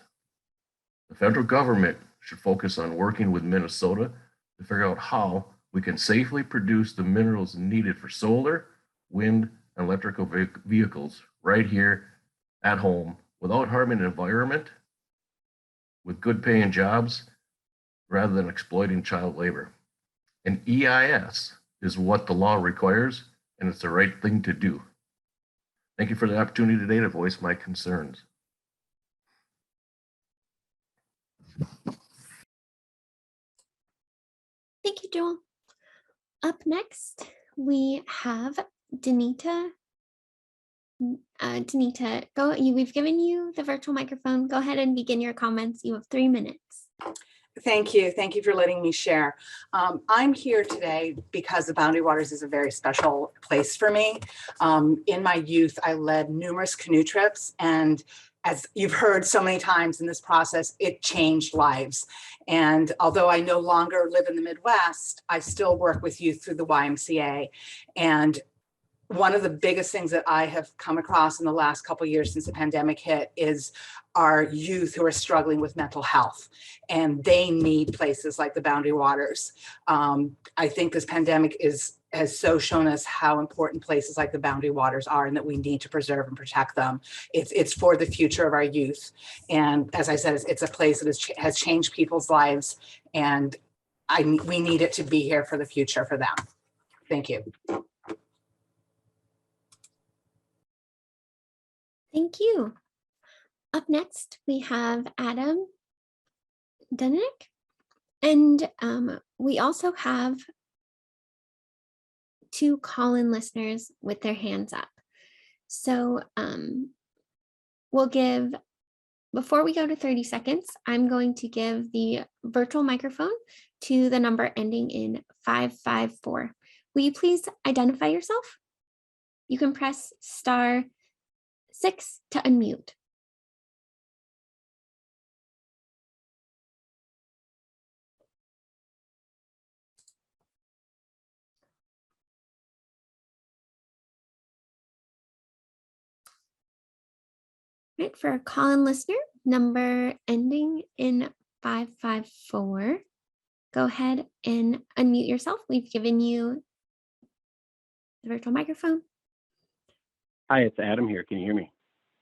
The federal government should focus on working with Minnesota to figure out how we can safely produce the minerals needed for solar, wind, and electrical vehicles right here at home without harming the environment, with good paying jobs, rather than exploiting child labor. An EIS is what the law requires, and it's the right thing to do. Thank you for the opportunity today to voice my concerns. Thank you, Joel. Up next, we have Danita. Danita, we've given you the virtual microphone. Go ahead and begin your comments. You have 3 minutes. Thank you. Thank you for letting me share. I'm here today because the Boundary Waters is a very special place for me. In my youth, I led numerous canoe trips, and as you've heard so many times in this process, it changed lives. And although I no longer live in the Midwest, I still work with youth through the YMCA. And one of the biggest things that I have come across in the last couple of years since the pandemic hit is our youth who are struggling with mental health, and they need places like the Boundary Waters. I think this pandemic has so shown us how important places like the Boundary Waters are, and that we need to preserve and protect them. It's for the future of our youth. And as I said, it's a place that has changed people's lives, and we need it to be here for the future for them. Thank you. Thank you. Up next, we have Adam Dunik, and we also have 2 call-in listeners with their hands up. So we'll give, before we go to 30 seconds, I'm going to give the virtual microphone to the number ending in 554. Will you please identify yourself? You can press *6 to unmute. Right, for a call-in listener, number ending in 554, go ahead and unmute yourself. We've given you the virtual microphone. Hi, it's Adam here. Can you hear me?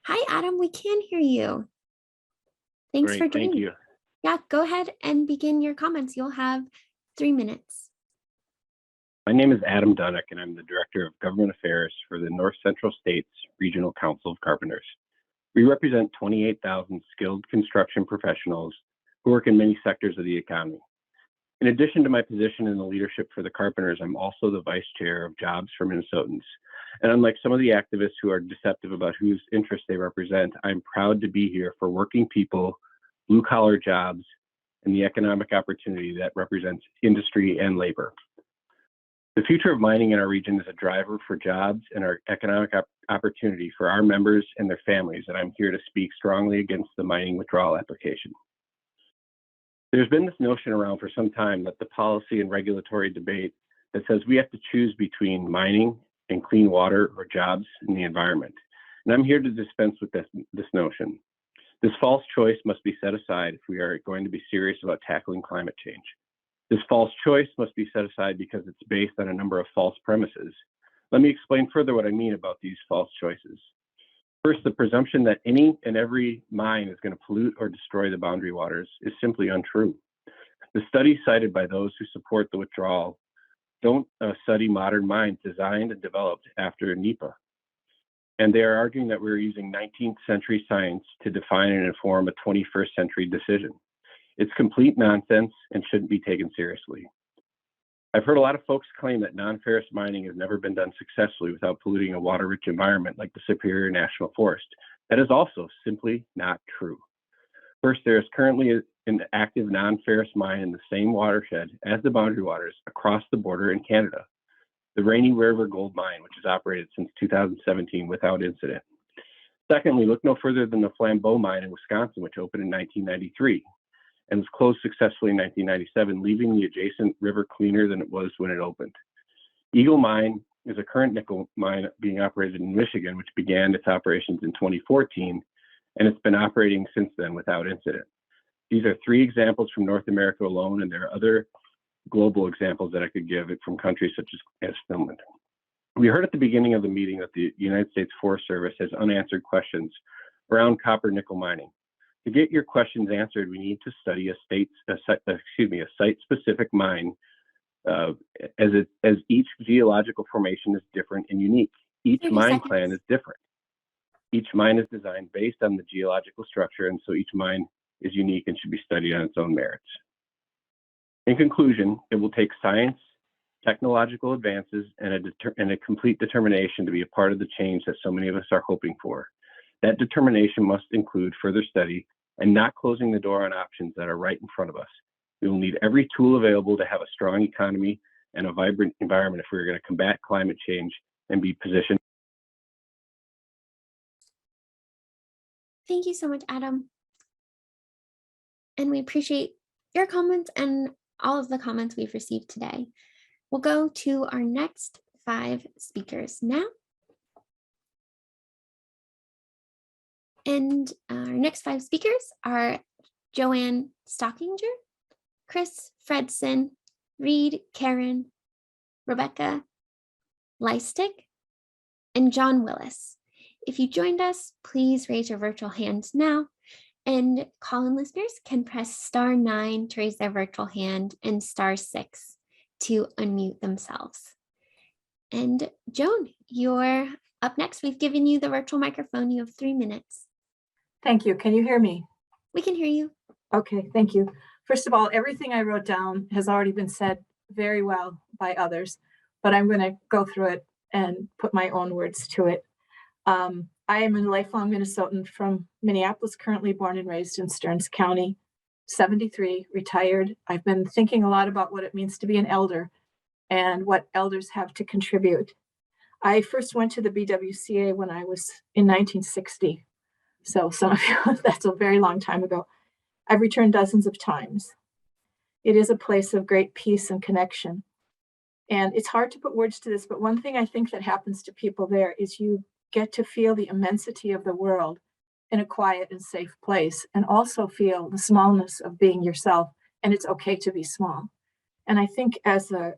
Hi, Adam, we can hear you. Thanks for Great, joining. thank you. Yeah, go ahead and begin your comments. You'll have 3 minutes. My name is Adam Dunik, and I'm the Director of Government Affairs for the North Central States Regional Council of Carpenters. We represent 28,000 skilled construction professionals who work in many sectors of the economy. In addition to my position in the leadership for the Carpenters, I'm also the Vice Chair of Jobs for Minnesotans. And unlike some of the activists who are deceptive about whose interests they represent, I'm proud to be here for working people, blue-collar jobs, and the economic opportunity that represents industry and labor. The future of mining in our region is a driver for jobs and our economic opportunity for our members and their families, and I'm here to speak strongly against the mining withdrawal application. There's been this notion around for some time that the policy and regulatory debate that says we have to choose between mining and clean water or jobs in the environment. And I'm here to dispense with this notion. This false choice must be set aside if we are going to be serious about tackling climate change. This false choice must be set aside because it's based on a number of false premises. Let me explain further what I mean about these false choices. First, the presumption that any and every mine is going to pollute or destroy the Boundary Waters is simply untrue. The studies cited by those who support the withdrawal don't study modern mines designed and developed after NEPA. And they are arguing that we're using 19th century science to define and inform a 21st century decision. It's complete nonsense and shouldn't be taken seriously. I've heard a lot of folks claim that non-ferrous mining has never been done successfully without polluting a water-rich environment like the Superior National Forest. That is also simply not true. First, there is currently an active non-ferrous mine in the same watershed as the Boundary Waters across the border in Canada, the Rainy River Gold Mine, which has operated since 2017 without incident. Secondly, look no further than the Flambeau Mine in Wisconsin, which opened in 1993 and was closed successfully in 1997, leaving the adjacent river cleaner than it was when it opened. Eagle Mine is a current nickel mine being operated in Michigan, which began its operations in 2014, and it's been operating since then without incident. These are 3 examples from North America alone, and there are other global examples that I could give from countries such as Finland. We heard at the beginning of the meeting that the United States Forest Service has unanswered questions around copper nickel mining. To get your questions answered, we need to study a site-specific mine, as each geological formation is different and unique. Each mine plan is different. Each mine is designed based on the geological structure, and so each mine is unique and should be studied on its own merits. In conclusion, it will take science, technological advances, and a complete determination to be a part of the change that so many of us are hoping for. That determination must include further study and not closing the door on options that are right in front of us. We will need every tool available to have a strong economy and a vibrant environment if we're going to combat climate change and be positioned. Thank you so much, Adam. And we appreciate your comments and all of the comments we've received today. We'll go to our next 5 speakers now. And our next 5 speakers are Joanne Stockinger, Chris Fredson, Reed Karen, Rebecca Leistig, and John Willis. If you joined us, please raise your virtual hands now, and call-in listeners can press *9 to raise their virtual hand and *6 to unmute themselves. And Joan, you're up next. We've given you the virtual microphone. You have 3 minutes. Thank you. Can you hear me? We can hear you. Okay, thank you. First of all, everything I wrote down has already been said very well by others, but I'm going to go through it and put my own words to it. I am a lifelong Minnesotan from Minneapolis, currently born and raised in Stearns County, 73, retired. I've been thinking a lot about what it means to be an elder and what elders have to contribute. I first went to the BWCA when I was in 1960. So some of you, that's a very long time ago. I've returned dozens of times. It is a place of great peace and connection. And it's hard to put words to this, but one thing I think that happens to people there is you get to feel the immensity of the world in a quiet and safe place, and also feel the smallness of being yourself, and it's okay to be small. And I think as a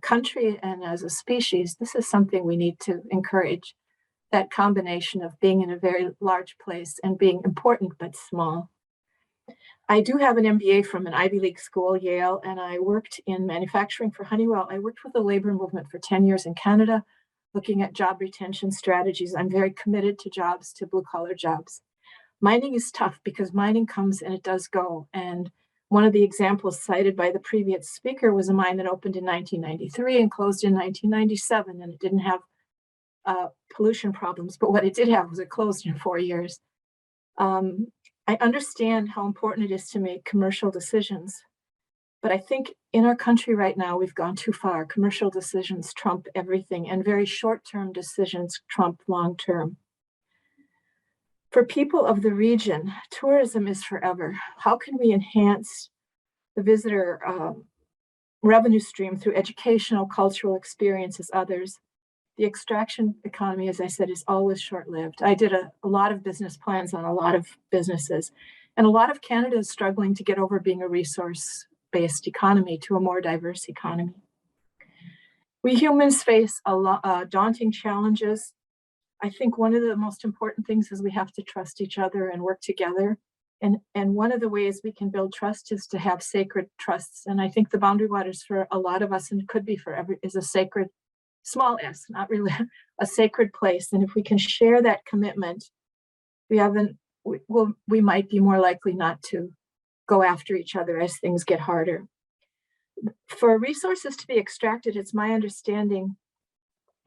country and as a species, this is something we need to encourage, that combination of being in a very large place and being important but small. I do have an MBA from an Ivy League school, Yale, and I worked in manufacturing for Honeywell. I worked with the labor movement for 10 years in Canada, looking at job retention strategies. I'm very committed to jobs, to blue-collar jobs. Mining is tough because mining comes and it does go. And one of the examples cited by the previous speaker was a mine that opened in 1993 and closed in 1997, and it didn't have pollution problems. But what it did have was it closed in 4 years. I understand how important it is to make commercial decisions, but I think in our country right now, we've gone too far. Commercial decisions trump everything, and very short-term decisions trump long-term. For people of the region, tourism is forever. How can we enhance the visitor revenue stream through educational, cultural experiences, others? The extraction economy, as I said, is always short-lived. I did a lot of business plans on a lot of businesses, and a lot of Canada is struggling to get over being a resource-based economy to a more diverse economy. We humans face a lot daunting challenges. I think one of the most important things is we have to trust each other and work together. And one of the ways we can build trust is to have sacred trusts. And I think the boundary waters for a lot of us, and could be for is a sacred, small s, not really a sacred place. And if we can share that commitment, we might be more likely not to go after each other as things get harder. For resources to be extracted, it's my understanding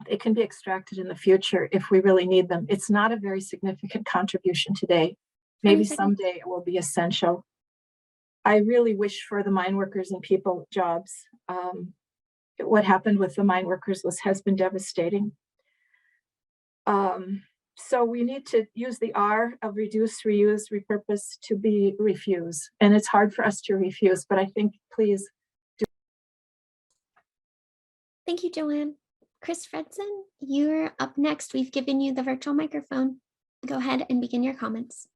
they can be extracted in the future if we really need them. It's not a very significant contribution today. Maybe someday it will be essential. I really wish for the mine workers and people jobs. What happened with the mine workers has been devastating. So we need to use the R of reduce, reuse, repurpose to be refuse. And it's hard for us to refuse, but I think please do. Thank you, Joanne. Chris Fredson, you're up next. We've given you the virtual microphone. Go ahead and begin your comments.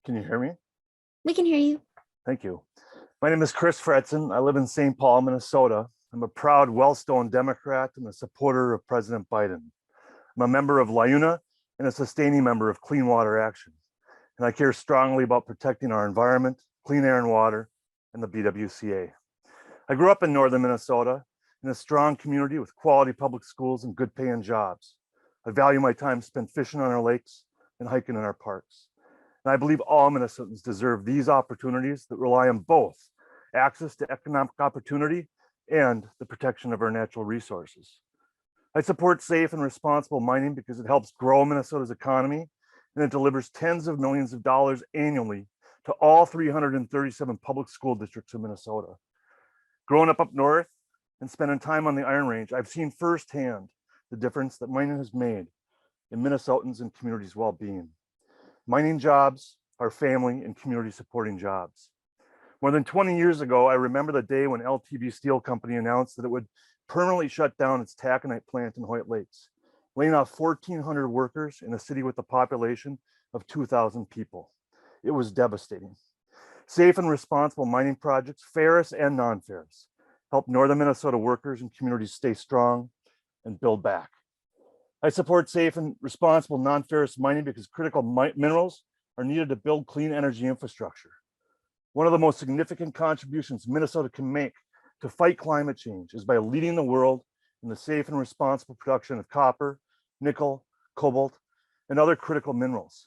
Can you hear me? We can hear you. Thank you. My name is Chris Fredson. I live in St. Paul, Minnesota. I'm a proud Wellstone Democrat and a supporter of President Biden. I'm a member of LIUNA and a sustaining member of Clean Water Action. And I care strongly about protecting our environment, clean air and water, and the BWCA. I grew up in northern Minnesota in a strong community with quality public schools and good paying jobs. I value my time spent fishing on our lakes and hiking in our parks. And I believe all Minnesotans deserve these opportunities that rely on both access to economic opportunity and the protection of our natural resources. I support safe and responsible mining because it helps grow Minnesota's economy, and it delivers tens of millions of dollars annually to all 337 public school districts in Minnesota. Growing up north and spending time on the Iron Range, I've seen firsthand the difference that mining has made in Minnesotans and communities' well-being. Mining jobs are family and community supporting jobs. More than 20 years ago, I remember the day when LTB Steel Company announced that it would permanently shut down its taconite plant in Hoyt Lakes, laying off 1,400 workers in a city with a population of 2,000 people. It was devastating. Safe and responsible mining projects, ferrous and non-ferrous, help northern Minnesota workers and communities stay strong and build back. I support safe and responsible non-ferrous mining because critical minerals are needed to build clean energy infrastructure. One of the most significant contributions Minnesota can make to fight climate change is by leading the world in the safe and responsible production of copper, nickel, cobalt, and other critical minerals.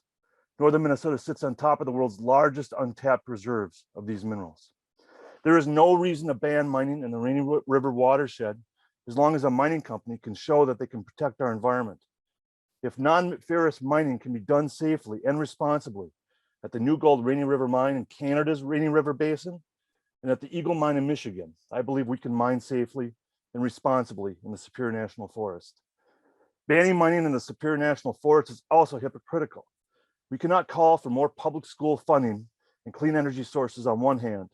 Northern Minnesota sits on top of the world's largest untapped reserves of these minerals. There is no reason to ban mining in the Rainy River watershed as long as a mining company can show that they can protect our environment. If non-ferrous mining can be done safely and responsibly at the New Gold Rainy River mine in Canada's Rainy River Basin and at the Eagle mine in Michigan, I believe we can mine safely and responsibly in the Superior National Forest. Banning mining in the Superior National Forest is also hypocritical. We cannot call for more public school funding and clean energy sources on one hand,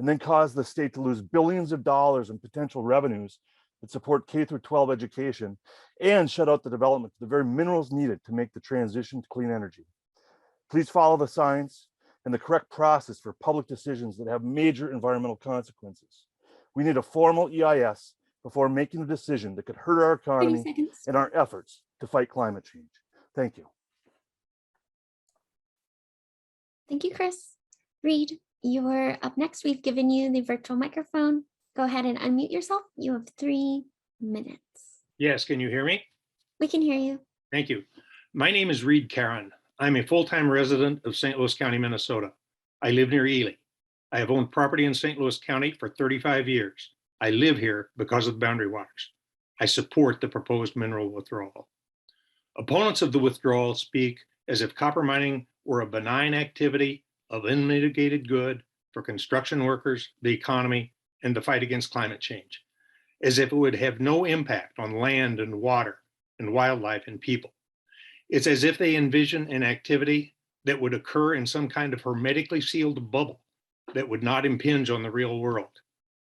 and then cause the state to lose billions of dollars in potential revenues that support K-12 education and shut out the development of the very minerals needed to make the transition to clean energy. Please follow the science and the correct process for public decisions that have major environmental consequences. We need a formal EIS before making a decision that could hurt our economy and our efforts to fight climate change. Thank you. Thank you, Chris. Reed, you're up next. We've given you the virtual microphone. Go ahead and unmute yourself. You have 3 minutes. Yes, can you hear me? We can hear you. Thank you. My name is Reed Caron. I'm a full-time resident of St. Louis County, Minnesota. I live near Ely. I have owned property in St. Louis County for 35 years. I live here because of the boundary waters. I support the proposed mineral withdrawal. Opponents of the withdrawal speak as if copper mining were a benign activity of unmitigated good for construction workers, the economy, and the fight against climate change, as if it would have no impact on land and water and wildlife and people. It's as if they envision an activity that would occur in some kind of hermetically sealed bubble that would not impinge on the real world.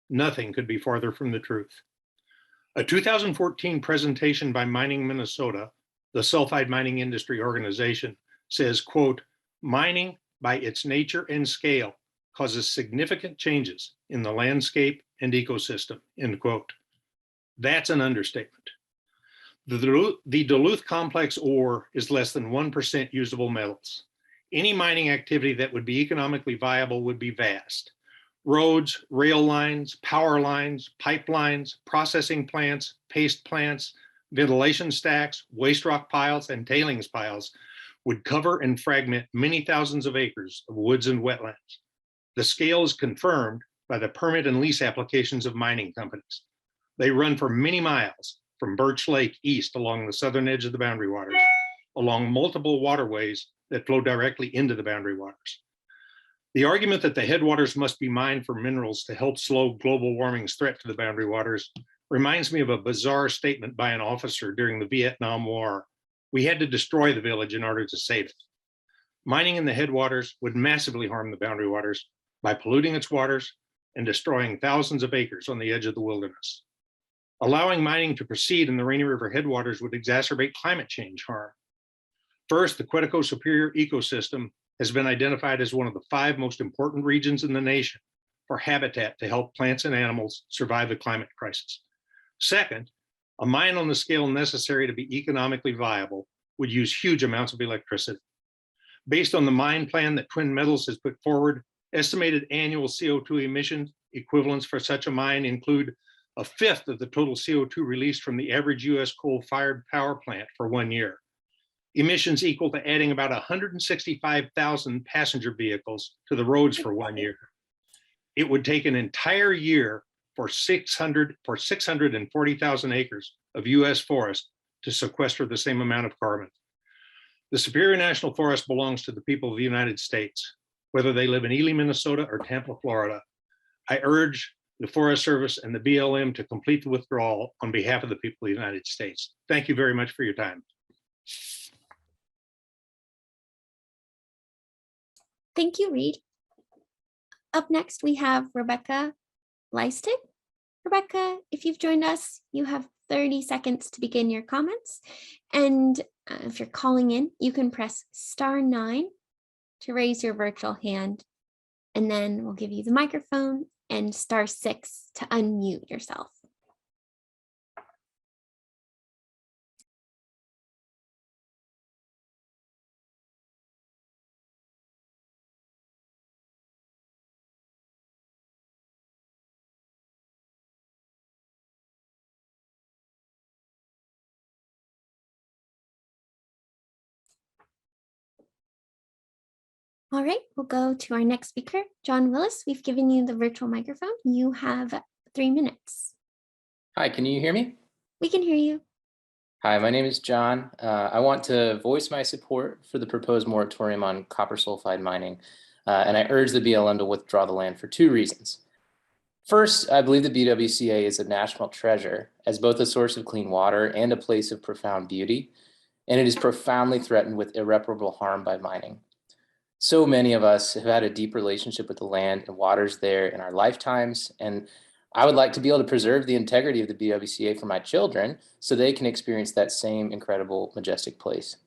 Nothing could be farther from the truth. A 2014 presentation by Mining Minnesota, the sulfide mining industry organization, says, quote, mining by its nature and scale causes significant changes in the landscape and ecosystem, end quote. That's an understatement. The Duluth complex ore is less than 1% usable metals. Any mining activity that would be economically viable would be vast. Roads, rail lines, power lines, pipelines, processing plants, paste plants, ventilation stacks, waste rock piles, and tailings piles would cover and fragment many thousands of acres of woods and wetlands. The scale is confirmed by the permit and lease applications of mining companies. They run for many miles from Birch Lake east along the southern edge of the boundary waters, along multiple waterways that flow directly into the boundary waters. The argument that the headwaters must be mined for minerals to help slow global warming's threat to the boundary waters reminds me of a bizarre statement by an officer during the Vietnam War. We had to destroy the village in order to save it. Mining in the headwaters would massively harm the boundary waters by polluting its waters and destroying thousands of acres on the edge of the wilderness. Allowing mining to proceed in the Rainy River headwaters would exacerbate climate change harm. First, the Quetico Superior ecosystem has been identified as one of the 5 most important regions in the nation for habitat to help plants and animals survive the climate crisis. Second, a mine on the scale necessary to be economically viable would use huge amounts of electricity. Based on the mine plan that Twin Metals has put forward, estimated annual CO2 emission equivalents for such a mine include 1/5 of the total CO2 released from the average US coal-fired power plant for 1 year. emissions equal to adding about 165,000 passenger vehicles to the roads for 1 year. It would take an entire year for 640,000 acres of US forest to sequester the same amount of carbon. The Superior National Forest belongs to the people of the United States, whether they live in Ely, Minnesota or Tampa, Florida. I urge the Forest Service and the BLM to complete the withdrawal on behalf of the people of the United States. Thank you very much for your time. Thank you, Reed. Up next, we have Rebecca Leistig. Rebecca, if you've joined us, you have 30 seconds to begin your comments. And if you're calling in, you can press *9 to raise your virtual hand. And then we'll give you the microphone and *6 to unmute yourself. All right, we'll go to our next speaker, John Willis. We've given you the virtual microphone. You have 3 minutes. Hi, can you hear me? We can hear you. Hi, my name is John. I want to voice my support for the proposed moratorium on copper sulfide mining, and I urge the BLM to withdraw the land for 2 reasons. First, I believe the BWCA is a national treasure as both a source of clean water and a place of profound beauty, and it is profoundly threatened with irreparable harm by mining. So many of us have had a deep relationship with the land and waters there in our lifetimes, and I would like to be able to preserve the integrity of the BWCA for my children so they can experience that same incredible, majestic place.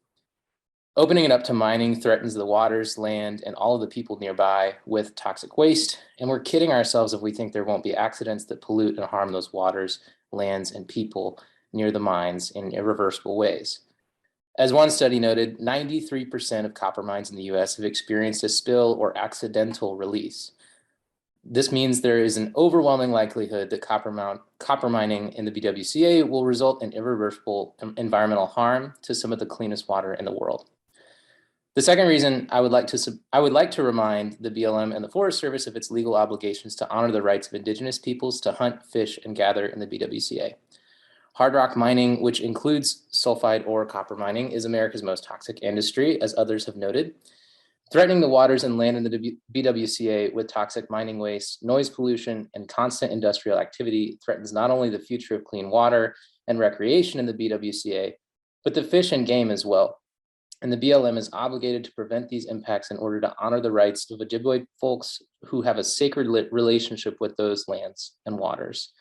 Opening it up to mining threatens the waters, land, and all of the people nearby with toxic waste, and we're kidding ourselves if we think there won't be accidents that pollute and harm those waters, lands, and people near the mines in irreversible ways. As one study noted, 93% of copper mines in the US have experienced a spill or accidental release. This means there is an overwhelming likelihood that copper mining in the BWCA will result in irreversible environmental harm to some of the cleanest water in the world. The second reason I would like to remind the BLM and the Forest Service of its legal obligations to honor the rights of Indigenous peoples to hunt, fish, and gather in the BWCA. Hard rock mining, which includes sulfide or copper mining, is America's most toxic industry, as others have noted. Threatening the waters and land in the BWCA with toxic mining waste, noise pollution, and constant industrial activity threatens not only the future of clean water and recreation in the BWCA, but the fish and game as well. And the BLM is obligated to prevent these impacts in order to honor the rights of Ojibwe folks who have a sacred relationship with those lands and waters.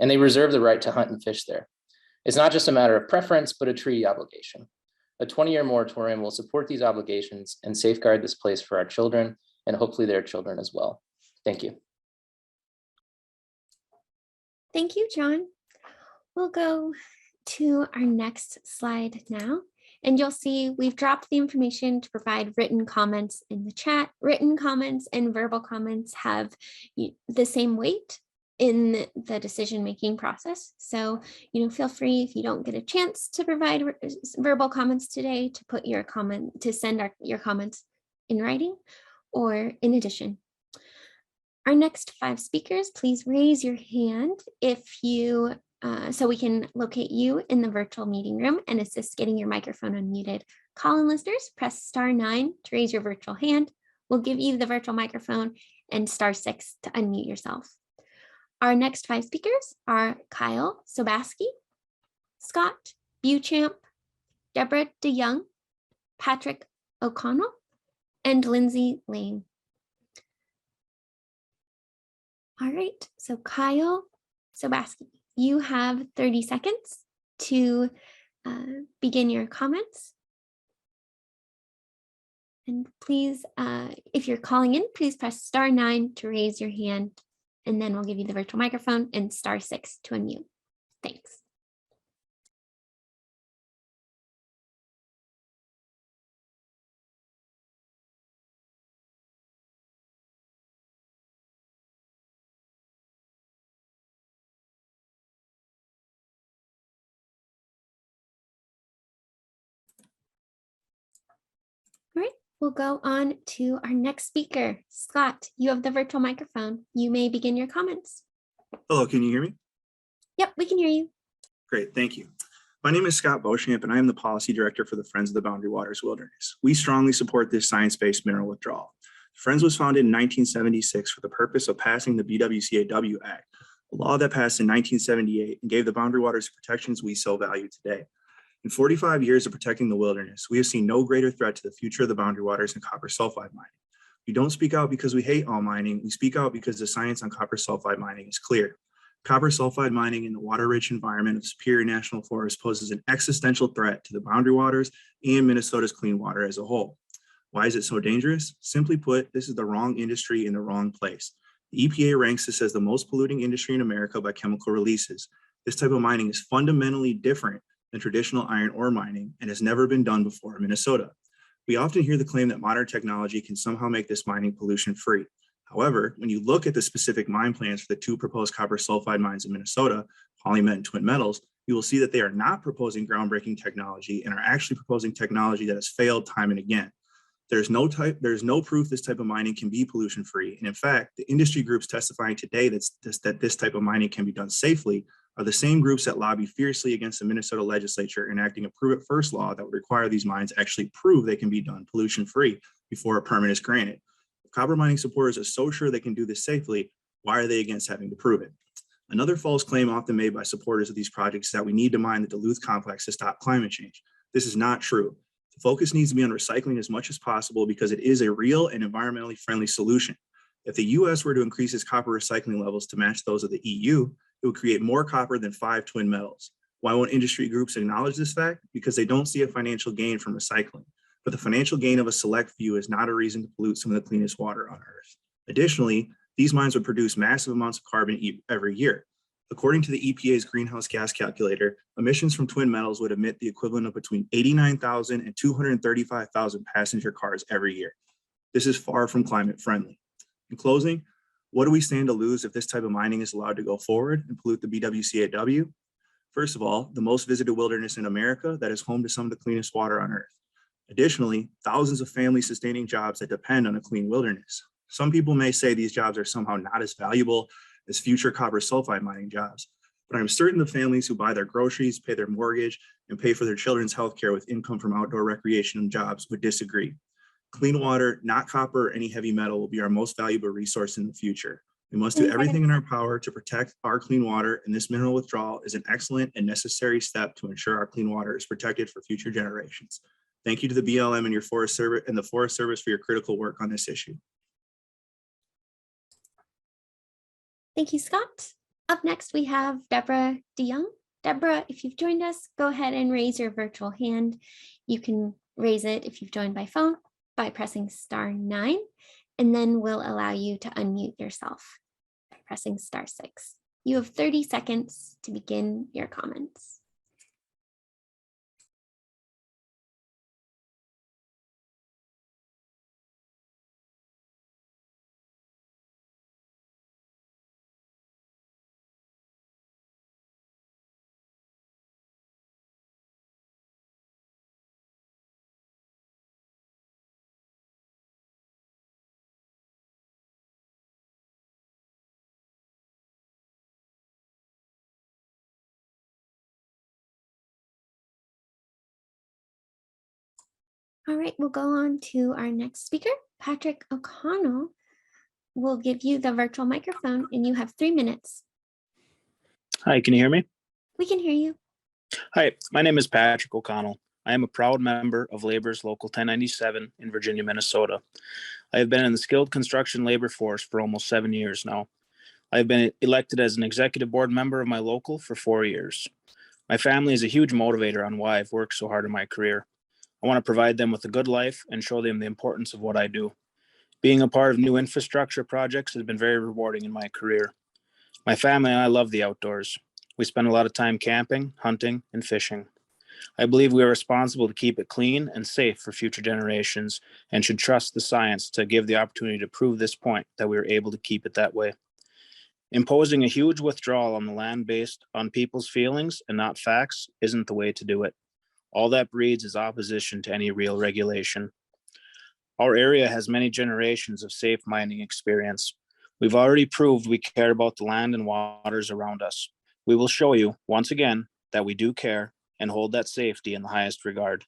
And they reserve the right to hunt and fish there. It's not just a matter of preference, but a treaty obligation. A 20-year moratorium will support these obligations and safeguard this place for our children and hopefully their children as well. Thank you. Thank you, John. We'll go to our next slide now. And you'll see we've dropped the information to provide written comments in the chat. Written comments and verbal comments have the same weight in the decision-making process. So, feel free if you don't get a chance to provide verbal comments today to put your comment, to send your comments in writing or in addition. Our next 5 speakers, please raise your hand if you, so we can locate you in the virtual meeting room and assist getting your microphone unmuted. Call-in listeners, press *9 to raise your virtual hand. We'll give you the virtual microphone and *6 to unmute yourself. Our next 5 speakers are Kyle Sobaski, Scott Beauchamp, Deborah DeYoung, Patrick O'Connell, and Lindsay Lane. All right, so Kyle Sobaski, you have 30 seconds to begin your comments. And please, if you're calling in, please press *9 to raise your hand. And then we'll give you the virtual microphone and *6 to unmute. Thanks. We'll go on to our next speaker. Scott, you have the virtual microphone. You may begin your comments. Hello, can you hear me? Yep, we can hear you. Great, thank you. My name is Scott Beauchamp, and I am the Policy Director for the Friends of the Boundary Waters Wilderness. We strongly support this science-based mineral withdrawal. Friends was founded in 1976 for the purpose of passing the BWCAW Act, a law that passed in 1978 and gave the boundary waters the protections we so value today. In 45 years of protecting the wilderness, we have seen no greater threat to the future of the boundary waters than copper sulfide mining. We don't speak out because we hate all mining. We speak out because the science on copper sulfide mining is clear. Copper sulfide mining in the water-rich environment of Superior National Forest poses an existential threat to the boundary waters and Minnesota's clean water as a whole. Why is it so dangerous? Simply put, this is the wrong industry in the wrong place. The EPA ranks this as the most polluting industry in America by chemical releases. This type of mining is fundamentally different than traditional iron ore mining and has never been done before in Minnesota. We often hear the claim that modern technology can somehow make this mining pollution-free. However, when you look at the specific mine plans for the two proposed copper sulfide mines in Minnesota, PolyMet and Twin Metals, you will see that they are not proposing groundbreaking technology and are actually proposing technology that has failed time and again. There's no proof this type of mining can be pollution-free. And in fact, the industry groups testifying today that this type of mining can be done safely are the same groups that lobby fiercely against the Minnesota legislature enacting a prove it first law that would require these mines actually prove they can be done pollution-free before a permit is granted. If copper mining supporters are so sure they can do this safely, why are they against having to prove it? Another false claim often made by supporters of these projects is that we need to mine the Duluth complex to stop climate change. This is not true. The focus needs to be on recycling as much as possible because it is a real and environmentally friendly solution. If the US were to increase its copper recycling levels to match those of the EU, it would create more copper than 5 twin metals. Why won't industry groups acknowledge this fact? Because they don't see a financial gain from recycling. But the financial gain of a select few is not a reason to pollute some of the cleanest water on Earth. Additionally, these mines would produce massive amounts of carbon every year. According to the EPA's greenhouse gas calculator, emissions from twin metals would emit the equivalent of between 89,000 and 235,000 passenger cars every year. This is far from climate friendly. In closing, what do we stand to lose if this type of mining is allowed to go forward and pollute the BWCAW? First of all, the most visited wilderness in America that is home to some of the cleanest water on Earth. Additionally, thousands of family sustaining jobs that depend on a clean wilderness. Some people may say these jobs are somehow not as valuable as future copper sulfide mining jobs, but I'm certain the families who buy their groceries, pay their mortgage, and pay for their children's healthcare with income from outdoor recreation jobs would disagree. Clean water, not copper or any heavy metal, will be our most valuable resource in the future. We must do everything in our power to protect our clean water, and this mineral withdrawal is an excellent and necessary step to ensure our clean water is protected for future generations. Thank you to the BLM and your Forest Service and the Forest Service for your critical work on this issue. Thank you, Scott. Up next, we have Deborah DeYoung. Deborah, if you've joined us, go ahead and raise your virtual hand. You can raise it if you've joined by phone by pressing *9, and then we'll allow you to unmute yourself by pressing *6. You have 30 seconds to begin your comments. All right, we'll go on to our next speaker. Patrick O'Connell will give you the virtual microphone and you have 3 minutes. Hi, can you hear me? We can hear you. Hi, my name is Patrick O'Connell. I am a proud member of Labor's Local 1097 in Virginia, Minnesota. I have been in the skilled construction labor force for almost 7 years now. I have been elected as an executive board member of my local for 4 years. My family is a huge motivator on why I've worked so hard in my career. I want to provide them with a good life and show them the importance of what I do. Being a part of new infrastructure projects has been very rewarding in my career. My family and I love the outdoors. We spend a lot of time camping, hunting, and fishing. I believe we are responsible to keep it clean and safe for future generations and should trust the science to give the opportunity to prove this point that we are able to keep it that way. Imposing a huge withdrawal on the land based on people's feelings and not facts isn't the way to do it. All that breeds is opposition to any real regulation. Our area has many generations of safe mining experience. We've already proved we care about the land and waters around us. We will show you, once again, that we do care and hold that safety in the highest regard.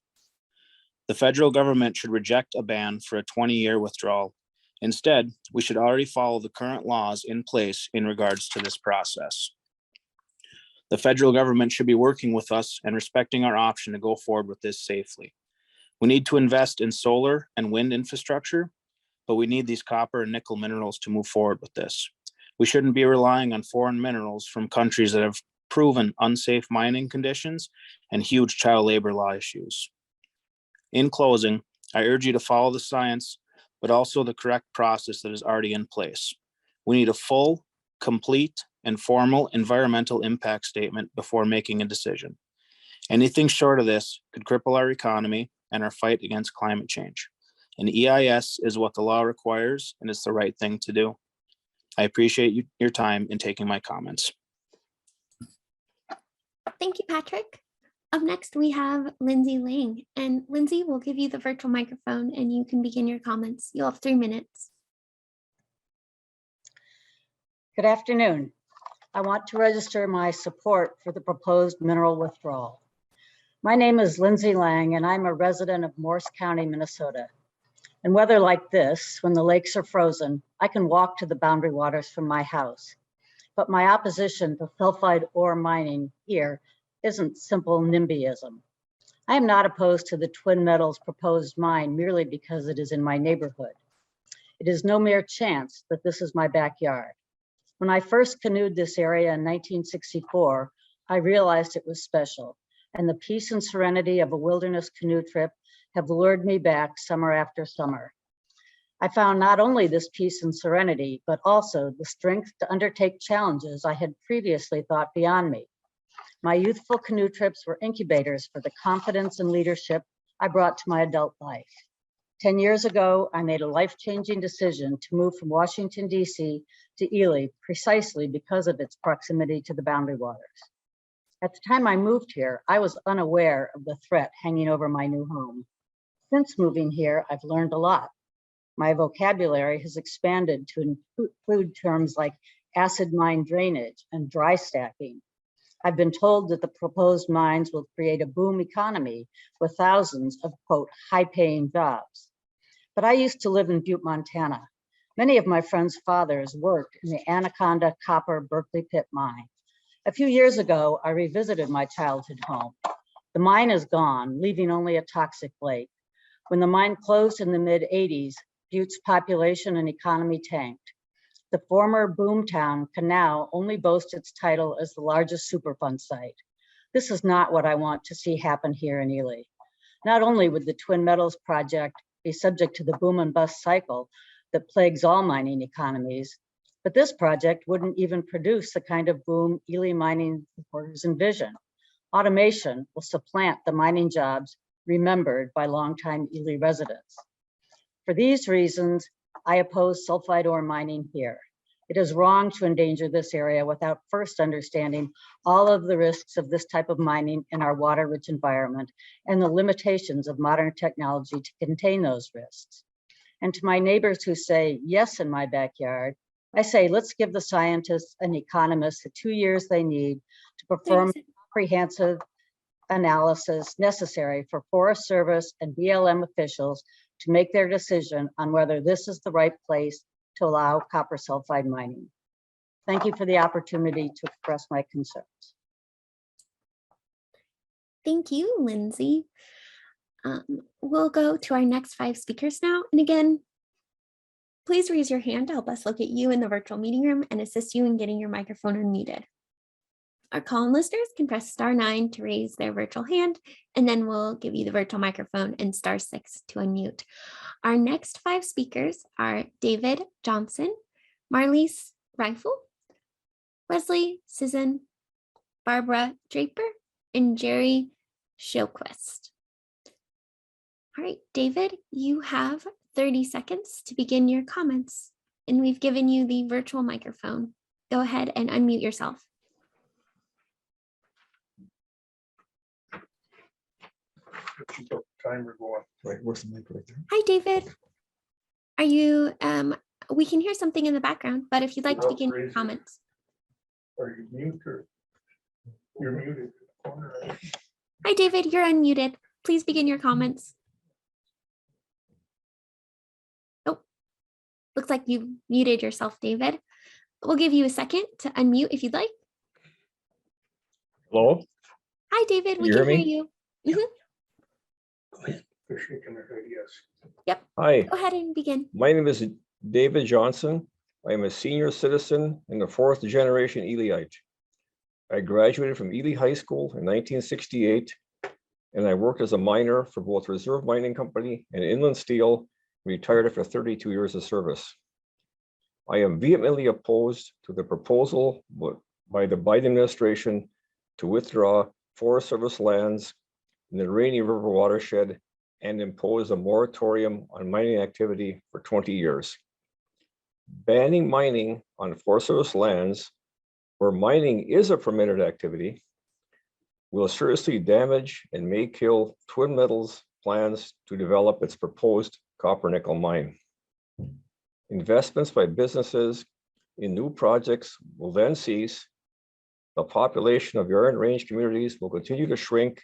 The federal government should reject a ban for a 20-year withdrawal. Instead, we should already follow the current laws in place in regards to this process. The federal government should be working with us and respecting our option to go forward with this safely. We need to invest in solar and wind infrastructure, but we need these copper and nickel minerals to move forward with this. We shouldn't be relying on foreign minerals from countries that have proven unsafe mining conditions and huge child labor law issues. In closing, I urge you to follow the science, but also the correct process that is already in place. We need a full, complete, and formal environmental impact statement before making a decision. Anything short of this could cripple our economy and our fight against climate change. An EIS is what the law requires, and it's the right thing to do. I appreciate your time in taking my comments. Thank you, Patrick. Up next, we have Lindsay Lang. And Lindsay, we'll give you the virtual microphone and you can begin your comments. You'll have 3 minutes. Good afternoon. I want to register my support for the proposed mineral withdrawal. My name is Lindsay Lang, and I'm a resident of Morse County, Minnesota. In weather like this, when the lakes are frozen, I can walk to the boundary waters from my house. But my opposition to sulfide ore mining here isn't simple NIMBYism. I am not opposed to the Twin Metals proposed mine merely because it is in my neighborhood. It is no mere chance that this is my backyard. When I first canoed this area in 1964, I realized it was special, and the peace and serenity of a wilderness canoe trip have lured me back summer after summer. I found not only this peace and serenity, but also the strength to undertake challenges I had previously thought beyond me. My youthful canoe trips were incubators for the confidence and leadership I brought to my adult life. 10 years ago, I made a life-changing decision to move from Washington, D.C. to Ely precisely because of its proximity to the boundary waters. At the time I moved here, I was unaware of the threat hanging over my new home. Since moving here, I've learned a lot. My vocabulary has expanded to include terms like acid mine drainage and dry stacking. I've been told that the proposed mines will create a boom economy with thousands of, quote, high-paying jobs. But I used to live in Butte, Montana. Many of my friends' fathers worked in the Anaconda Copper Berkeley Pit mine. A few years ago, I revisited my childhood home. The mine is gone, leaving only a toxic lake. When the mine closed in the mid-'80s, Butte's population and economy tanked. The former boomtown can now only boast its title as the largest Superfund site. This is not what I want to see happen here in Ely. Not only would the Twin Metals project be subject to the boom and bust cycle that plagues all mining economies, but this project wouldn't even produce the kind of boom Ely mining supporters envision. Automation will supplant the mining jobs remembered by longtime Ely residents. For these reasons, I oppose sulfide ore mining here. It is wrong to endanger this area without first understanding all of the risks of this type of mining in our water-rich environment and the limitations of modern technology to contain those risks. And to my neighbors who say, yes, in my backyard, I say, let's give the scientists and economists the 2 years they need to perform comprehensive analysis necessary for Forest Service and BLM officials to make their decision on whether this is the right place to allow copper sulfide mining. Thank you for the opportunity to express my concerns. Thank you, Lindsay. We'll go to our next 5 speakers now. And again, please raise your hand to help us locate you in the virtual meeting room and assist you in getting your microphone unmuted. Our call-in listeners can press *9 to raise their virtual hand, and then we'll give you the virtual microphone and *6 to unmute. Our next 5 speakers are David Johnson, Marlise Rifle, Wesley Sisson, Barbara Draper, and Jerry Shilquist. All right, David, you have 30 seconds to begin your comments, and we've given you the virtual microphone. Go ahead and unmute yourself. Timer going. Right, where's the mic right there? Hi, David. Are you, we can hear something in the background, but if you'd like to begin your comments. Are you muted? You're muted. Hi, David, you're unmuted. Please begin your comments. Oh, looks like you muted yourself, David. We'll give you a second to unmute if you'd like. Hello? Hi, David, we You can hear hear me? you. Mhm. They're shaking their head, yes. Yep, Hi, go ahead and begin. my name is David Johnson. I am a senior citizen and the fourth generation Elyite. I graduated from Ely High School in 1968, and I worked as a miner for both Reserve Mining Company and Inland Steel, retired after 32 years of service. I am vehemently opposed to the proposal by the Biden administration to withdraw Forest Service lands in the Rainy River watershed and impose a moratorium on mining activity for 20 years. Banning mining on Forest Service lands where mining is a permitted activity will seriously damage and may kill Twin Metals' plans to develop its proposed copper nickel mine. Investments by businesses in new projects will then cease. The population of the Iron Range communities will continue to shrink,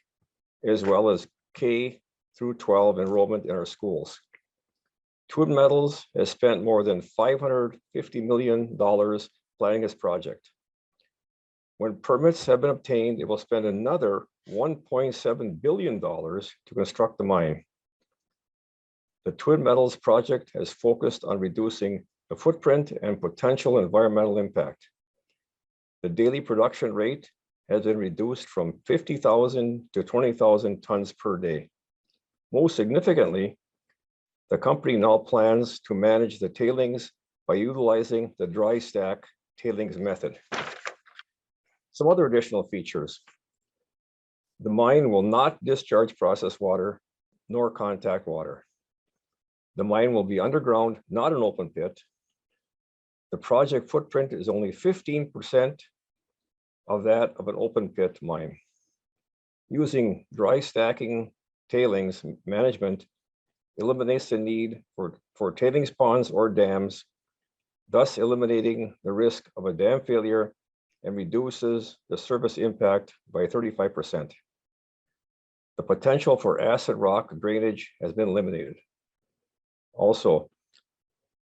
as well as K through 12 enrollment in our schools. Twin Metals has spent more than $550 million planning this project. When permits have been obtained, it will spend another $1.7 billion to construct the mine. The Twin Metals project has focused on reducing the footprint and potential environmental impact. The daily production rate has been reduced from 50,000 to 20,000 tons per day. Most significantly, the company now plans to manage the tailings by utilizing the dry stack tailings method. Some other additional features. The mine will not discharge processed water nor contact water. The mine will be underground, not an open pit. The project footprint is only 15% of that of an open pit mine. Using dry stacking tailings management eliminates the need for tailings ponds or dams, thus eliminating the risk of a dam failure and reduces the service impact by 35%. The potential for acid rock drainage has been eliminated. Also,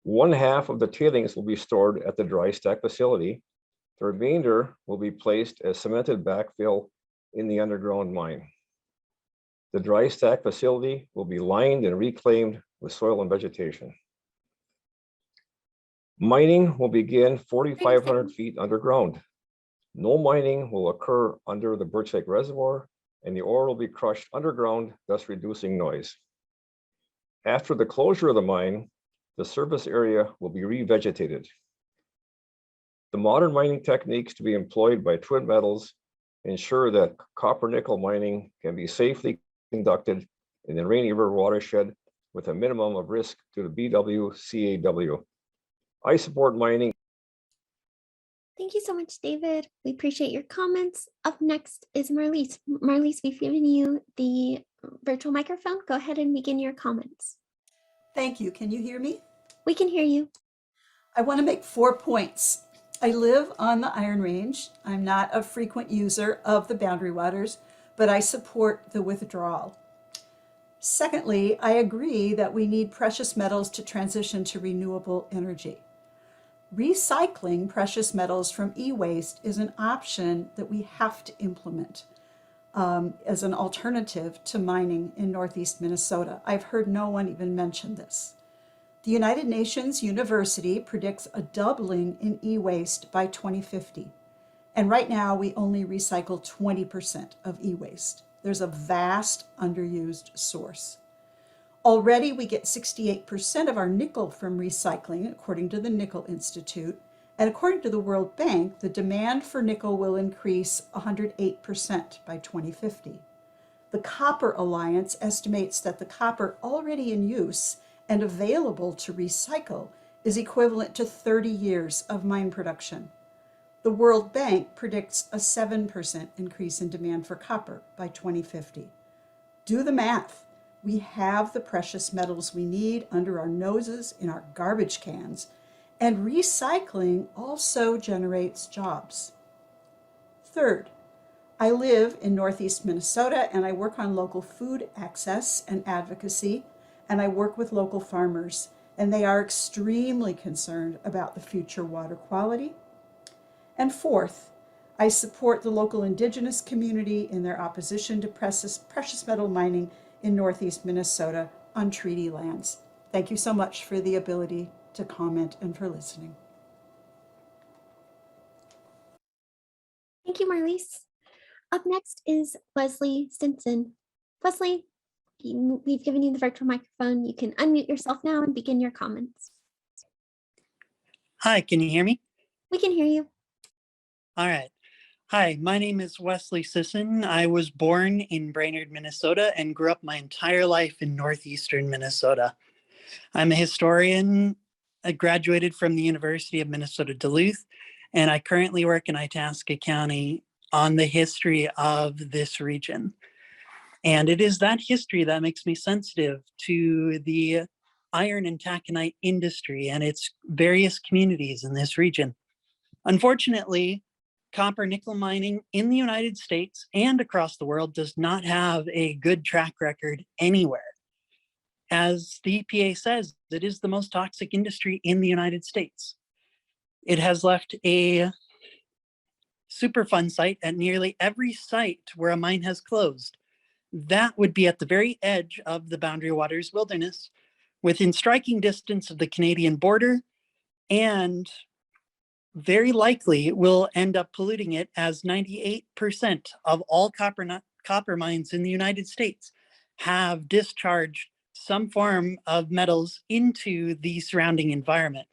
1/2 of the tailings will be stored at the dry stack facility. The remainder will be placed as cemented backfill in the underground mine. The dry stack facility will be lined and reclaimed with soil and vegetation. Mining will begin 4,500 feet underground. No mining will occur under the Birch Lake Reservoir, and the ore will be crushed underground, thus reducing noise. After the closure of the mine, the surface area will be revegetated. The modern mining techniques to be employed by Twin Metals ensure that copper nickel mining can be safely conducted in the Rainy River watershed with a minimum of risk to the BWCAW. I support mining. Thank you so much, David. We appreciate your comments. Up next is Marlise. Marlise, we've given you the virtual microphone. Go ahead and begin your comments. Thank you. Can you hear me? We can hear you. I want to make 4 points. I live on the Iron Range. I'm not a frequent user of the Boundary Waters, but I support the withdrawal. Secondly, I agree that we need precious metals to transition to renewable energy. Recycling precious metals from e-waste is an option that we have to implement as an alternative to mining in Northeast Minnesota. I've heard no one even mention this. The United Nations University predicts a doubling in e-waste by 2050. And right now we only recycle 20% of e-waste. There's a vast underused source. Already we get 68% of our nickel from recycling, according to the Nickel Institute. And according to the World Bank, the demand for nickel will increase 108% by 2050. The Copper Alliance estimates that the copper already in use and available to recycle is equivalent to 30 years of mine production. The World Bank predicts a 7% increase in demand for copper by 2050. Do the math. We have the precious metals we need under our noses in our garbage cans, and recycling also generates jobs. Third, I live in Northeast Minnesota and I work on local food access and advocacy, and I work with local farmers, and they are extremely concerned about the future water quality. And fourth, I support the local Indigenous community in their opposition to precious metal mining in Northeast Minnesota on treaty lands. Thank you so much for the ability to comment and for listening. Thank you, Marlise. Up next is Wesley Stinson. Wesley, we've given you the virtual microphone. You can unmute yourself now and begin your comments. Hi, can you hear me? We can hear you. All right. Hi, my name is Wesley Sisson. I was born in Brainerd, Minnesota, and grew up my entire life in northeastern Minnesota. I'm a historian. I graduated from the University of Minnesota Duluth, and I currently work in Itasca County on the history of this region. And it is that history that makes me sensitive to the iron and taconite industry and its various communities in this region. Unfortunately, copper nickel mining in the United States and across the world does not have a good track record anywhere. As the EPA says, it is the most toxic industry in the United States. It has left a Superfund site at nearly every site where a mine has closed. That would be at the very edge of the Boundary Waters Wilderness, within striking distance of the Canadian border, and very likely will end up polluting it, as 98% of all copper mines in the United States have discharged some form of metals into the surrounding environment,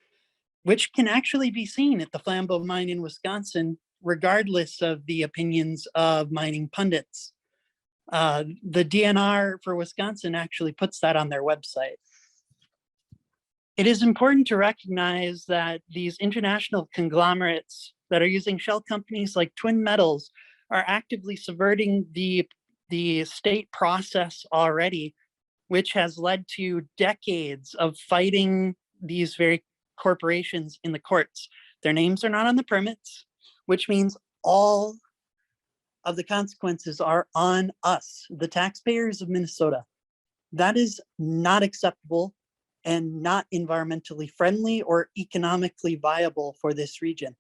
which can actually be seen at the Flambeau mine in Wisconsin, regardless of the opinions of mining pundits. The DNR for Wisconsin actually puts that on their website. It is important to recognize that these international conglomerates that are using shell companies like Twin Metals are actively subverting the state process already, which has led to decades of fighting these very corporations in the courts. Their names are not on the permits, which means all of the consequences are on us, the taxpayers of Minnesota. That is not acceptable and not environmentally friendly or economically viable for this region.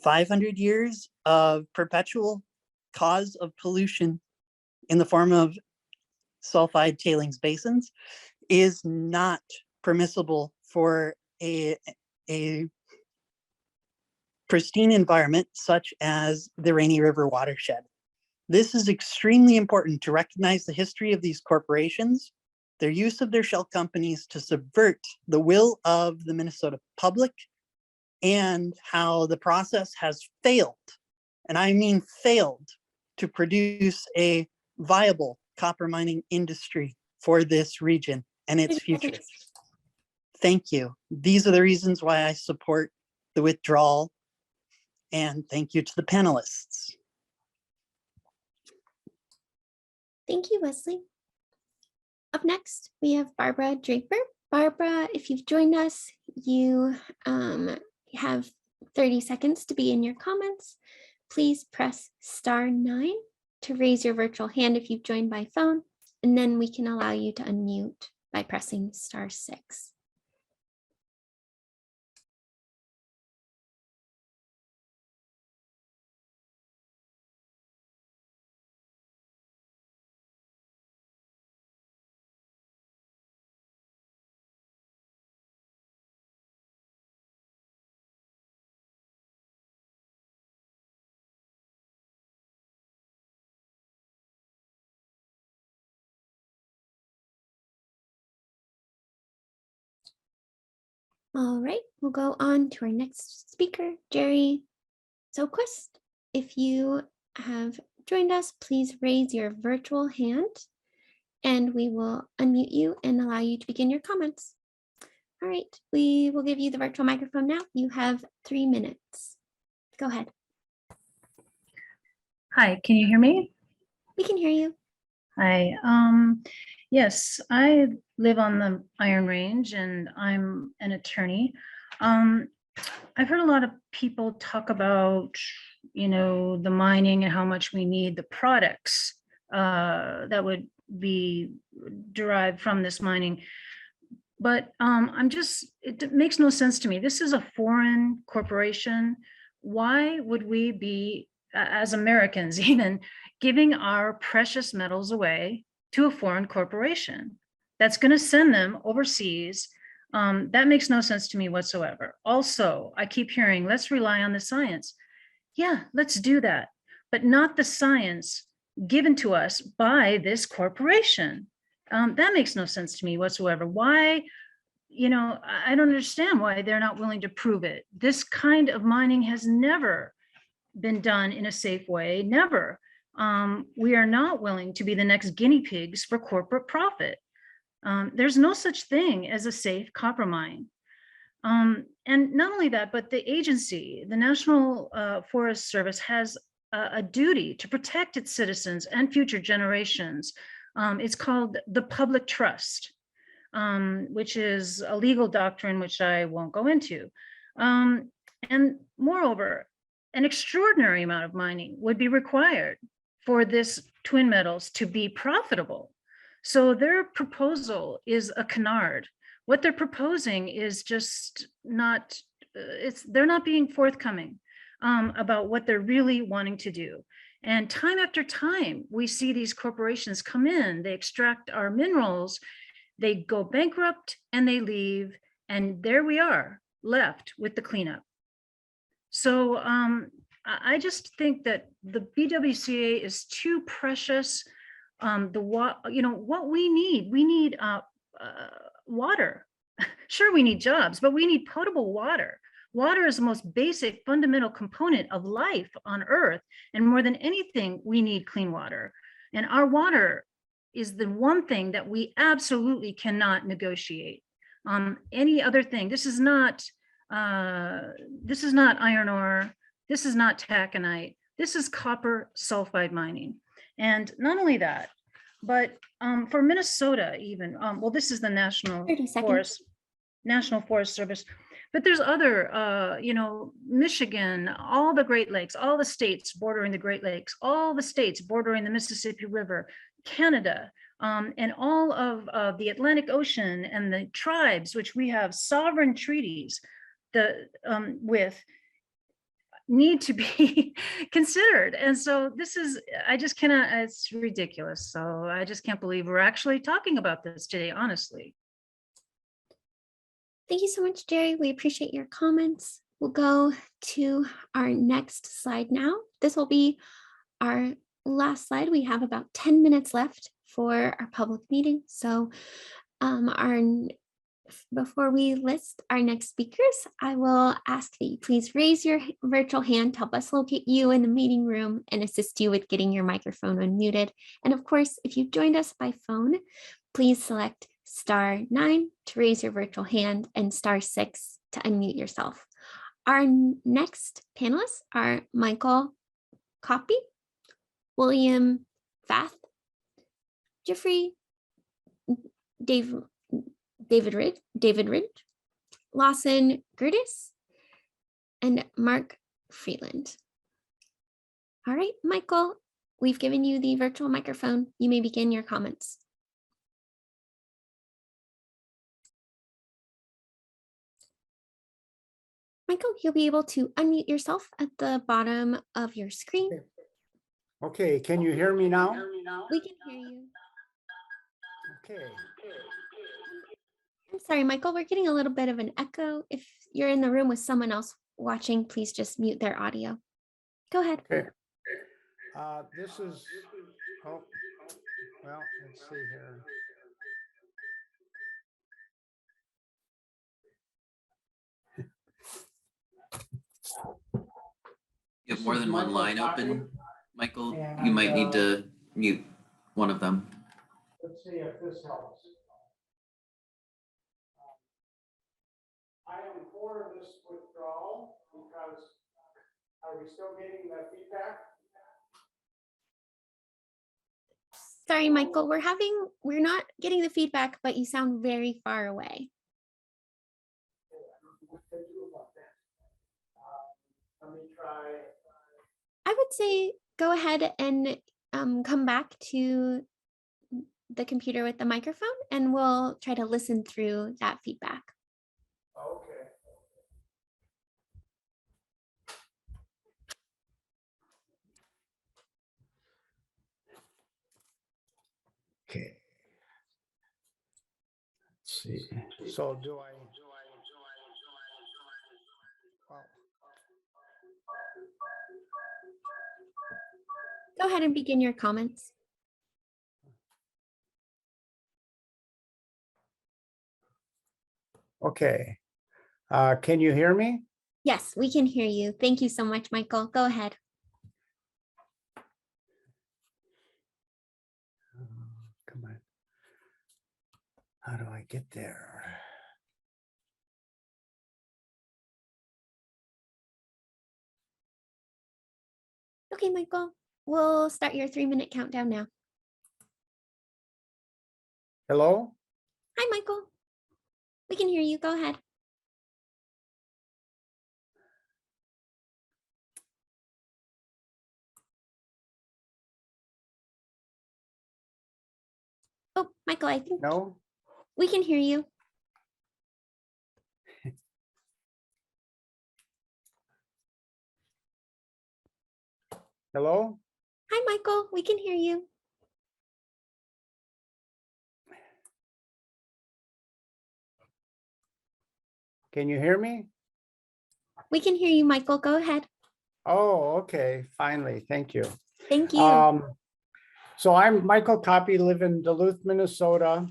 500 years of perpetual cause of pollution in the form of sulfide tailings basins is not permissible for a pristine environment such as the Rainy River watershed. This is extremely important to recognize the history of these corporations, their use of their shell companies to subvert the will of the Minnesota public, and how the process has failed, and I mean failed, to produce a viable copper mining industry for this region and its future. Thank you. These are the reasons why I support the withdrawal, and thank you to the panelists. Thank you, Wesley. Up next, we have Barbara Draper. Barbara, if you've joined us, you have 30 seconds to begin your comments. Please press *9 to raise your virtual hand if you've joined by phone, and then we can allow you to unmute by pressing *6. All right, we'll go on to our next speaker, Jerry Zoquist. If you have joined us, please raise your virtual hand and we will unmute you and allow you to begin your comments. All right, we will give you the virtual microphone now. You have 3 minutes. Go ahead. Hi, can you hear me? We can hear you. Hi. Yes, I live on the Iron Range and I'm an attorney. I've heard a lot of people talk about, the mining and how much we need the products that would be derived from this mining. But it makes no sense to me. This is a foreign corporation. Why would we be, as Americans even, giving our precious metals away to a foreign corporation that's going to send them overseas? That makes no sense to me whatsoever. Also, I keep hearing, let's rely on the science. Yeah, let's do that, but not the science given to us by this corporation. That makes no sense to me whatsoever. Why, I don't understand why they're not willing to prove it. This kind of mining has never been done in a safe way, never. We are not willing to be the next guinea pigs for corporate profit. There's no such thing as a safe copper mine. And not only that, but the agency, the National Forest Service, has a duty to protect its citizens and future generations. It's called the public trust, which is a legal doctrine which I won't go into. And moreover, an extraordinary amount of mining would be required for this twin metals to be profitable. So their proposal is a canard. What they're proposing is just not, they're not being forthcoming about what they're really wanting to do. And time after time, we see these corporations come in, they extract our minerals, they go bankrupt and they leave. And there we are, left with the cleanup. So I just think that the BWCA is too precious. What we need water. Sure, we need jobs, but we need potable water. Water is the most basic fundamental component of life on Earth. And more than anything, we need clean water. And our water is the one thing that we absolutely cannot negotiate. Any other thing, this is not iron ore, this is not taconite, this is copper sulfide mining. And not only that, but for Minnesota even, well, this is the National Forest Service, but there's other, Michigan, all the Great Lakes, all the states bordering the Great Lakes, all the states bordering the Mississippi River, Canada, and all of the Atlantic Ocean and the tribes, which we have sovereign treaties with, need to be considered. And so this is, I just cannot, it's ridiculous. So I just can't believe we're actually talking about this today, honestly. Thank you so much, Jerry. We appreciate your comments. We'll go to our next slide now. This will be our last slide. We have about 10 minutes left for our public meeting. So before we list our next speakers, I will ask that you please raise your virtual hand to help us locate you in the meeting room and assist you with getting your microphone unmuted. And of course, if you've joined us by phone, please select *9 to raise your virtual hand and *6 to unmute yourself. Our next panelists are Michael Coppy, William Fath, Jeffrey David Ridge, Lawson Gertis, and Mark Freeland. All right, Michael, we've given you the virtual microphone. You may begin your comments. Michael, you'll be able to unmute yourself at the bottom of your screen. Okay, can you hear me now? We can hear you. Okay. I'm sorry, Michael, we're getting a little bit of an echo. If you're in the room with someone else watching, please just mute their audio. Go ahead. Okay. This is, oh, well, let's see here. You have more than one line open, Michael. You might need to mute one of them. Let's see if this helps. I am for this withdrawal because are we still getting the feedback? Sorry, Michael, we're not getting the feedback, but you sound very far away. Let me try. I would say go ahead and come back to the computer with the microphone and we'll try to listen through that feedback. Okay. Okay. Let's see. So do I? Well, Go ahead and begin your comments. okay. Can you hear me? Yes, we can hear you. Thank you so much, Michael. Go ahead. Come on. How do I get there? Okay, Michael, we'll start your 3-minute countdown now. Hello? Hi, Michael. We can hear you. Go ahead. Oh, Michael, I think No? we can hear you. Hello? Hi, Michael. We can hear you. Can you hear me? We can hear you, Michael. Go ahead. Oh, okay. Finally. Thank you. Thank you. So I'm Michael Copy, live in Duluth, Minnesota,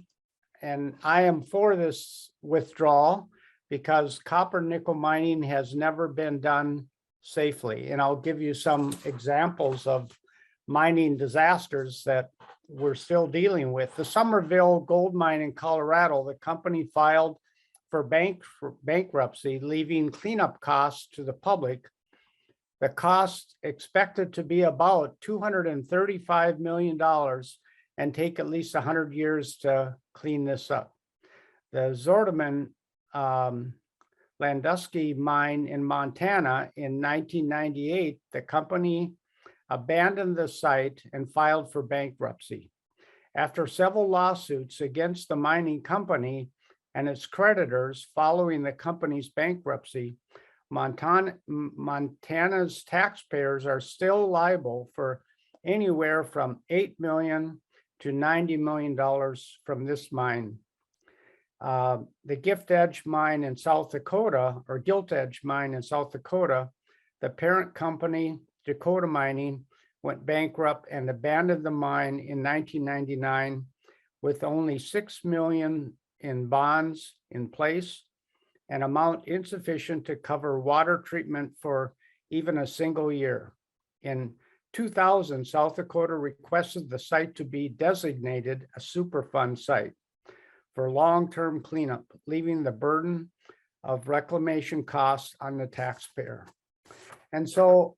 and I am for this withdrawal because copper nickel mining has never been done safely. And I'll give you some examples of mining disasters that we're still dealing with. The Somerville gold mine in Colorado, the company filed for bankruptcy, leaving cleanup costs to the public. The cost expected to be about $235 million and take at least 100 years to clean this up. The Zordaman Landusky mine in Montana in 1998, the company abandoned the site and filed for bankruptcy. After several lawsuits against the mining company and its creditors following the company's bankruptcy, Montana's taxpayers are still liable for anywhere from $8 million to $90 million from this mine. The Gilt Edge mine in South Dakota, the parent company, Dakota Mining, went bankrupt and abandoned the mine in 1999 with only $6 million in bonds in place, an amount insufficient to cover water treatment for even a single year. In 2000, South Dakota requested the site to be designated a Superfund site for long-term cleanup, leaving the burden of reclamation costs on the taxpayer. And so,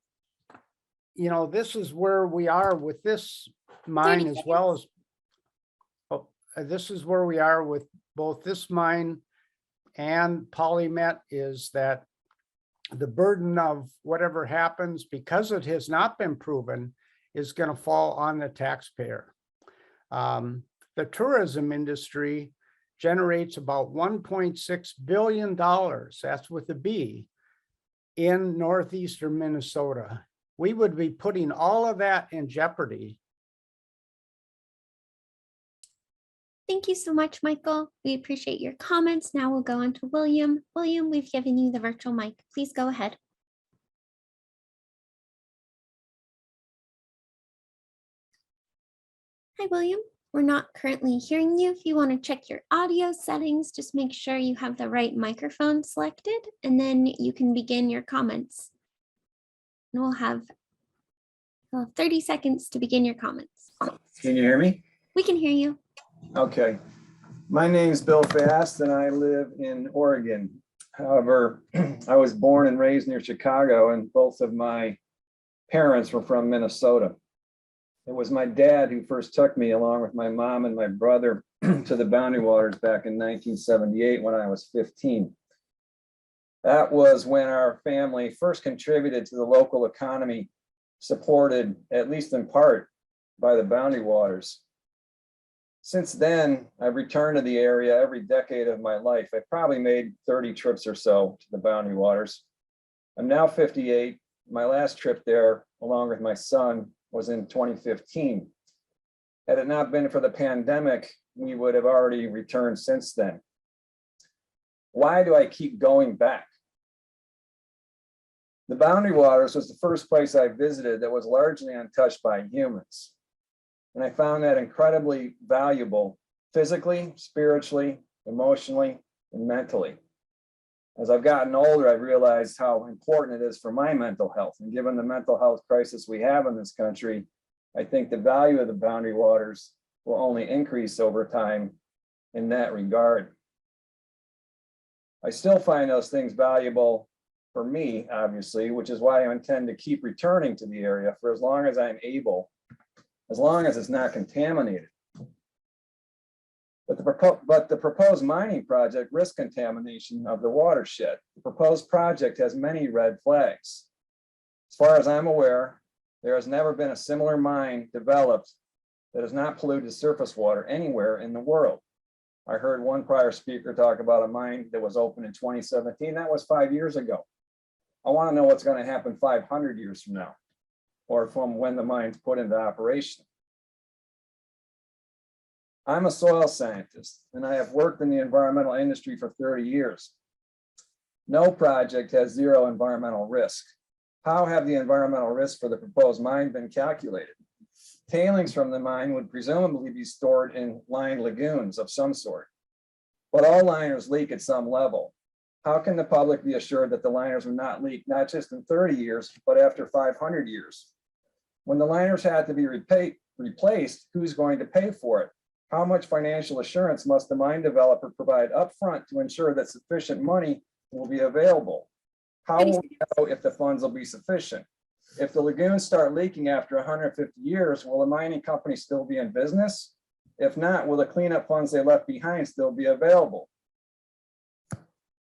you know, this is where we are with this mine as well as, this is where we are with both this mine and Polymet, is that the burden of whatever happens, because it has not been proven, is going to fall on the taxpayer. The tourism industry generates about $1.6 billion, that's with a B, in northeastern Minnesota. We would be putting all of that in jeopardy. Thank you so much, Michael. We appreciate your comments. Now we'll go on to William. William, we've given you the virtual mic. Please go ahead. Hi, William. We're not currently hearing you. If you want to check your audio settings, just make sure you have the right microphone selected, and then you can begin your comments. And we'll have 30 seconds to begin your comments. Can you hear me? We can hear you. Okay. My name is Bill Fast and I live in Oregon. However, I was born and raised near Chicago and both of my parents were from Minnesota. It was my dad who first took me along with my mom and my brother to the Boundary Waters back in 1978 when I was 15. That was when our family first contributed to the local economy, supported at least in part by the Boundary Waters. Since then, I've returned to the area every decade of my life. I've probably made 30 trips or so to the Boundary Waters. I'm now 58. My last trip there, along with my son, was in 2015. Had it not been for the pandemic, we would have already returned since then. Why do I keep going back? The Boundary Waters was the first place I visited that was largely untouched by humans. And I found that incredibly valuable physically, spiritually, emotionally, and mentally. As I've gotten older, I've realized how important it is for my mental health. And given the mental health crisis we have in this country, I think the value of the Boundary Waters will only increase over time in that regard. I still find those things valuable for me, obviously, which is why I intend to keep returning to the area for as long as I'm able, as long as it's not contaminated. But the proposed mining project risks contamination of the watershed. The proposed project has many red flags. As far as I'm aware, there has never been a similar mine developed that has not polluted surface water anywhere in the world. I heard one prior speaker talk about a mine that was opened in 2017. That was 5 years ago. I want to know what's going to happen 500 years from now, or from when the mine's put into operation. I'm a soil scientist, and I have worked in the environmental industry for 30 years. No project has zero environmental risk. How have the environmental risks for the proposed mine been calculated? Tailings from the mine would presumably be stored in lined lagoons of some sort, but all liners leak at some level. How can the public be assured that the liners will not leak, not just in 30 years, but after 500 years? When the liners had to be replaced, who's going to pay for it? How much financial assurance must the mine developer provide upfront to ensure that sufficient money will be available? How will we know if the funds will be sufficient? If the lagoons start leaking after 150 years, will the mining company still be in business? If not, will the cleanup funds they left behind still be available?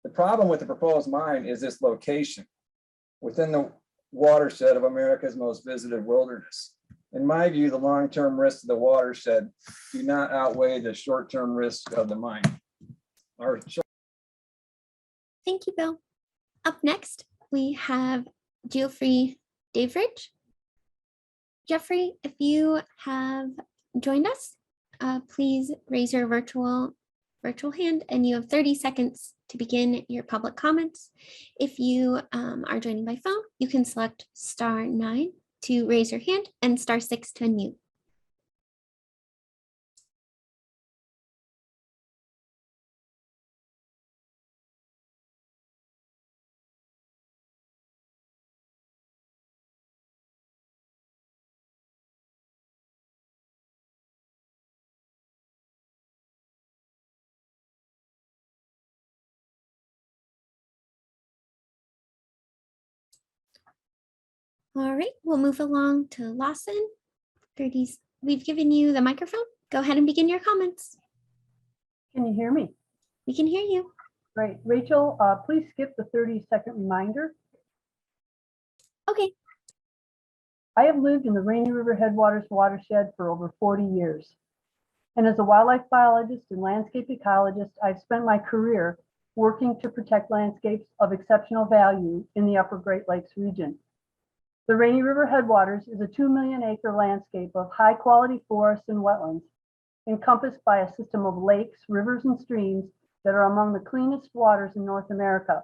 The problem with the proposed mine is its location within the watershed of America's most visited wilderness. In my view, the long-term risks of the watershed do not outweigh the short-term risks of the mine. Thank you, Bill. Up next, we have Geoffrey Daveridge. Jeffrey, if you have joined us, please raise your virtual hand, and you have 30 seconds to begin your public comments. If you are joining by phone, you can select *9 to raise your hand and *6 to unmute. All right, we'll move along to Lawson. We've given you the microphone. Go ahead and begin your comments. Can you hear me? We can hear you. Great. Rachel, please skip the 30-second reminder. Okay. I have lived in the Rainy River Headwaters watershed for over 40 years. And as a wildlife biologist and landscape ecologist, I've spent my career working to protect landscapes of exceptional value in the Upper Great Lakes region. The Rainy River Headwaters is a 2 million acre landscape of high quality forests and wetlands encompassed by a system of lakes, rivers, and streams that are among the cleanest waters in North America.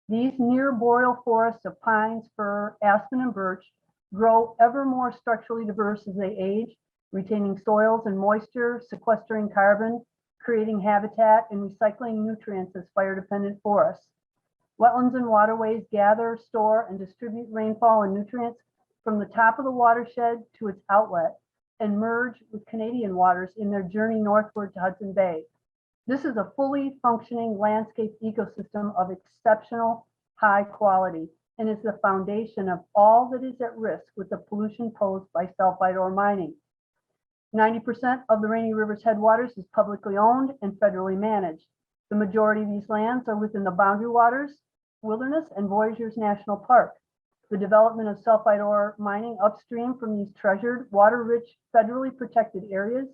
These near boreal forests of pines, fir, aspen, and birch grow ever more structurally diverse as they age, retaining soils and moisture, sequestering carbon, creating habitat, and recycling nutrients as fire-dependent forests. Wetlands and waterways gather, store, and distribute rainfall and nutrients from the top of the watershed to its outlet and merge with Canadian waters in their journey northward to Hudson Bay. This is a fully functioning landscape ecosystem of exceptional high quality. and is the foundation of all that is at risk with the pollution posed by sulfide ore mining. 90% of the Rainy River's headwaters is publicly owned and federally managed. The majority of these lands are within the Boundary Waters, Wilderness, and Voyageurs National Park. The development of sulfide ore mining upstream from these treasured, water-rich, federally protected areas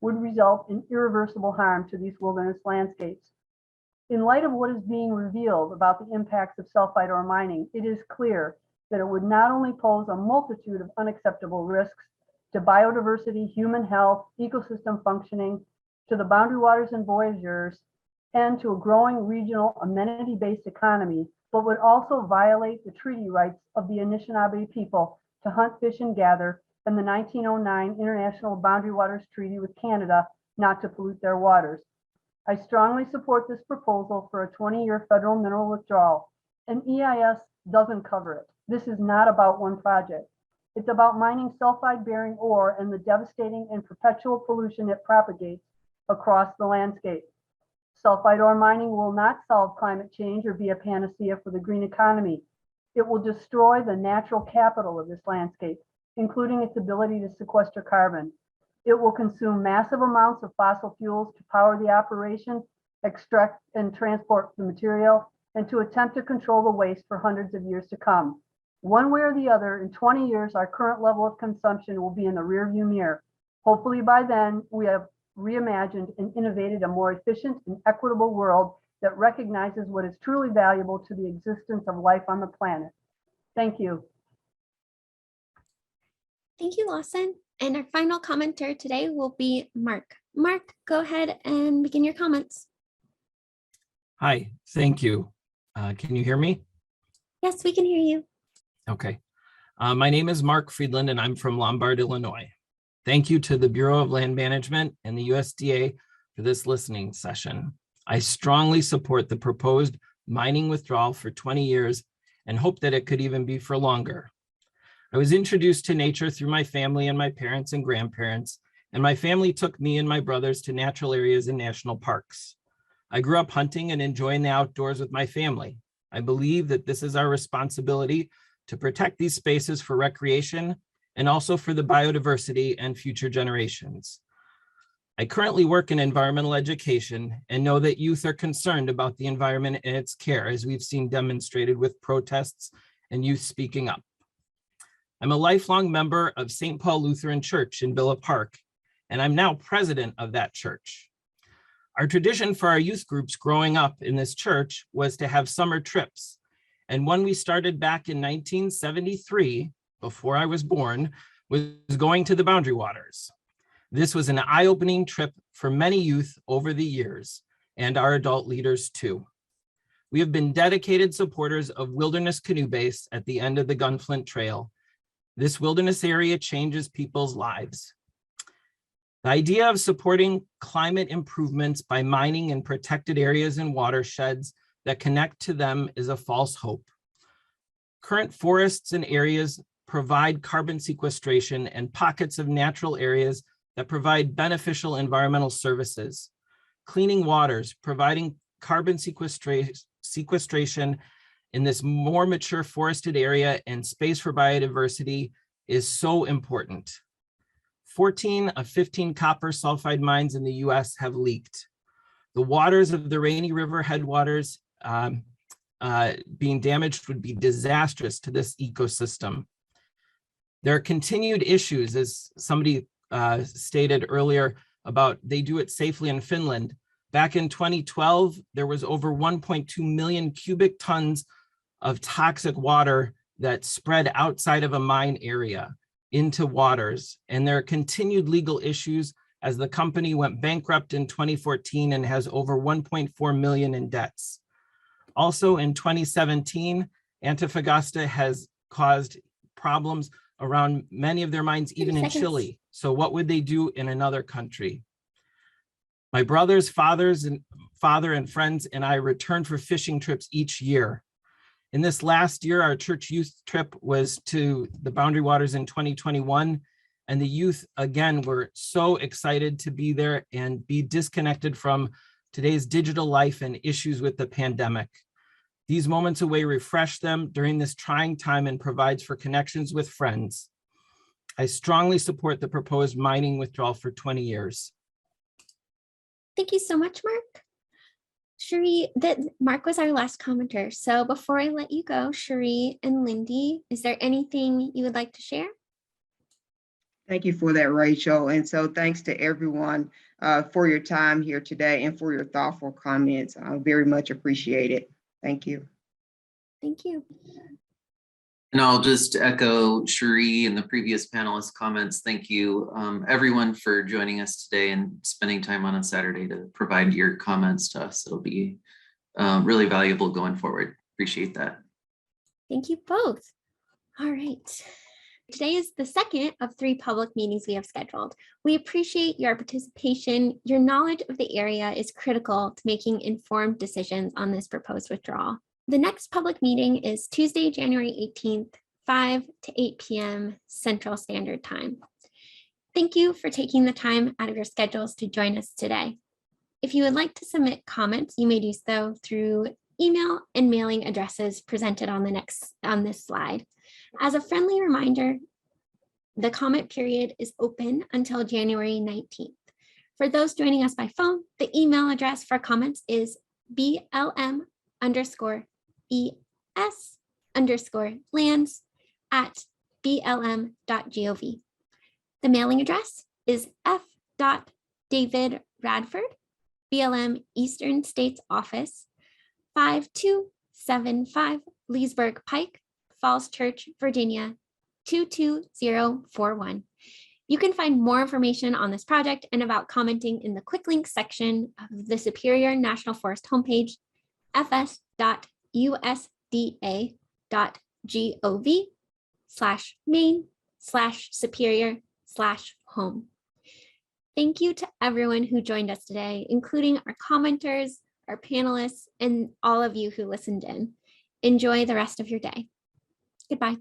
would result in irreversible harm to these wilderness landscapes. In light of what is being revealed about the impacts of sulfide ore mining, it is clear that it would not only pose a multitude of unacceptable risks to biodiversity, human health, ecosystem functioning, to the Boundary Waters and Voyageurs, and to a growing regional amenity-based economy, but would also violate the treaty rights of the Anishinaabe people to hunt, fish, and gather, and the 1909 International Boundary Waters Treaty with Canada not to pollute their waters. I strongly support this proposal for a 20-year federal mineral withdrawal. An EIS doesn't cover it. This is not about one project. It's about mining sulfide-bearing ore and the devastating and perpetual pollution it propagates across the landscape. Sulfide ore mining will not solve climate change or be a panacea for the green economy. It will destroy the natural capital of this landscape, including its ability to sequester carbon. It will consume massive amounts of fossil fuels to power the operation, extract and transport the material, and to attempt to control the waste for hundreds of years to come. One way or the other, in 20 years, our current level of consumption will be in the rearview mirror. Hopefully by then, we have reimagined and innovated a more efficient and equitable world that recognizes what is truly valuable to the existence of life on the planet. Thank you. Thank you, Lawson. And our final commenter today will be Mark. Mark, go ahead and begin your comments. Hi, thank you. Can you hear me? Yes, we can hear you. Okay. My name is Mark Friedland and I'm from Lombard, Illinois. Thank you to the Bureau of Land Management and the USDA for this listening session. I strongly support the proposed mining withdrawal for 20 years and hope that it could even be for longer. I was introduced to nature through my family and my parents and grandparents, and my family took me and my brothers to natural areas and national parks. I grew up hunting and enjoying the outdoors with my family. I believe that this is our responsibility to protect these spaces for recreation and also for the biodiversity and future generations. I currently work in environmental education and know that youth are concerned about the environment and its care, as we've seen demonstrated with protests and youth speaking up. I'm a lifelong member of St. Paul Lutheran Church in Villa Park, and I'm now president of that church. Our tradition for our youth groups growing up in this church was to have summer trips. And one we started back in 1973, before I was born, was going to the Boundary Waters. This was an eye-opening trip for many youth over the years, and our adult leaders too. We have been dedicated supporters of Wilderness Canoe Base at the end of the Gunflint Trail. This wilderness area changes people's lives. The idea of supporting climate improvements by mining in protected areas and watersheds that connect to them is a false hope. Current forests and areas provide carbon sequestration and pockets of natural areas that provide beneficial environmental services. Cleaning waters, providing carbon sequestration in this more mature forested area and space for biodiversity is so important. 14 of 15 copper sulfide mines in the US have leaked. The waters of the Rainy River headwaters being damaged would be disastrous to this ecosystem. There are continued issues, as somebody stated earlier, about they do it safely in Finland. Back in 2012, there was over 1.2 million cubic tons of toxic water that spread outside of a mine area into waters. And there are continued legal issues as the company went bankrupt in 2014 and has over 1.4 million in debts. Also in 2017, Antofagasta has caused problems around many of their mines, even in Chile. So what would they do in another country? My brother's father and friends and I returned for fishing trips each year. In this last year, our church youth trip was to the Boundary Waters in 2021, and the youth, again, were so excited to be there and be disconnected from today's digital life and issues with the pandemic. These moments away refresh them during this trying time and provides for connections with friends. I strongly support the proposed mining withdrawal for 20 years. Thank you so much, Mark. Cherie, Mark was our last commenter. So before I let you go, Cherie and Lindy, is there anything you would like to share? Thank you for that, Rachel. And so thanks to everyone for your time here today and for your thoughtful comments. I very much appreciate it. Thank you. Thank you. And I'll just echo Cherie and the previous panelists' comments. Thank you, everyone, for joining us today and spending time on a Saturday to provide your comments to us. It'll be really valuable going forward. Appreciate that. Thank you both. All right. Today is the second of 3 public meetings we have scheduled. We appreciate your participation. Your knowledge of the area is critical to making informed decisions on this proposed withdrawal. The next public meeting is Tuesday, January 18th, 5 to 8 p.m. Central Standard Time. Thank you for taking the time out of your schedules to join us today. If you would like to submit comments, you may do so through email and mailing addresses presented on this slide. As a friendly reminder, the comment period is open until January 19th. For those joining us by phone, the email address for comments is blm_es_lands@blm.gov. The mailing address is f.David Radford, BLM Eastern States Office, 5275 Leesburg Pike, Falls Church, Virginia, 22041. You can find more information on this project and about commenting in the quick links section of the Superior National Forest homepage, fs.usda.gov/main/superior/home. Thank you to everyone who joined us today, including our commenters, our panelists, and all of you who listened in. Enjoy the rest of your day. Goodbye.